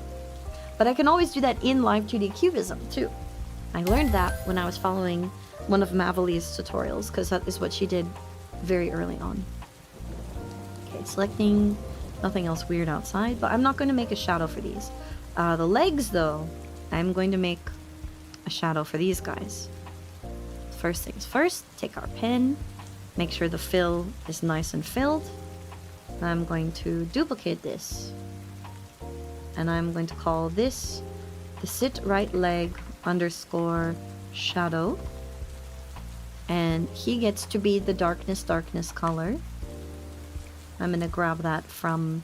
But I can always do that in Live 2D Cubism too. I learned that when I was following one of Mavali's tutorials, because that is what she did very early on. Okay, selecting, nothing else weird outside, but I'm not going to make a shadow for these. The legs though, I'm going to make a shadow for these guys. First things first, take our pen, make sure the fill is nice and filled. I'm going to duplicate this. And I'm going to call this the sit right leg underscore shadow. And he gets to be the darkness color. I'm going to grab that from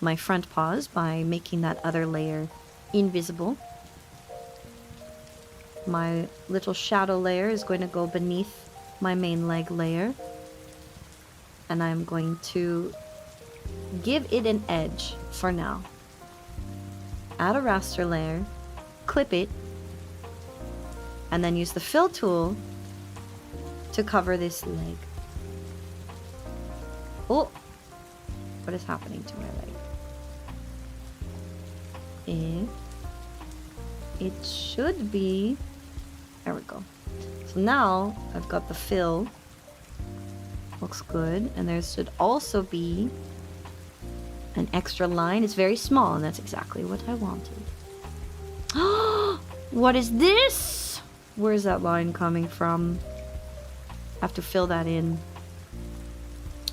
my front paws by making that other layer invisible. My little shadow layer is going to go beneath my main leg layer. And I'm going to give it an edge for now. Add a raster layer, clip it, and then use the fill tool to cover this leg. Oh! What is happening to my leg? It should be... There we go. So now I've got the fill. Looks good. And there should also be an extra line. It's very small, and that's exactly what I wanted. What is this? Where's that line coming from? I have to fill that in.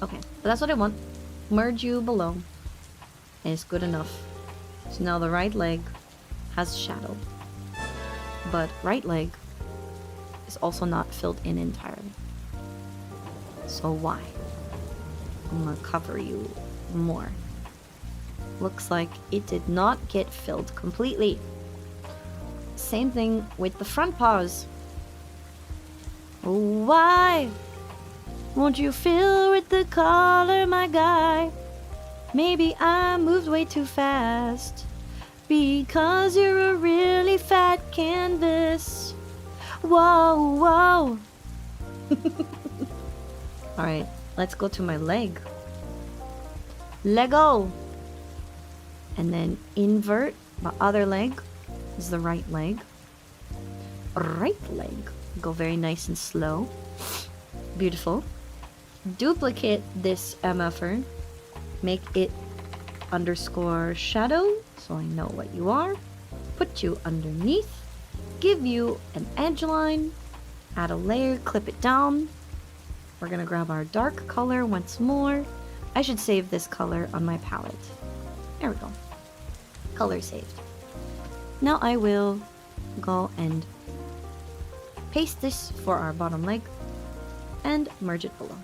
Okay, but that's what I want. Merge you below. And it's good enough. So now the right leg has shadow. But right leg is also not filled in entirely. So why? I'm gonna cover you more. Looks like it did not get filled completely. Same thing with the front paws. Why won't you fill with the color, my guy? Maybe I moved way too fast, because you're a really fat canvas. Whoa, whoa. Alright, let's go to my leg. Lego. And then invert my other leg. This is the right leg. Right leg. Go very nice and slow. Beautiful. Duplicate this MFer. Make it underscore shadow, so I know what you are. Put you underneath. Give you an edge line. Add a layer, clip it down. We're gonna grab our dark color once more. I should save this color on my palette. There we go. Color saved. Now I will go and paste this for our bottom leg and merge it below.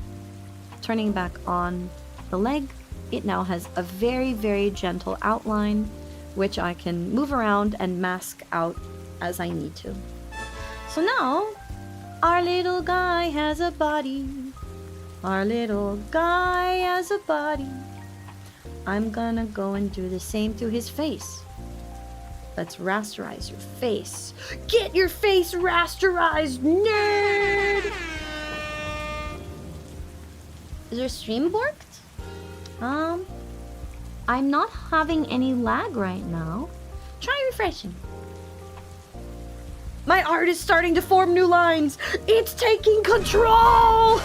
turning back on the leg, it now has a very, very gentle outline, which I can move around and mask out as I need to. So now, our little guy has a body. Our little guy has a body. I'm gonna go and do the same to his face. Let's rasterize your face. Get your face rasterized, nerd! Is your stream borked? I'm not having any lag right now. Try refreshing. My art is starting to form new lines. It's taking control!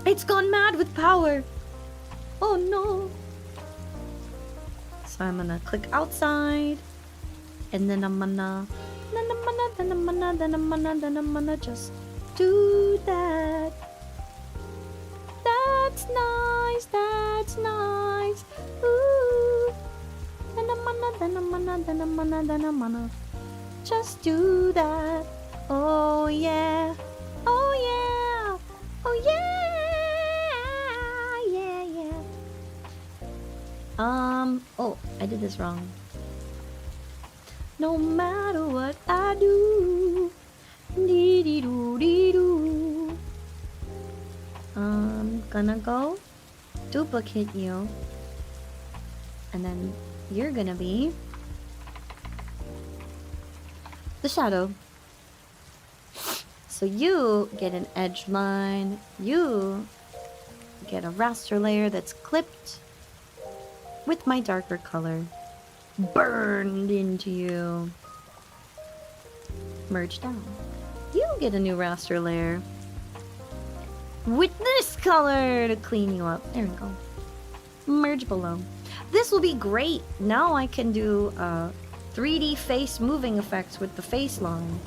It's gone mad with power. Oh no. So I'm gonna click outside. And then I'm gonna just do that. That's nice, that's nice. Ooh. Then I'm gonna just do that. Oh yeah, oh yeah, oh yeah, yeah, yeah. Oh, I did this wrong. No matter what I do, dee-dee-doo-dee-doo. I'm gonna go duplicate you, and then you're gonna be the shadow. So you get an edge line, you get a raster layer that's clipped with my darker color burned into you. Merge down. You get a new raster layer with this color to clean you up. There we go. Merge below. This will be great. Now I can do 3D face moving effects with the face line,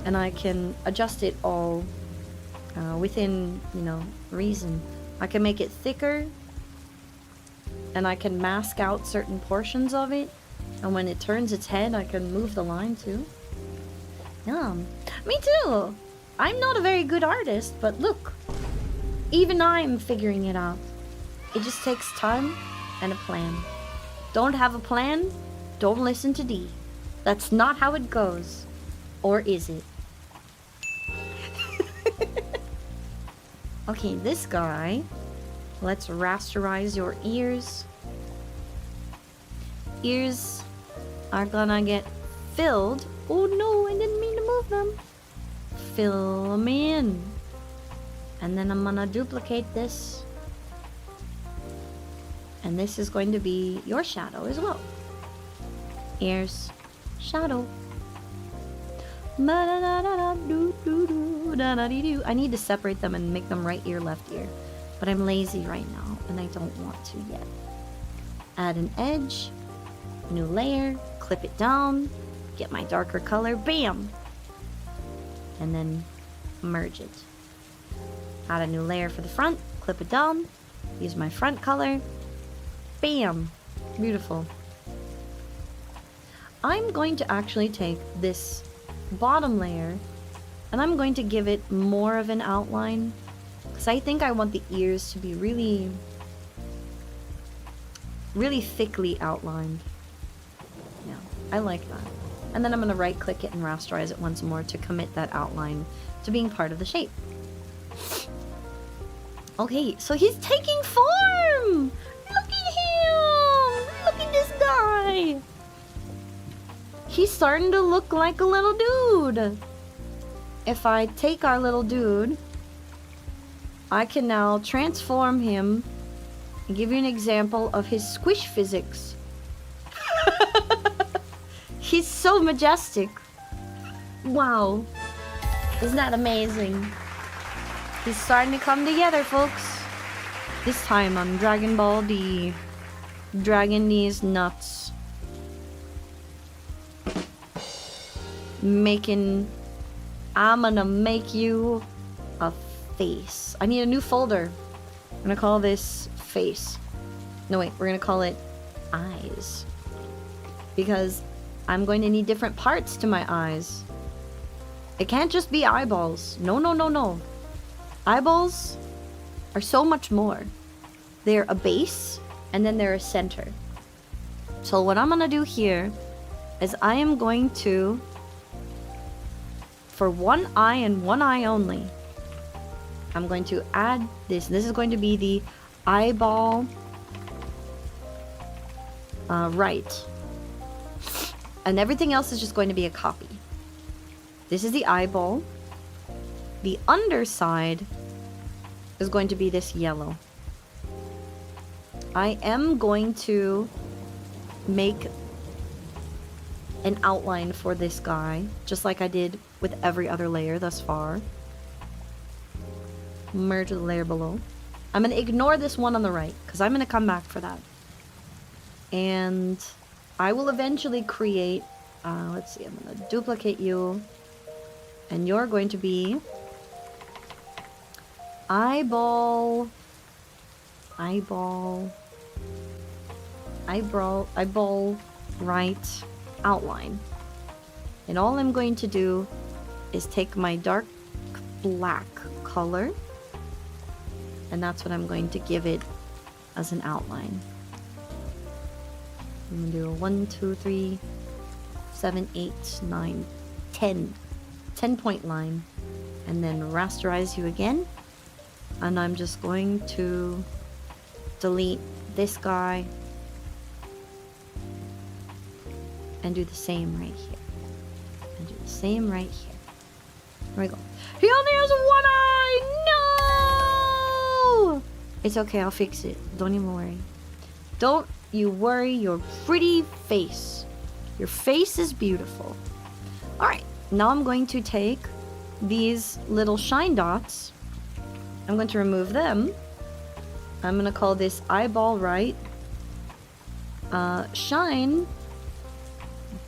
and I can adjust it all within, reason. I can make it thicker, and I can mask out certain portions of it, and when it turns its head, I can move the line too. Yeah, me too. I'm not a very good artist, but look, even I'm figuring it out. It just takes time and a plan. Don't have a plan, don't listen to D. That's not how it goes. Or is it? Okay, this guy. Let's rasterize your ears. Ears are gonna get filled. Oh no, I didn't mean to move them. Fill them in. And then I'm gonna duplicate this. And this is going to be your shadow as well. Ears, shadow. I need to separate them and make them right ear, left ear. But I'm lazy right now, and I don't want to yet. Add an edge, new layer, clip it down, get my darker color, bam! And then merge it. Add a new layer for the front, clip it down, use my front color, bam! Beautiful. I'm going to actually take this bottom layer and I'm going to give it more of an outline, because I think I want the ears to be really thickly outlined. Yeah, I like that. And then I'm going to right click it and rasterize it once more to commit that outline to being part of the shape. Okay, so he's taking form! Look at him! Look at this guy! He's starting to look like a little dude. If I take our little dude, I can now transform him and give you an example of his squish physics. He's so majestic. Wow. Isn't that amazing? He's starting to come together, folks. This time on Dragon Ball D. Dragon D's nuts. I'm gonna make you a face. I need a new folder. I'm gonna call this face. No, wait, we're gonna call it eyes. Because I'm going to need different parts to my eyes. It can't just be eyeballs. No, no, no, no. Eyeballs are so much more. They're a base, and then they're a center. So what I'm gonna do here is I am going to, for one eye and one eye only, I'm going to add this. This is going to be the eyeball right. And everything else is just going to be a copy. This is the eyeball. The underside is going to be this yellow. I am going to make an outline for this guy, just like I did with every other layer thus far. Merge the layer below. I'm going to ignore this one on the right, because I'm going to come back for that. And I will eventually create, let's see, I'm going to duplicate you. And you're going to be eyeball right outline. And all I'm going to do is take my dark black color, and that's what I'm going to give it as an outline. I'm gonna do a 1, 2, 3, 7, 8, 9, 10 point line, and then rasterize you again. And I'm just going to delete this guy and do the same right here, and do the same right here. There we go. He only has one eye! No! It's okay, I'll fix it. Don't even worry. Don't you worry your pretty face. Your face is beautiful. Alright, now I'm going to take these little shine dots. I'm going to remove them. I'm going to call this eyeball right. Shine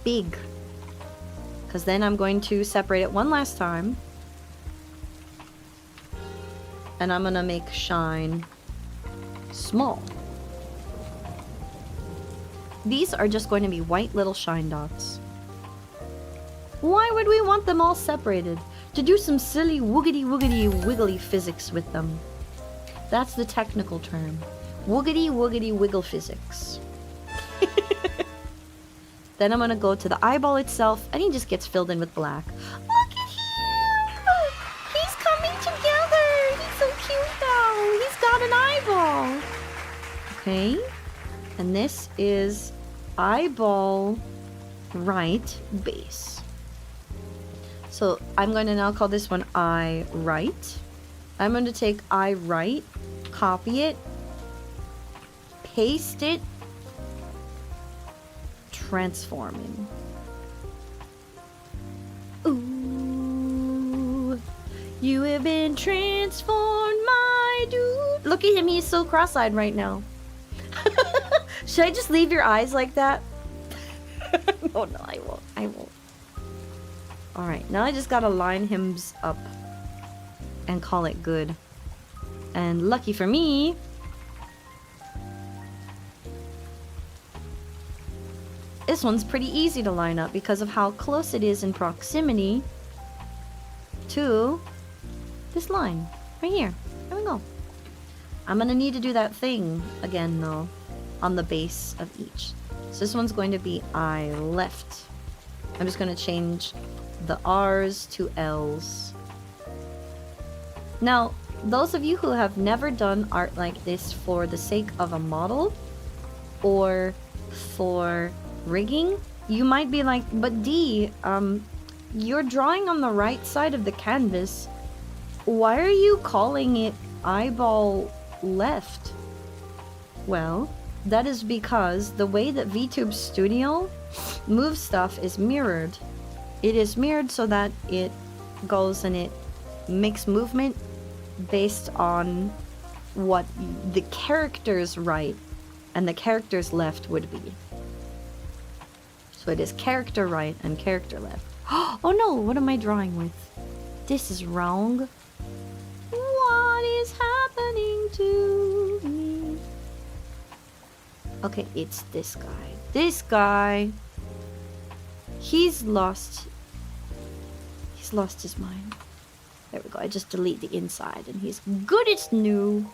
big. Because then I'm going to separate it one last time. And I'm going to make shine small. These are just going to be white little shine dots. Why would we want them all separated? To do some silly woogity woogity wiggly physics with them. That's the technical term. Woogity woogity wiggle physics. Then I'm gonna go to the eyeball itself, and he just gets filled in with black. Look at him! He's coming together! He's so cute now! He's got an eyeball! Okay. And this is eyeball right base. So I'm going to now call this one eye right. I'm going to take eye right, copy it, paste it, transforming. Ooh, you have been transformed, my dude. Look at him, he's so cross-eyed right now. Should I just leave your eyes like that? Oh no, I won't. I won't. Alright, now I just gotta line him up and call it good. And lucky for me, this one's pretty easy to line up because of how close it is in proximity to this line. Right here. There we go. I'm gonna need to do that thing again though, on the base of each. So this one's going to be eye left. I'm just gonna change the R's to L's. Now, those of you who have never done art like this for the sake of a model or for rigging, you might be like, but D, you're drawing on the right side of the canvas. Why are you calling it eyeball left? Well, that is because the way that VTube Studio moves stuff is mirrored. It is mirrored so that it goes and it makes movement based on what the character's right and the character's left would be. So it is character right and character left. Oh no, what am I drawing with? This is wrong. What is happening to me? Okay, it's this guy. This guy. He's lost his mind. There we go. I just delete the inside and he's good as new.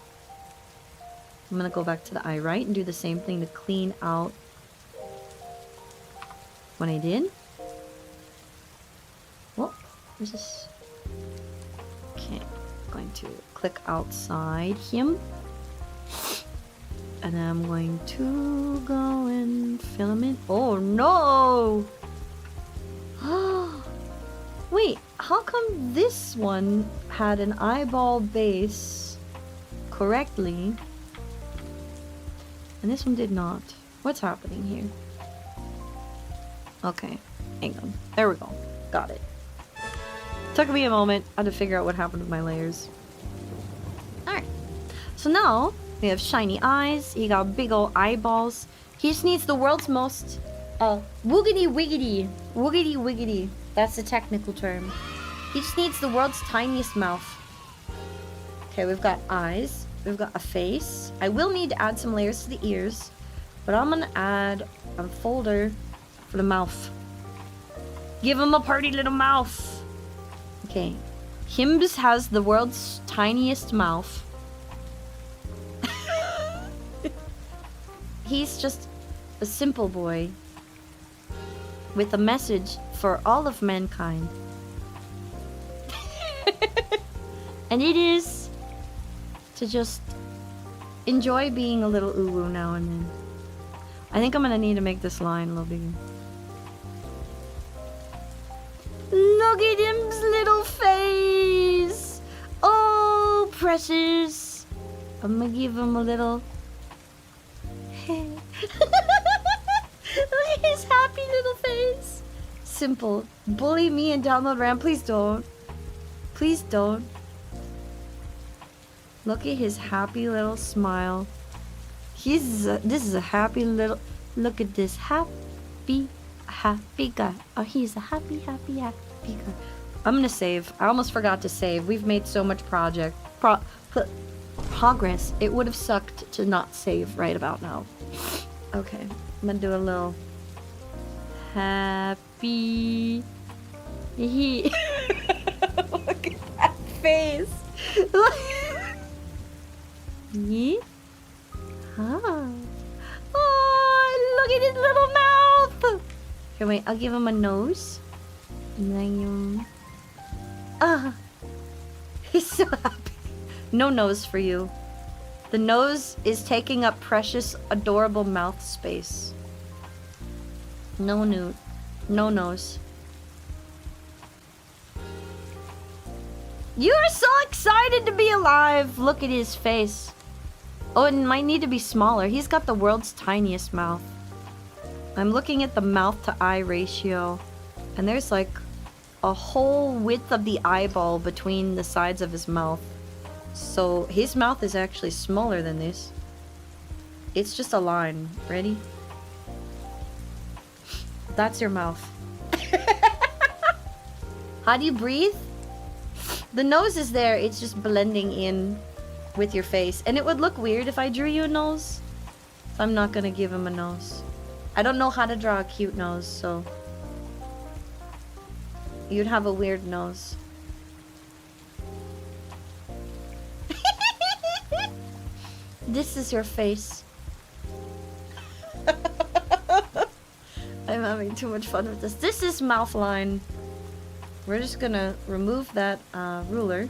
I'm gonna go back to the eye right and do the same thing to clean out what I did. Whoa, where's this? Okay, I'm going to click outside him. And I'm going to go and filament. Oh no! Wait, how come this one had an eyeball base correctly and this one did not? What's happening here? Okay, hang on. There we go. Got it. Took me a moment. I had to figure out what happened with my layers. Alright. So now we have shiny eyes. He got big old eyeballs. He just needs the world's most woogity wiggity. Woogity wiggity. That's the technical term. He just needs the world's tiniest mouth. Okay, we've got eyes. We've got a face. I will need to add some layers to the ears, but I'm gonna add a folder for the mouth. Give him a pretty little mouth. Okay. Himbs has the world's tiniest mouth. He's just a simple boy with a message for all of mankind. And it is to just enjoy being a little uwu now and then. I think I'm gonna need to make this line a little bigger. Look at him's little face! Oh, precious! I'm gonna give him a little... Look at his happy little face! Simple. Bully me and download RAM. Please don't. Please don't. Look at his happy little smile. This is a happy little... Look at this happy guy. Oh, he's a happy guy. I'm gonna save. I almost forgot to save. We've made so much progress. It would have sucked to not save right about now. Okay, I'm gonna do a little happy. Look at that face. Yeah. Huh. Oh, look at his little mouth. Okay, wait. I'll give him a nose. And then he's so happy. No nose for you. The nose is taking up precious, adorable mouth space. No nude. No nose. You're so excited to be alive. Look at his face. Oh, it might need to be smaller. He's got the world's tiniest mouth. I'm looking at the mouth to eye ratio. And there's like a whole width of the eyeball between the sides of his mouth. So his mouth is actually smaller than this. It's just a line. Ready? That's your mouth. How do you breathe? The nose is there. It's just blending in with your face. And it would look weird if I drew you a nose. So I'm not gonna give him a nose. I don't know how to draw a cute nose, so... You'd have a weird nose. This is your face. I'm having too much fun with this. This is mouth line. We're just gonna remove that ruler.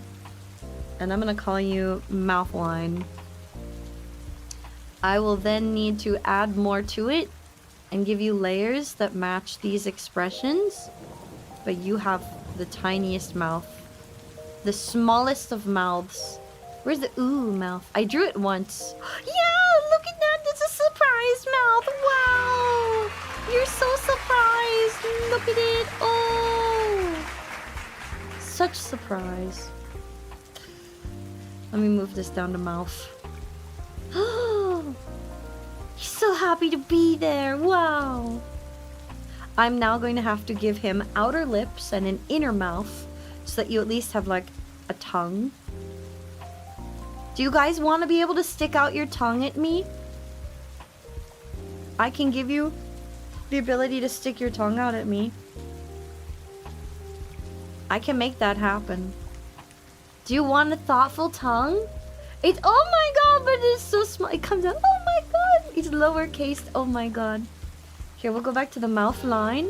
And I'm gonna call you mouth line. I will then need to add more to it and give you layers that match these expressions. But you have the tiniest mouth. The smallest of mouths. Where's the ooh mouth? I drew it once. Yeah, look at that. That's a surprise mouth. Wow. You're so surprised. Look at it. Oh. Such surprise. Let me move this down to mouth. Oh. He's so happy to be there. Wow. I'm now going to have to give him outer lips and an inner mouth so that you at least have like a tongue. Do you guys want to be able to stick out your tongue at me? I can give you the ability to stick your tongue out at me. I can make that happen. Do you want a thoughtful tongue? It, oh my god, but it's so small. It comes out, oh my god. It's lowercase, oh my god. Here, we'll go back to the mouth line.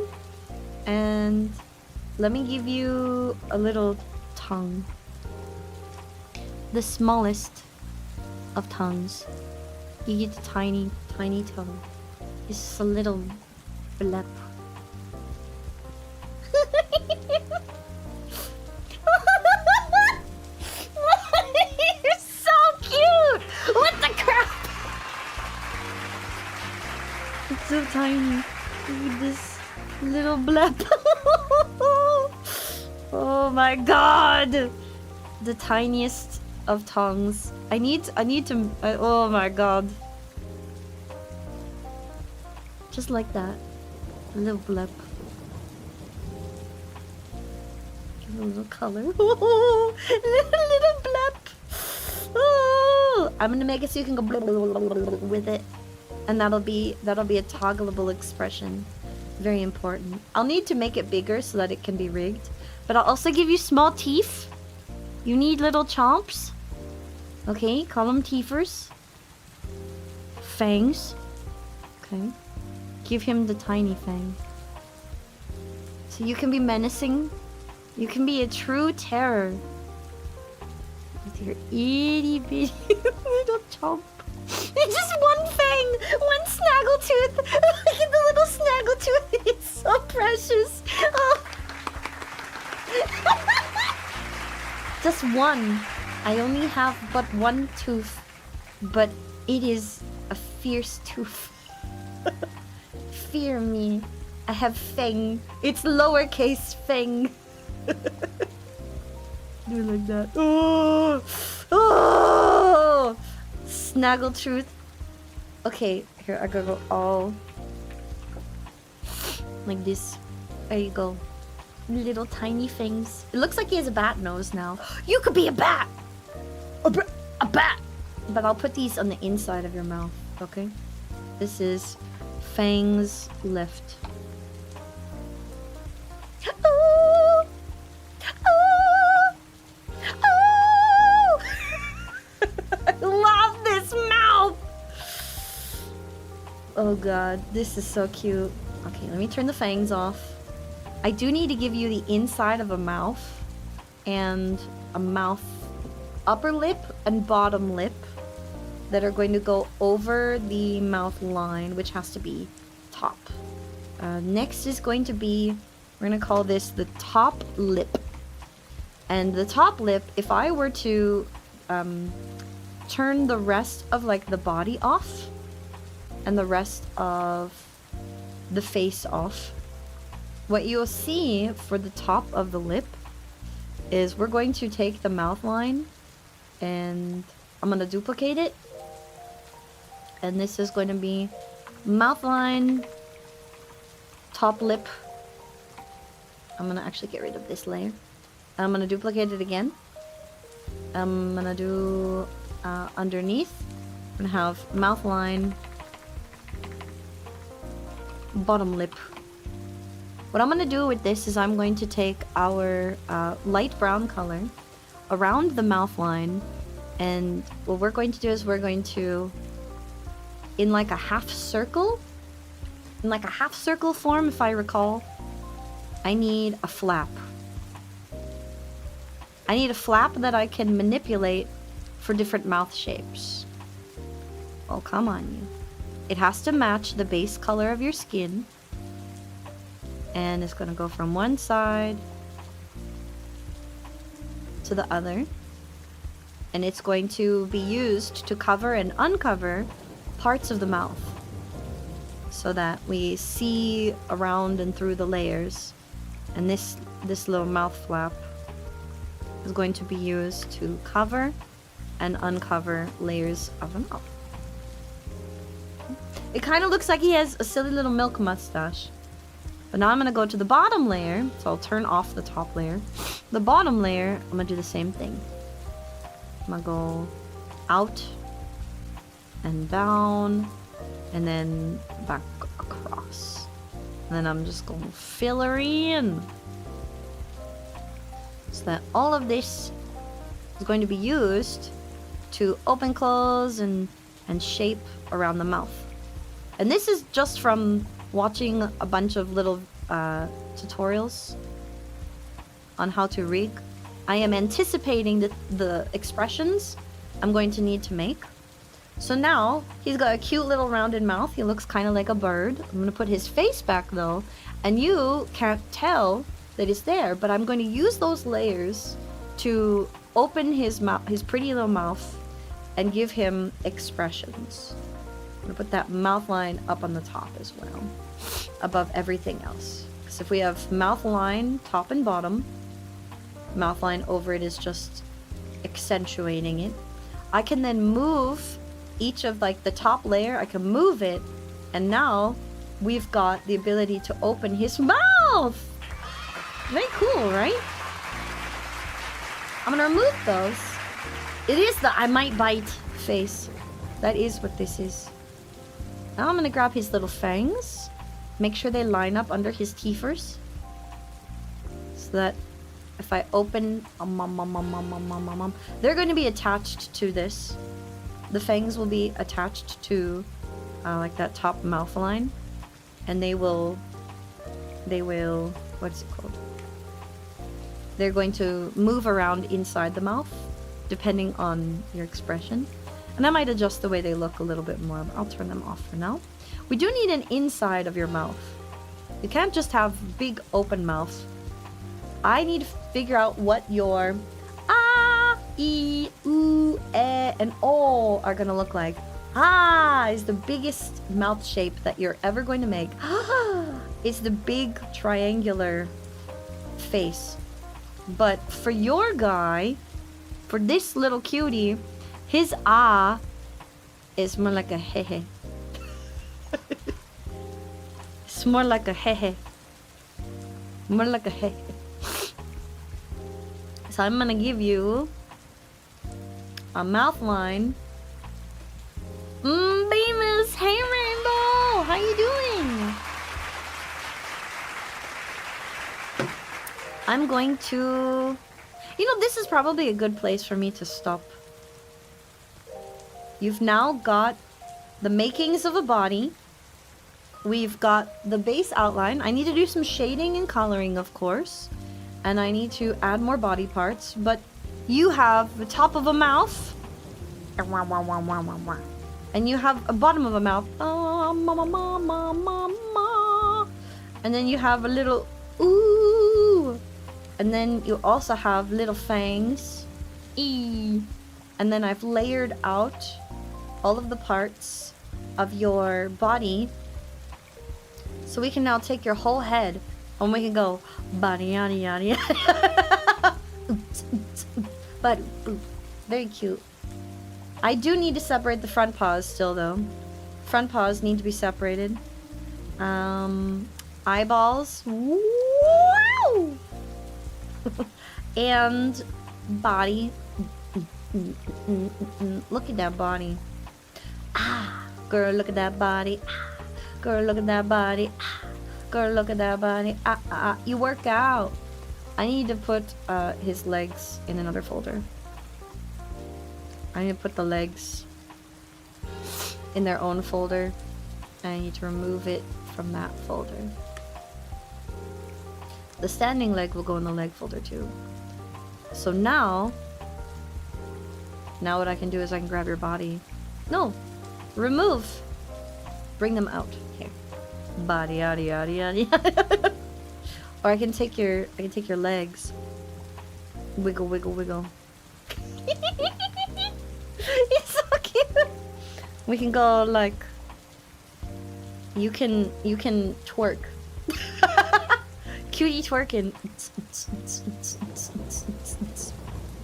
And let me give you a little tongue. The smallest of tongues. You get a tiny, tiny tongue. It's just a little blep. You're so cute! What the crap? It's so tiny. Look at this little blep. Oh my god! The tiniest of tongues. I need to. Oh my god! Just like that, a little blep. Give it a little color. Little blep. Oh, I'm gonna make it so you can go with it, and that'll be a toggleable expression. Very important. I'll need to make it bigger so that it can be rigged, but I'll also give you small teeth. You need little chomps. Okay, call them teethers. Fangs. Okay. Give him the tiny fang. So you can be menacing. You can be a true terror. With your itty bitty little chomp. It's just one fang! One snaggletooth! Look at the little snaggletooth! It's so precious! Oh. Just one. I only have but one tooth. But it is a fierce tooth. Fear me. I have fang. It's lowercase fang. Do it like that. Oh! Oh! Snaggletooth. Okay, here I gotta go all like this. There you go. Little tiny fangs. It looks like he has a bat nose now. You could be a bat! A bat! But I'll put these on the inside of your mouth, okay? This is fangs left. Oh! Oh! Oh! I love this mouth! Oh god, this is so cute. Okay, let me turn the fangs off. I do need to give you the inside of a mouth and a mouth upper lip and bottom lip that are going to go over the mouth line, which has to be top. Next is going to be, we're going to call this the top lip. And the top lip, if I were to turn the rest of like the body off and the rest of the face off, what you'll see for the top of the lip is we're going to take the mouth line and I'm going to duplicate it. And this is going to be mouth line, top lip. I'm going to actually get rid of this layer. I'm going to duplicate it again. I'm going to do underneath. I'm going to have mouth line, bottom lip. What I'm going to do with this is I'm going to take our light brown color around the mouth line, and what we're going to do is we're going to, in like a half circle form, if I recall, I need a flap. I need a flap that I can manipulate for different mouth shapes. Oh, come on, you. It has to match the base color of your skin. And it's going to go from one side to the other. And it's going to be used to cover and uncover parts of the mouth, so that we see around and through the layers. And this little mouth flap is going to be used to cover and uncover layers of the mouth. It kind of looks like he has a silly little milk mustache. But now I'm going to go to the bottom layer, so I'll turn off the top layer. The bottom layer, I'm going to do the same thing. I'm going to go out and down, and then back across. And then I'm just going to fill her in, so that all of this is going to be used to open, close, and shape around the mouth. And this is just from watching a bunch of little tutorials on how to rig. I am anticipating the expressions I'm going to need to make. So now he's got a cute little rounded mouth. He looks kind of like a bird. I'm going to put his face back though, and you can't tell that it's there, but I'm going to use those layers to open his mouth, his pretty little mouth, and give him expressions. I'm going to put that mouth line up on the top as well, above everything else. Because if we have mouth line top and bottom, mouth line over it is just accentuating it. I can then move each of like the top layer, I can move it, and now we've got the ability to open his mouth. Very cool, right? I'm gonna remove those. It is the I might bite face. That is what this is. Now I'm gonna grab his little fangs, make sure they line up under his teethers, so that if I open, they're going to be attached to this. The fangs will be attached to like that top mouth line, and they will, what's it called? They're going to move around inside the mouth, depending on your expression. And I might adjust the way they look a little bit more, but I'll turn them off for now. We do need an inside of your mouth. You can't just have big open mouth. I need to figure out what your ah, e, oo, e, and o are gonna look like. Ah is the biggest mouth shape that you're ever going to make. It's the big triangular face. But for your guy, for this little cutie, his ah is more like a hehe. It's more like a hehe. More like a hehe. So I'm gonna give you a mouth line. Beamus, hey Rainbow, how you doing? I'm going to, this is probably a good place for me to stop. You've now got the makings of a body. We've got the base outline. I need to do some shading and coloring, of course. And I need to add more body parts, but you have the top of a mouth, and you have a bottom of a mouth, and then you have a little ooh, and then you also have little fangs, and then I've layered out all of the parts of your body, so we can now take your whole head. And we can go body yada yada yada. But very cute. I do need to separate the front paws still though. Front paws need to be separated. Eyeballs. Wow! And body. Look at that body. Ah, girl, look at that body. Ah, girl, look at that body. Ah. Girl, look at that body. You work out. I need to put his legs in another folder. I need to put the legs in their own folder. I need to remove it from that folder. The standing leg will go in the leg folder too. So now what I can do is I can grab your body. No, remove. Bring them out. Here. Body yada yada yada. Or I can take your legs. Wiggle wiggle wiggle. It's so cute. We can go like you can twerk. Cutie twerking.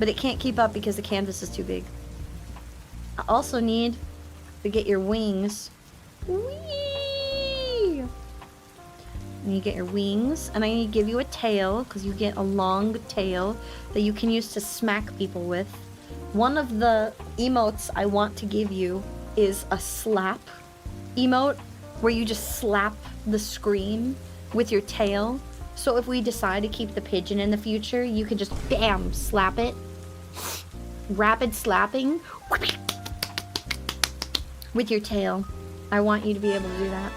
But it can't keep up because the canvas is too big. I also need to get your wings. Whee! I need to get your wings, and I need to give you a tail, because you get a long tail that you can use to smack people with. One of the emotes I want to give you is a slap emote, where you just slap the screen with your tail. So if we decide to keep the pigeon in the future, you can just BAM! Slap it. rapid slapping with your tail. I want you to be able to do that.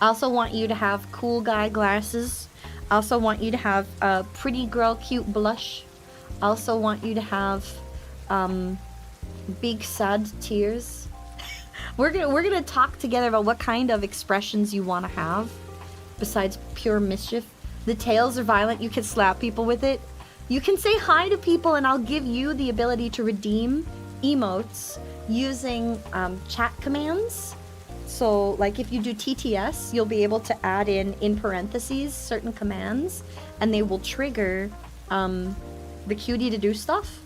I also want you to have cool guy glasses. I also want you to have a pretty girl cute blush. I also want you to have big sad tears. We're gonna talk together about what kind of expressions you want to have besides pure mischief. The tails are violent. You can slap people with it. You can say hi to people, and I'll give you the ability to redeem emotes using chat commands. So, like, if you do TTS, you'll be able to add in parentheses certain commands, and they will trigger the cutie to do stuff.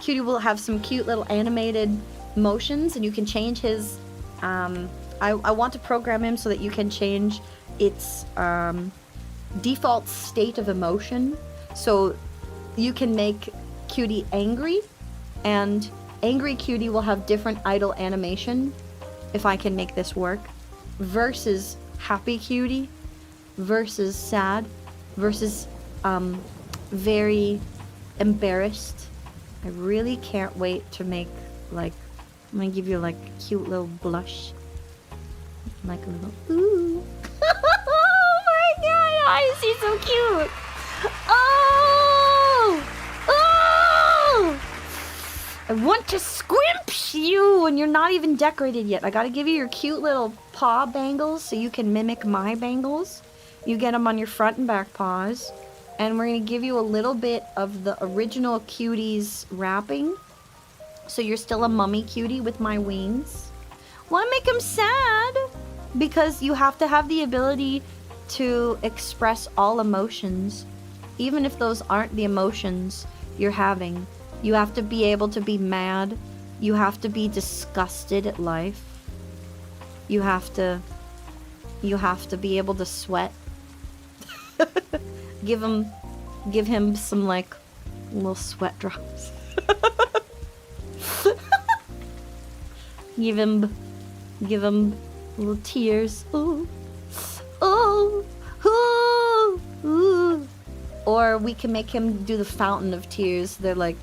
Cutie will have some cute little animated motions, and you can change his. I want to program him so that you can change its default state of emotion. So you can make Cutie angry, and angry Cutie will have different idle animation, if I can make this work, versus happy Cutie, versus sad, versus very embarrassed. I really can't wait to make, like, I'm gonna give you like a cute little blush, like a little ooh. Oh my god, why is he so cute? Oh! Oh! I want to squimp you, and you're not even decorated yet. I gotta give you your cute little paw bangles so you can mimic my bangles. You get them on your front and back paws. And we're gonna give you a little bit of the original Cutie's wrapping. So you're still a mummy cutie with my wings. Why make him sad? Because you have to have the ability to express all emotions. Even if those aren't the emotions you're having. You have to be able to be mad. You have to be disgusted at life. You have to be able to sweat. Give him some like little sweat drops. give him little tears. Ooh. Oh. Ooh. Ooh. Or we can make him do the fountain of tears. They're like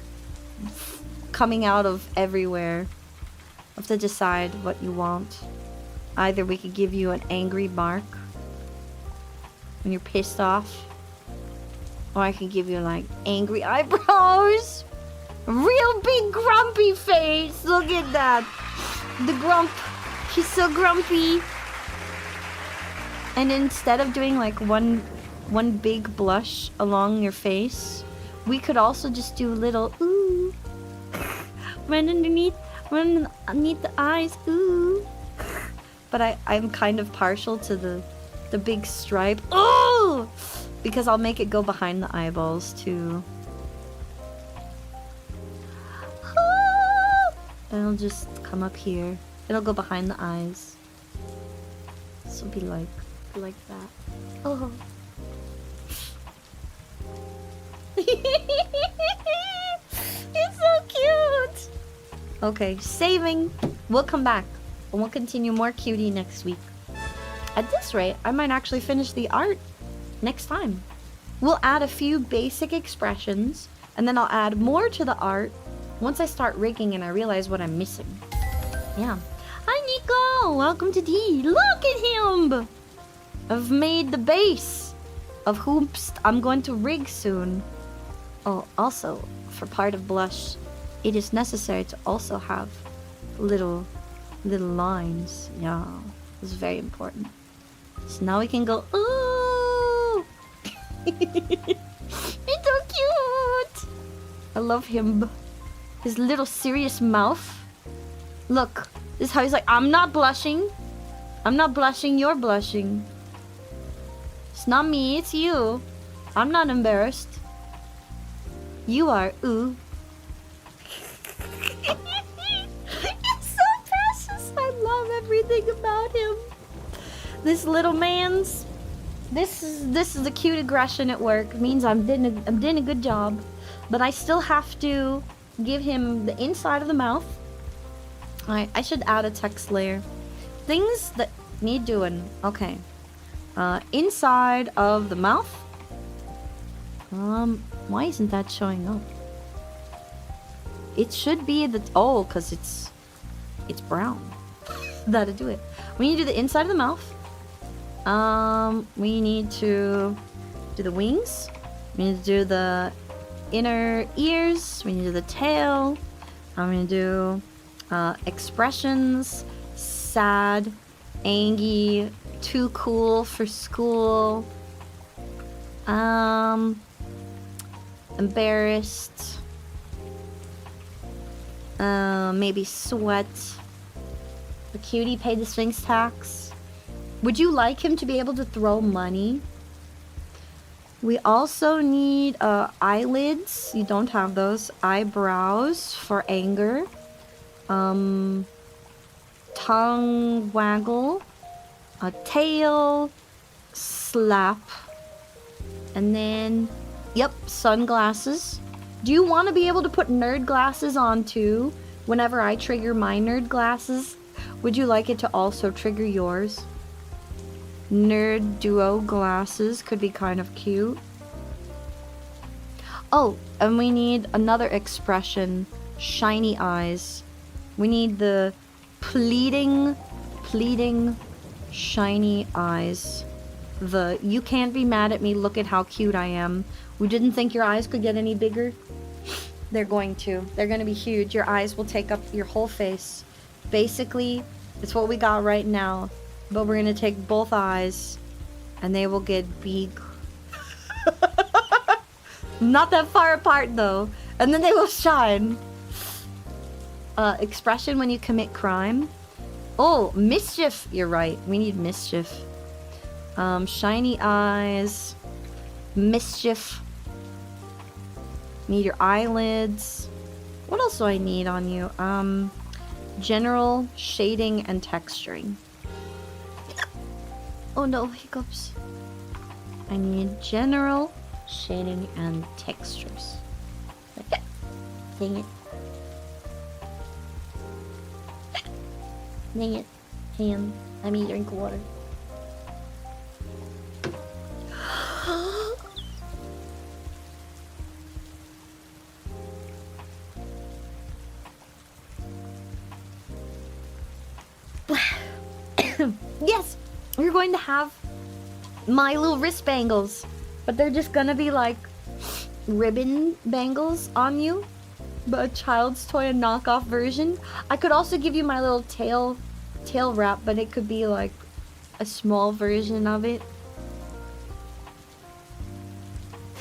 coming out of everywhere. You have to decide what you want. Either we could give you an angry bark when you're pissed off, or I can give you like angry eyebrows, a real big grumpy face. Look at that, the grump. He's so grumpy. And instead of doing like one big blush along your face, we could also just do little ooh, run underneath the eyes, ooh. But I'm kind of partial to the big stripe, ooh, because I'll make it go behind the eyeballs too. It'll just come up here. It'll go behind the eyes. This will be like that. Oh. It's so cute. Okay, saving. We'll come back and we'll continue more cutie next week. At this rate, I might actually finish the art next time. We'll add a few basic expressions, and then I'll add more to the art once I start rigging and I realize what I'm missing. Yeah. Hi, Nico! Welcome to D. Look at him! I've made the base of hoops I'm going to rig soon. Oh, also, for part of blush, it is necessary to also have little lines. Yeah, it's very important. So now we can go, ooh! It's so cute! I love him. His little serious mouth. Look, this is how he's like, I'm not blushing. I'm not blushing, you're blushing. It's not me, it's you. I'm not embarrassed. You are, ooh. It's so precious. I love everything about him. This little man's. This is the cute aggression at work. It means I'm doing a good job, but I still have to give him the inside of the mouth. Alright, I should add a text layer. Things that need doing. Okay. Inside of the mouth. Why isn't that showing up? It should be the... Oh, because it's brown. That'll do it. We need to do the inside of the mouth. We need to do the wings. We need to do the inner ears. We need to do the tail. I'm gonna do expressions. Sad, angry, too cool for school. Embarrassed. Maybe sweat. The cutie paid the Sphinx tax. Would you like him to be able to throw money? We also need eyelids. You don't have those. Eyebrows for anger. Tongue waggle. A tail. Slap. And then, yep, sunglasses. Do you want to be able to put nerd glasses on too? Whenever I trigger my nerd glasses, would you like it to also trigger yours? Nerd duo glasses could be kind of cute. Oh, and we need another expression. Shiny eyes. We need the pleading, shiny eyes. The you can't be mad at me, look at how cute I am. We didn't think your eyes could get any bigger. They're going to. They're going to be huge. Your eyes will take up your whole face. Basically, it's what we got right now. But we're going to take both eyes and they will get big. Not that far apart though. And then they will shine. Expression when you commit crime. Oh, mischief. You're right. We need mischief. Shiny eyes. Mischief. Need your eyelids. What else do I need on you? General shading and texturing. Oh no, hiccups. I need general shading and textures. Dang it. Dang it. Hand. Let me drink water. Yes! You're going to have my little wrist bangles. But they're just gonna be like ribbon bangles on you. But a child's toy, a knockoff version. I could also give you my little tail wrap, but it could be like a small version of it.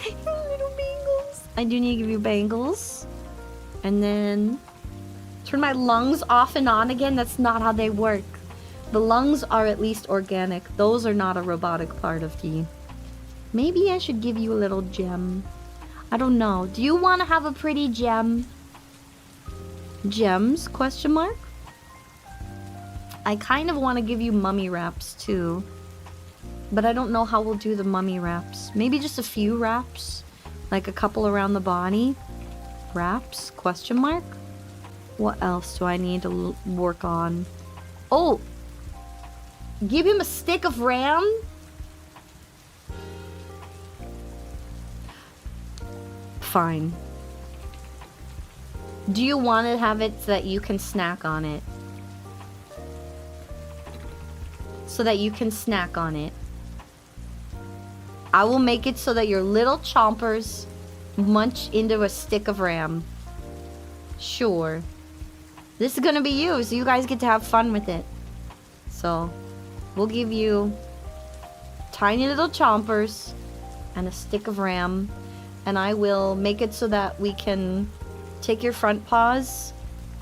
Little bangles. I do need to give you bangles. And then turn my lungs off and on again. That's not how they work. The lungs are at least organic. Those are not a robotic part of you. Maybe I should give you a little gem. I don't know. Do you want to have a pretty gem? Gems? Question mark? I kind of want to give you mummy wraps too. But I don't know how we'll do the mummy wraps. Maybe just a few wraps? Like a couple around the body? Wraps? Question mark? What else do I need to work on? Oh! Give him a stick of RAM? Fine. Do you want to have it so that you can snack on it? So that you can snack on it. I will make it so that your little chompers munch into a stick of RAM. Sure. This is gonna be you, so you guys get to have fun with it. So, we'll give you tiny little chompers and a stick of RAM. And I will make it so that we can take your front paws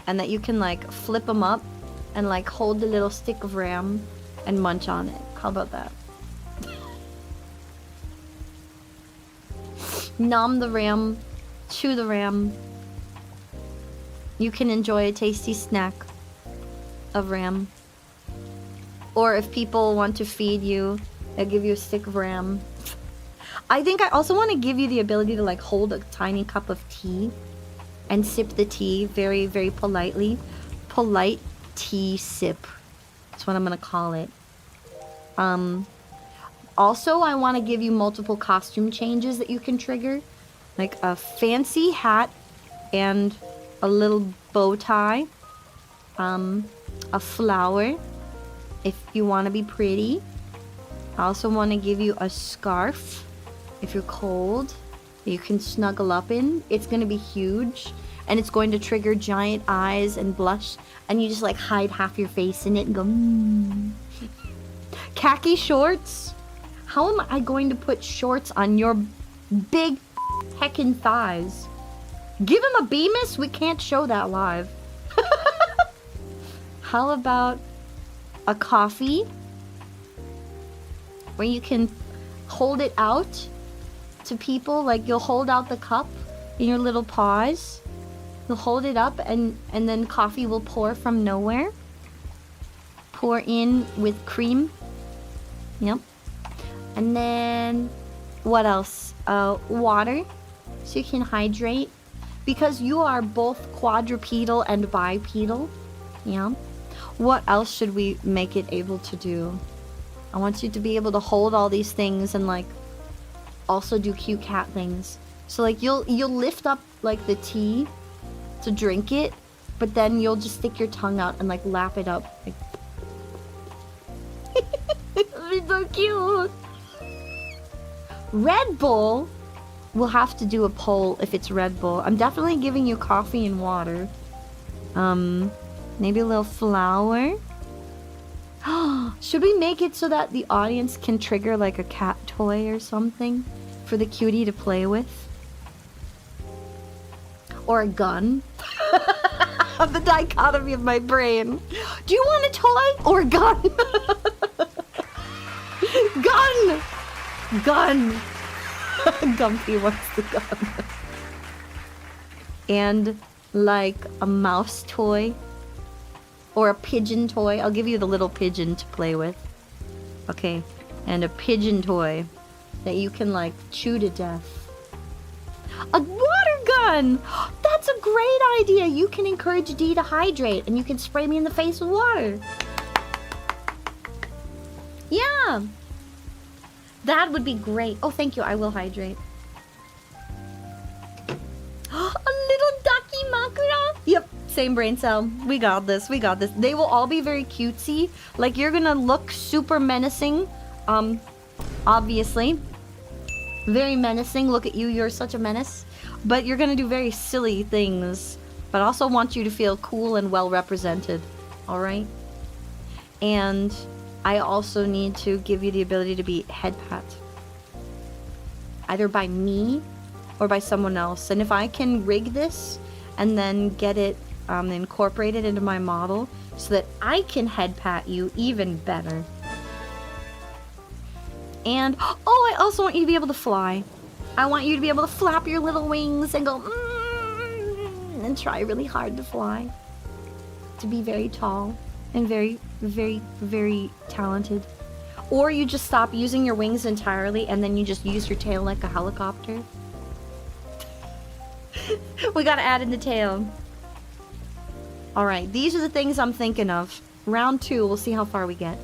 and that you can like flip them up and like hold the little stick of RAM and munch on it. How about that? Nom the RAM, chew the RAM. You can enjoy a tasty snack of RAM. Or if people want to feed you, they'll give you a stick of RAM. I think I also want to give you the ability to like hold a tiny cup of tea and sip the tea very, very politely. Polite tea sip. That's what I'm going to call it. Also, I want to give you multiple costume changes that you can trigger. Like a fancy hat and a little bow tie, a flower if you want to be pretty. I also want to give you a scarf if you're cold that you can snuggle up in. It's going to be huge, and it's going to trigger giant eyes and blush, and you just like hide half your face in it and go, Khaki shorts? How am I going to put shorts on your big heckin' thighs? Give him a Bemis? We can't show that live. How about a coffee where you can hold it out to people? Like you'll hold out the cup in your little paws. You'll hold it up and then coffee will pour from nowhere. Pour in with cream. Yep. And then what else? Water, so you can hydrate, because you are both quadrupedal and bipedal. Yeah. What else should we make it able to do? I want you to be able to hold all these things and like also do cute cat things. So like you'll lift up like the tea to drink it, but then you'll just stick your tongue out and like lap it up. Like, it's so cute. Red Bull, we'll have to do a poll if it's Red Bull. I'm definitely giving you coffee and water. Maybe a little flower. Should we make it so that the audience can trigger like a cat toy or something for the cutie to play with? Or a gun? The dichotomy of my brain. Do you want a toy or a gun? Gun! Gun! Gumpy wants the gun. And like a mouse toy or a pigeon toy. I'll give you the little pigeon to play with. Okay, and a pigeon toy that you can like chew to death. A water gun! That's a great idea. You can encourage Dee to hydrate and you can spray me in the face with water. Yeah. That would be great. Oh, thank you. I will hydrate. A little ducky makura. Yep, same brain cell. We got this. We got this. They will all be very cutesy. Like, you're gonna look super menacing. Obviously. Very menacing. Look at you. You're such a menace. But you're gonna do very silly things. But I also want you to feel cool and well represented. Alright? And I also need to give you the ability to be head pat. Either by me or by someone else. And if I can rig this and then get it incorporated into my model so that I can head pat you even better. And, oh, I also want you to be able to fly. I want you to be able to flap your little wings and go, and try really hard to fly. To be very tall and very, very, very talented. Or you just stop using your wings entirely and then you just use your tail like a helicopter. We gotta add in the tail. Alright, these are the things I'm thinking of. Round 2, we'll see how far we get.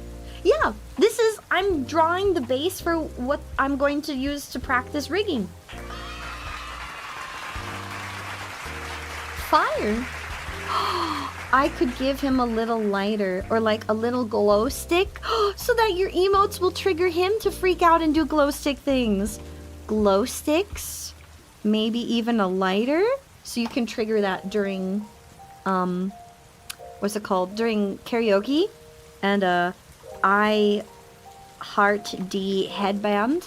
Yeah, this is, I'm drawing the base for what I'm going to use to practice rigging. Fire. I could give him a little lighter or like a little glow stick so that your emotes will trigger him to freak out and do glow stick things. Glow sticks, maybe even a lighter, so you can trigger that during, what's it called? During karaoke. And I Heart D headband,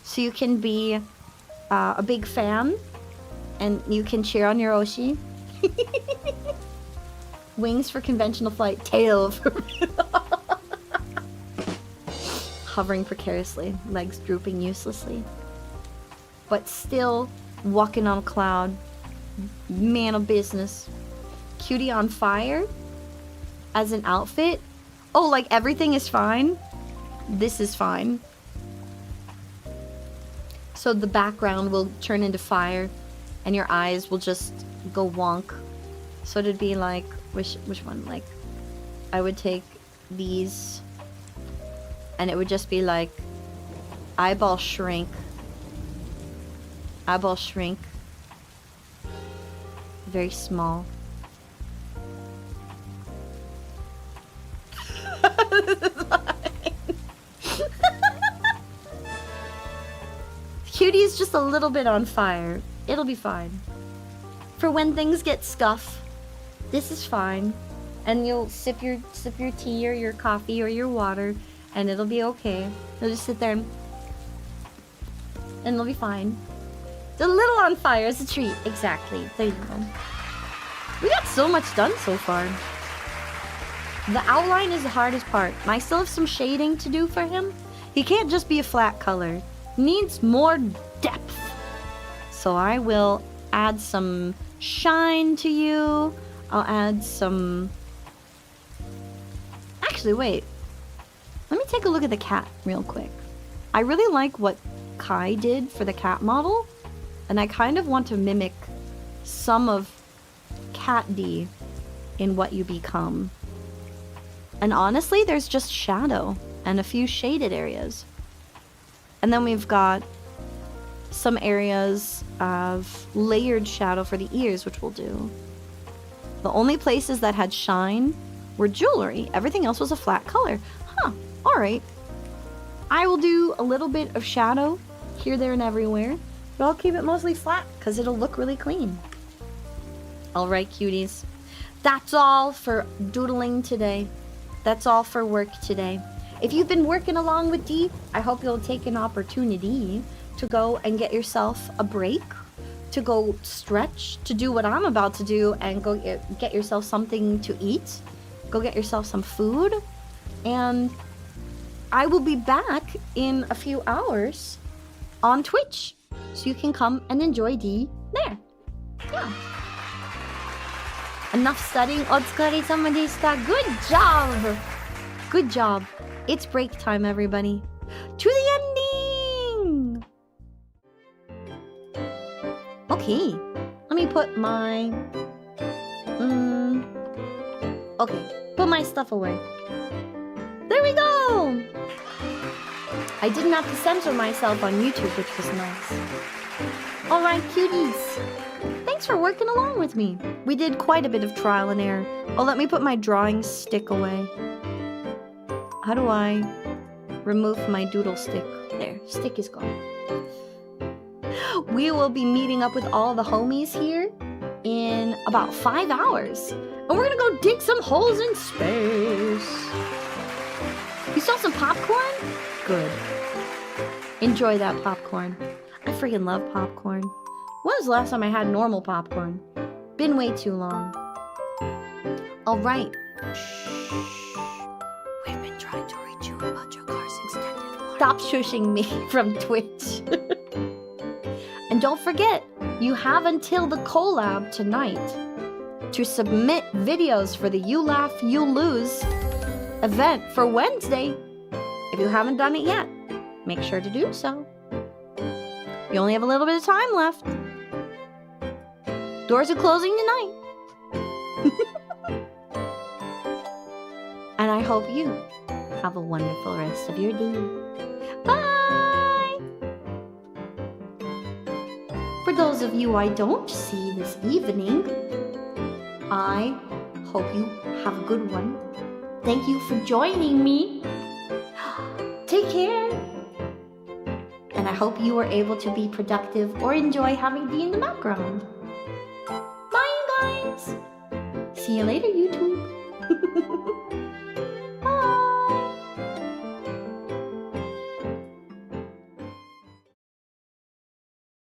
so you can be a big fan and you can cheer on your Oshi. Wings for conventional flight, tail for hovering precariously, legs drooping uselessly, but still walking on a cloud. Man of business. Cutie on fire as an outfit. Oh, like everything is fine? This is fine. So the background will turn into fire and your eyes will just go wonk. So it'd be like, which one? Like, I would take these and it would just be like eyeball shrink. Eyeball shrink. very small. Cutie is just a little bit on fire. It'll be fine. For when things get scuff, this is fine. And you'll sip your tea or your coffee or your water, and it'll be okay. You'll just sit there and it'll be fine. It's a little on fire as a treat. Exactly. There you go. We got so much done so far. The outline is the hardest part. I still have some shading to do for him. He can't just be a flat color. He needs more depth. So I will add some shine to you. I'll add some... Actually, wait. Let me take a look at the cat real quick. I really like what Kai did for the cat model. And I kind of want to mimic some of Cat D in what you become. And honestly, there's just shadow and a few shaded areas. And then we've got some areas of layered shadow for the ears, which we'll do. The only places that had shine were jewelry. Everything else was a flat color. Huh, alright. I will do a little bit of shadow here, there, and everywhere. But I'll keep it mostly flat, because it'll look really clean. Alright, cuties. That's all for doodling today. That's all for work today. If you've been working along with Dee, I hope you'll take an opportunity to go and get yourself a break, to go stretch, to do what I'm about to do, and go get yourself something to eat. Go get yourself some food. And I will be back in a few hours on Twitch, so you can come and enjoy Dee there. Yeah. Enough studying. Otsukaresama deshita. Good job! Good job. It's break time, everybody. To the ending! Okay. Let me put my... Okay. Put my stuff away. There we go! I didn't have to censor myself on YouTube, which was nice. Alright, cuties. Thanks for working along with me. We did quite a bit of trial and error. Oh, let me put my drawing stick away. How do I remove my doodle stick? There, stick is gone. We will be meeting up with all the homies here in about 5 hours. And we're gonna go dig some holes in space. You saw some popcorn? Good. Enjoy that popcorn. I freaking love popcorn. When was the last time I had normal popcorn? Been way too long. Alright. Shh. We've been trying to reach you about your car's extended warranty. Stop shushing me from Twitch. And don't forget, you have until the collab tonight to submit videos for the You Laugh, You Lose event for Wednesday. If you haven't done it yet, make sure to do so. You only have a little bit of time left. Doors are closing tonight. And I hope you have a wonderful rest of your day. Bye! For those of you I don't see this evening, I hope you have a good one. Thank you for joining me. Take care. And I hope you were able to be productive or enjoy having Dee in the background. Bye, guys. See you later, YouTube.